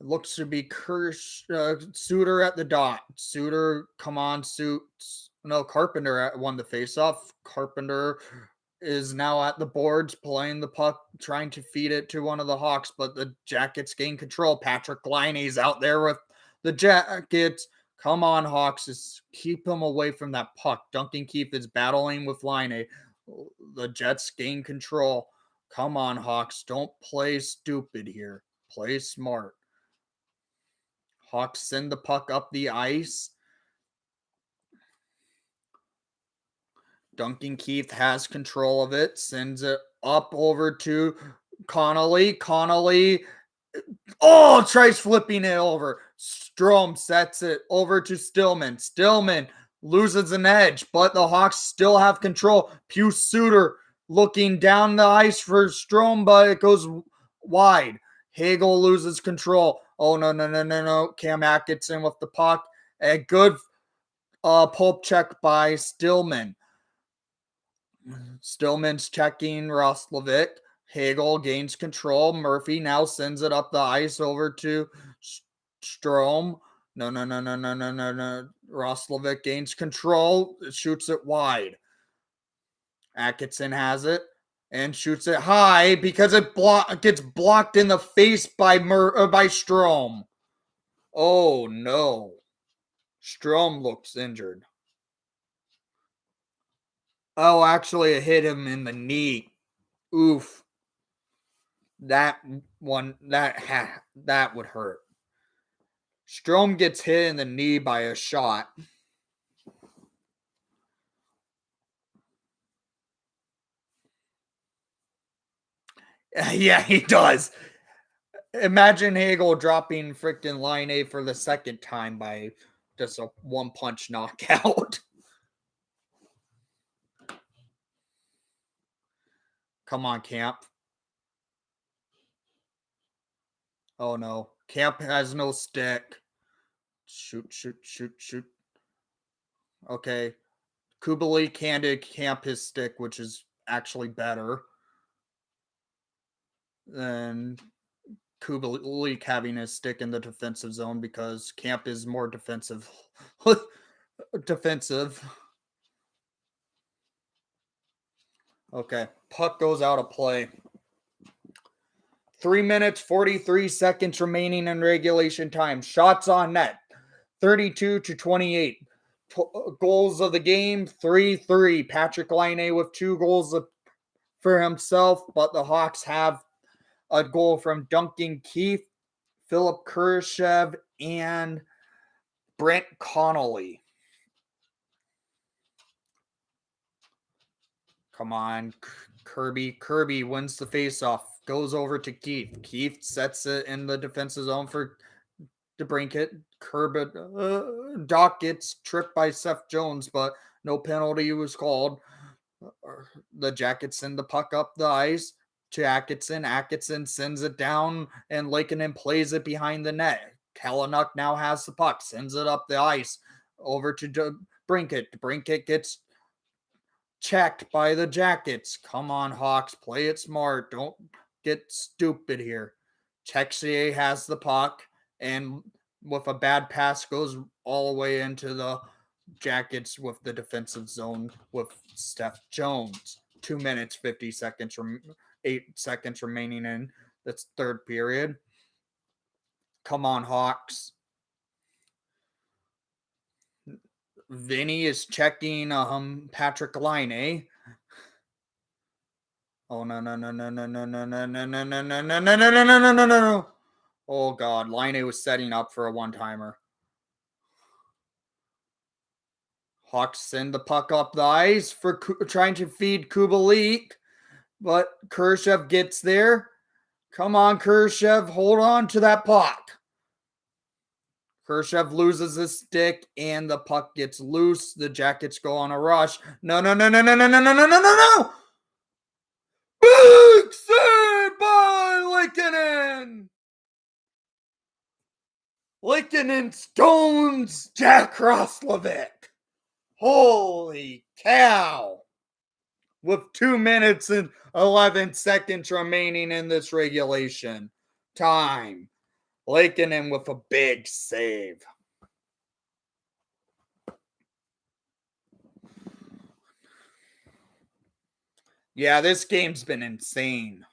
It looks to be Suter at the dot. Suter, come on, Suits. No, Carpenter won the faceoff. Carpenter is now at the boards, playing the puck, trying to feed it to one of the Hawks, but the Jackets gain control. Patrick Laine's out there with the Jackets. Come on, Hawks. Just keep him away from that puck. Duncan Keith is battling with Laine. The Jets gain control. Come on, Hawks. Don't play stupid here. Play smart. Hawks send the puck up the ice. Duncan Keith has control of it, sends it up over to Connolly. Connolly, tries flipping it over. Strome sets it over to Stillman. Stillman loses an edge, but the Hawks still have control. Pius Suter looking down the ice for Strome, but it goes wide. Hagel loses control. Oh, no. Cam Atkinson with the puck. A good pulp check by Stillman. Stillman's checking Roslovic. Hagel gains control. Murphy now sends it up the ice over to Strome. No. Roslovic gains control. Shoots it wide. Atkinson has it and shoots it high because it gets blocked in the face by Strome. Oh no. Strome looks injured. Oh, actually, it hit him in the knee. Oof. That would hurt. Strome gets hit in the knee by a shot. Yeah, he does. Imagine Hagel dropping freaking Laine for the second time by just a one-punch knockout. Come on, Camp. Oh, no. Camp has no stick. Shoot. Okay. Kubalik handed Camp his stick, which is actually better than Kubalik having his stick in the defensive zone because Camp is more defensive. Okay. Puck goes out of play. 3 minutes, 43 seconds remaining in regulation time. Shots on net, 32-28. Goals of the game, 3-3. Patrick Laine with 2 goals for himself, but the Hawks have a goal from Duncan Keith, Philip Kurashev, and Brent Connolly. Come on, Kirby. Kirby wins the faceoff. Goes over to Keith. Keith sets it in the defensive zone for DeBrincat. Doc gets tripped by Seth Jones, but no penalty was called. The Jackets send the puck up the ice to Atkinson. Atkinson sends it down, and Lakeinen plays it behind the net. Kalynuk now has the puck, sends it up the ice over to DeBrincat. DeBrincat gets checked by the Jackets. Come on, Hawks, play it smart. Don't get stupid here. Texier has the puck, and with a bad pass goes all the way into the Jackets with the defensive zone with Seth Jones. 2 minutes, 50 seconds, 8 seconds remaining in this third period. Come on, Hawks. Vinny is checking Patrick Laine. Oh no. Oh god, Laine was setting up for a one-timer. Hawks send the puck up the ice for trying to feed Kubalik, but Kurashev gets there. Come on, Kurashev, hold on to that puck. Kurashev loses his stick and the puck gets loose. The Jackets go on a rush. No. Big save by Lakeinen. Lakeinen stones Jack Roslovic. Holy cow. With 2 minutes and 11 seconds remaining in this regulation time. Lakeinen with a big save. Yeah, this game's been insane.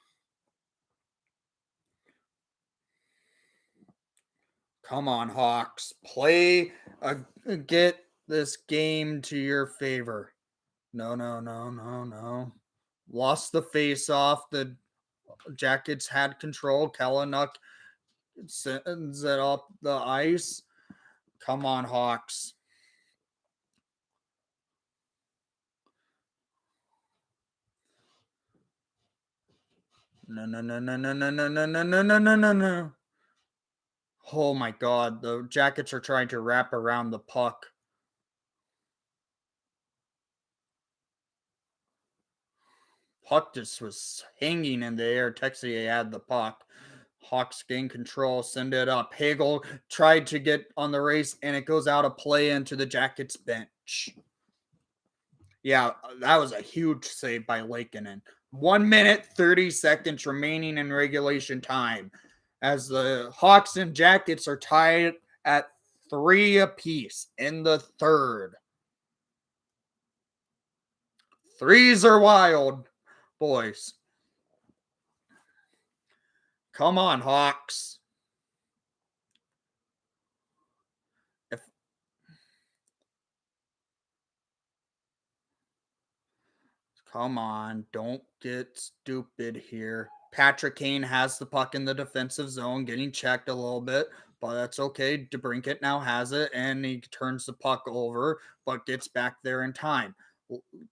Come on, Hawks. Get this game to your favor. No, no, no, no, no. Lost the face off. The Jackets had control. Kellenuk sends it up the ice. Come on, Hawks. No, no, no, no, no, no, no, no, no, no, no, no, no, no. Oh my god, the Jackets are trying to wrap around the puck. Puck just was hanging in the air. Texier had the puck. Hawks gain control, send it up. Hagel tried to get on the race, and it goes out of play into the Jackets bench. Yeah, that was a huge save by Lakeinen. 1 minute, 30 seconds remaining in regulation time. As the Hawks and Jackets are tied at 3 apiece in the third. Threes are wild, boys. Come on, Hawks. If Come on, don't get stupid here. Patrick Kane has the puck in the defensive zone, getting checked a little bit, but that's okay. DeBrincat now has it, and he turns the puck over, but gets back there in time.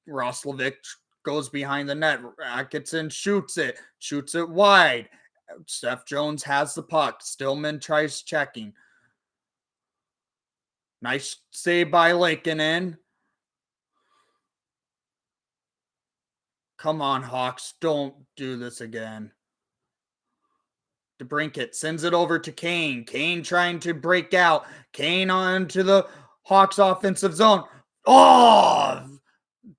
Roslovic goes behind the net. Atkinson shoots it wide. Seth Jones has the puck. Stillman tries checking. Nice save by Lakeinen. Come on, Hawks. Don't do this again. DeBrincat sends it over to Kane. Kane trying to break out. Kane onto the Hawks offensive zone. Oh!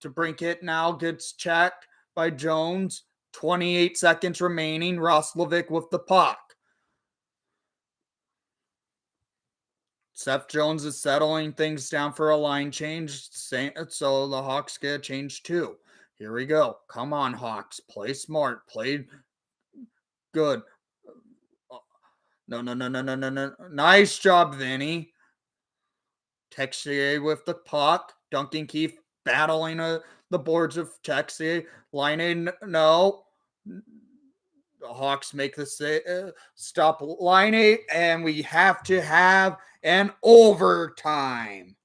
DeBrincat now gets checked by Jones. 28 seconds remaining. Roslovic with the puck. Seth Jones is settling things down for a line change, so the Hawks get a change too. Here we go. Come on, Hawks. Play smart. Play good. No, no, no, no, no, no, no. Nice job, Vinny. Texier with the puck. Duncan Keefe battling the boards of Texier. Line no. The Hawks make the stop Line and we have to have an overtime.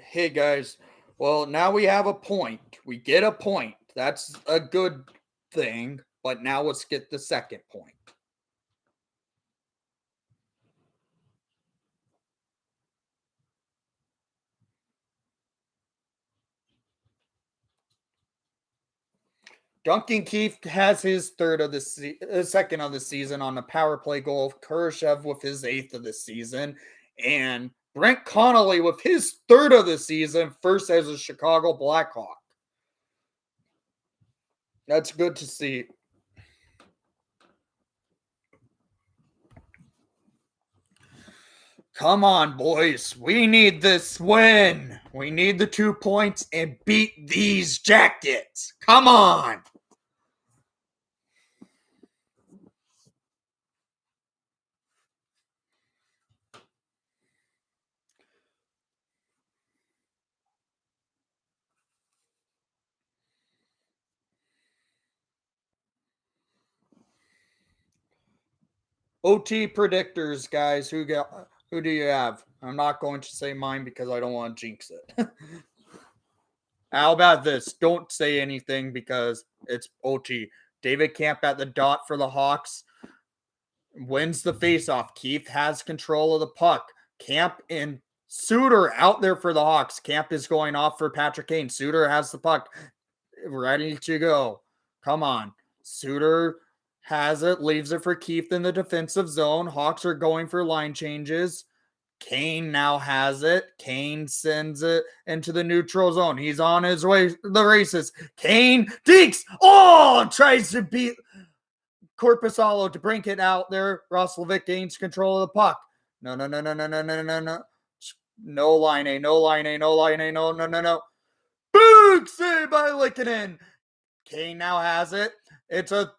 Hey guys, well, now we have a point. We get a point. That's a good thing. But now let's get the second point. Duncan Keefe has his second of the season on a power play goal. Kurashev with his eighth of the season, and Brent Connolly with his third of the season, first as a Chicago Blackhawk. That's good to see. Come on, boys. We need this win. We need the 2 points and beat these Jackets. Come on. OT predictors, guys. Who do you have? I'm not going to say mine because I don't want to jinx it. How about this? Don't say anything because it's OT. David Camp at the dot for the Hawks wins the faceoff. Keith has control of the puck. Camp and Suter out there for the Hawks. Camp is going off for Patrick Kane. Suter has the puck ready to go. Come on. Suter has it, leaves it for Keith in the defensive zone. Hawks are going for line changes. Kane now has it. Kane sends it into the neutral zone. He's on his way the races. Kane dinks. Oh, tries to beat Korpisalo to bring it out there. Roslovic gains control of the puck. No. No line A, no line A, no line A, no. Big save by Likkinen. Kane now has it. It's a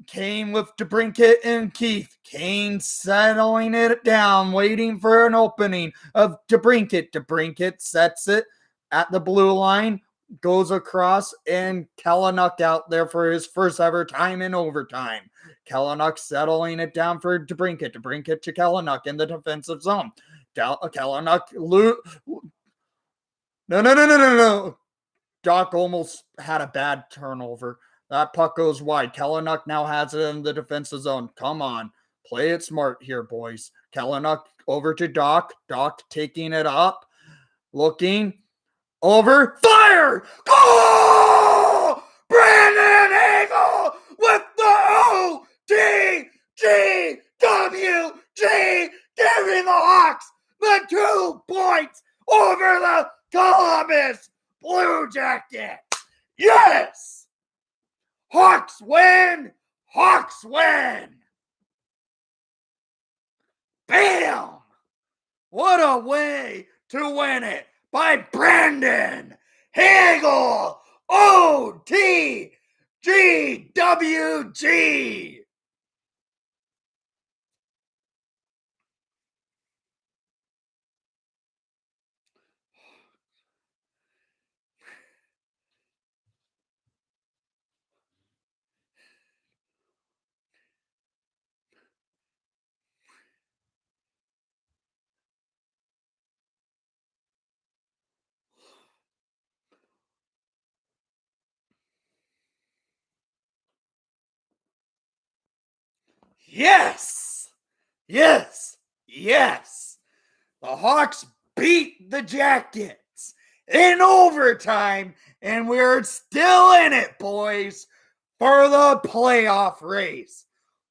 Kane with DeBrincat and Keith. Kane settling it down, waiting for an opening of DeBrincat. DeBrincat sets it at the blue line, goes across, and Kalynuk out there for his first ever time in overtime. Kalynuk settling it down for DeBrincat. DeBrincat to Kalynuk in the defensive zone. Kalynuk No. Doc almost had a bad turnover. That puck goes wide. Kalynuk now has it in the defensive zone. Come on. Play it smart here, boys. Kalynuk over to Doc. Doc taking it up. Looking. Over. Fire! Goal! Brandon Hagel with the OTGWG giving the Hawks the 2 points over the Columbus Blue Jackets. Yes! Hawks win! Hawks win! Bam! What a way to win it by Brandon Hagel! OTGWG! Yes! Yes! Yes! The Hawks beat the Jackets in overtime, and we're still in it, boys, for the playoff race.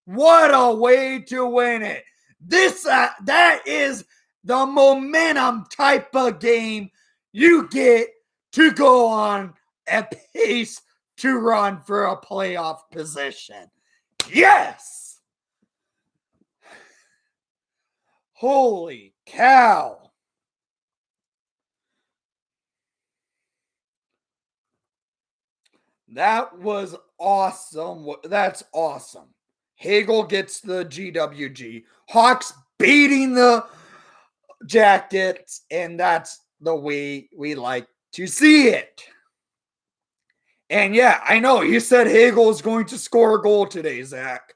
What a way to win it. That is the momentum type of game you get to go on a pace to run for a playoff position. Yes! Holy cow. That was awesome. That's awesome. Hagel gets the GWG. Hawks beating the Jackets, and that's the way we like to see it. And yeah, I know you said Hagel is going to score a goal today, Zach.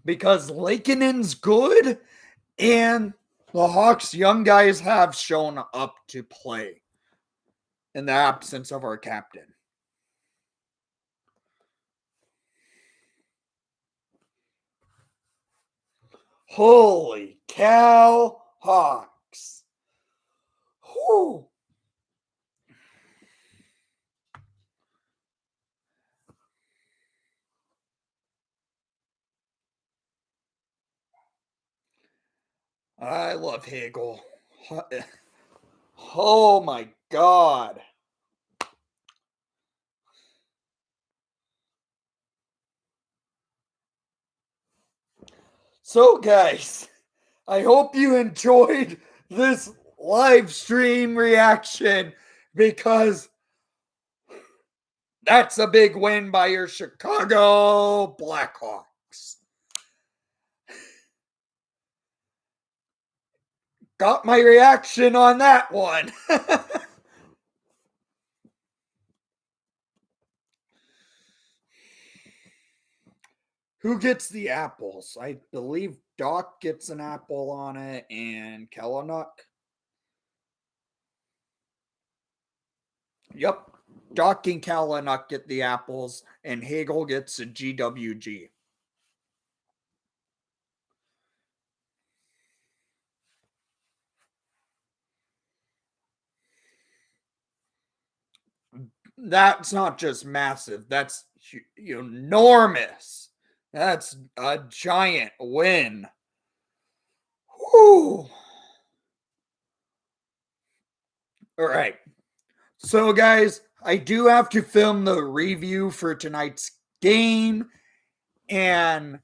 Because Lakinen's good, and the Hawks' young guys have shown up to play in the absence of our captain. Holy cow, Hawks. Whew. I love Hagel. Oh my God. So, guys, I hope you enjoyed this live stream reaction because that's a big win by your Chicago Blackhawks. Got my reaction on that one. Who gets the apples? I believe Doc gets an apple on it and Kellanock. Yep. Doc and Kellanock get the apples, and Hagel gets a GWG. That's not just massive, that's enormous. That's a giant win. Whew. All right. So, guys, I do have to film the review for tonight's game, and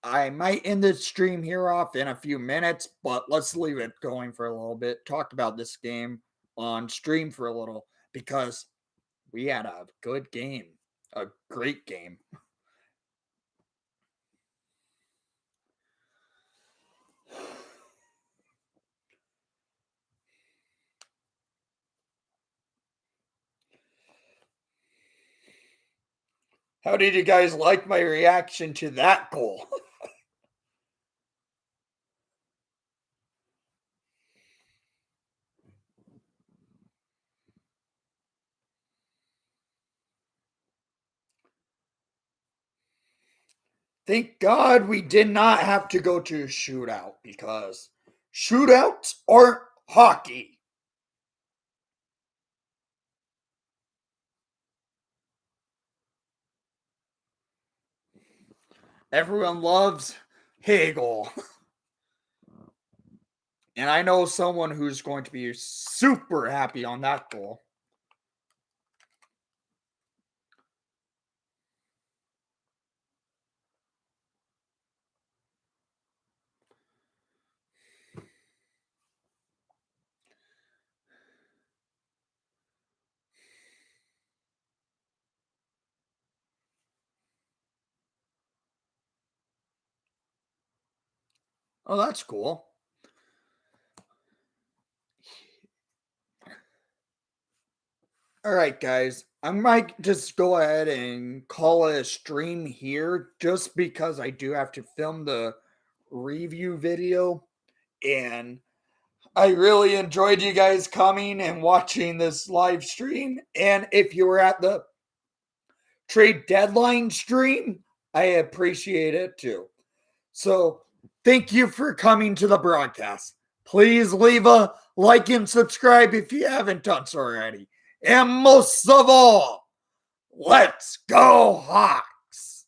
I might end the stream here off in a few minutes, but let's leave it going for a little bit. Talk about this game on stream for a little because we had a good game, a great game. How did you guys like my reaction to that goal? Thank God we did not have to go to a shootout because shootouts aren't hockey. Everyone loves Hagel. And I know someone who's going to be super happy on that goal. Oh, that's cool. All right, guys. I might just go ahead and call it a stream here just because I do have to film the review video. And I really enjoyed you guys coming and watching this live stream. And if you were at the trade deadline stream, I appreciate it too. So thank you for coming to the broadcast. Please leave a like and subscribe if you haven't done so already. And most of all, let's go Hawks!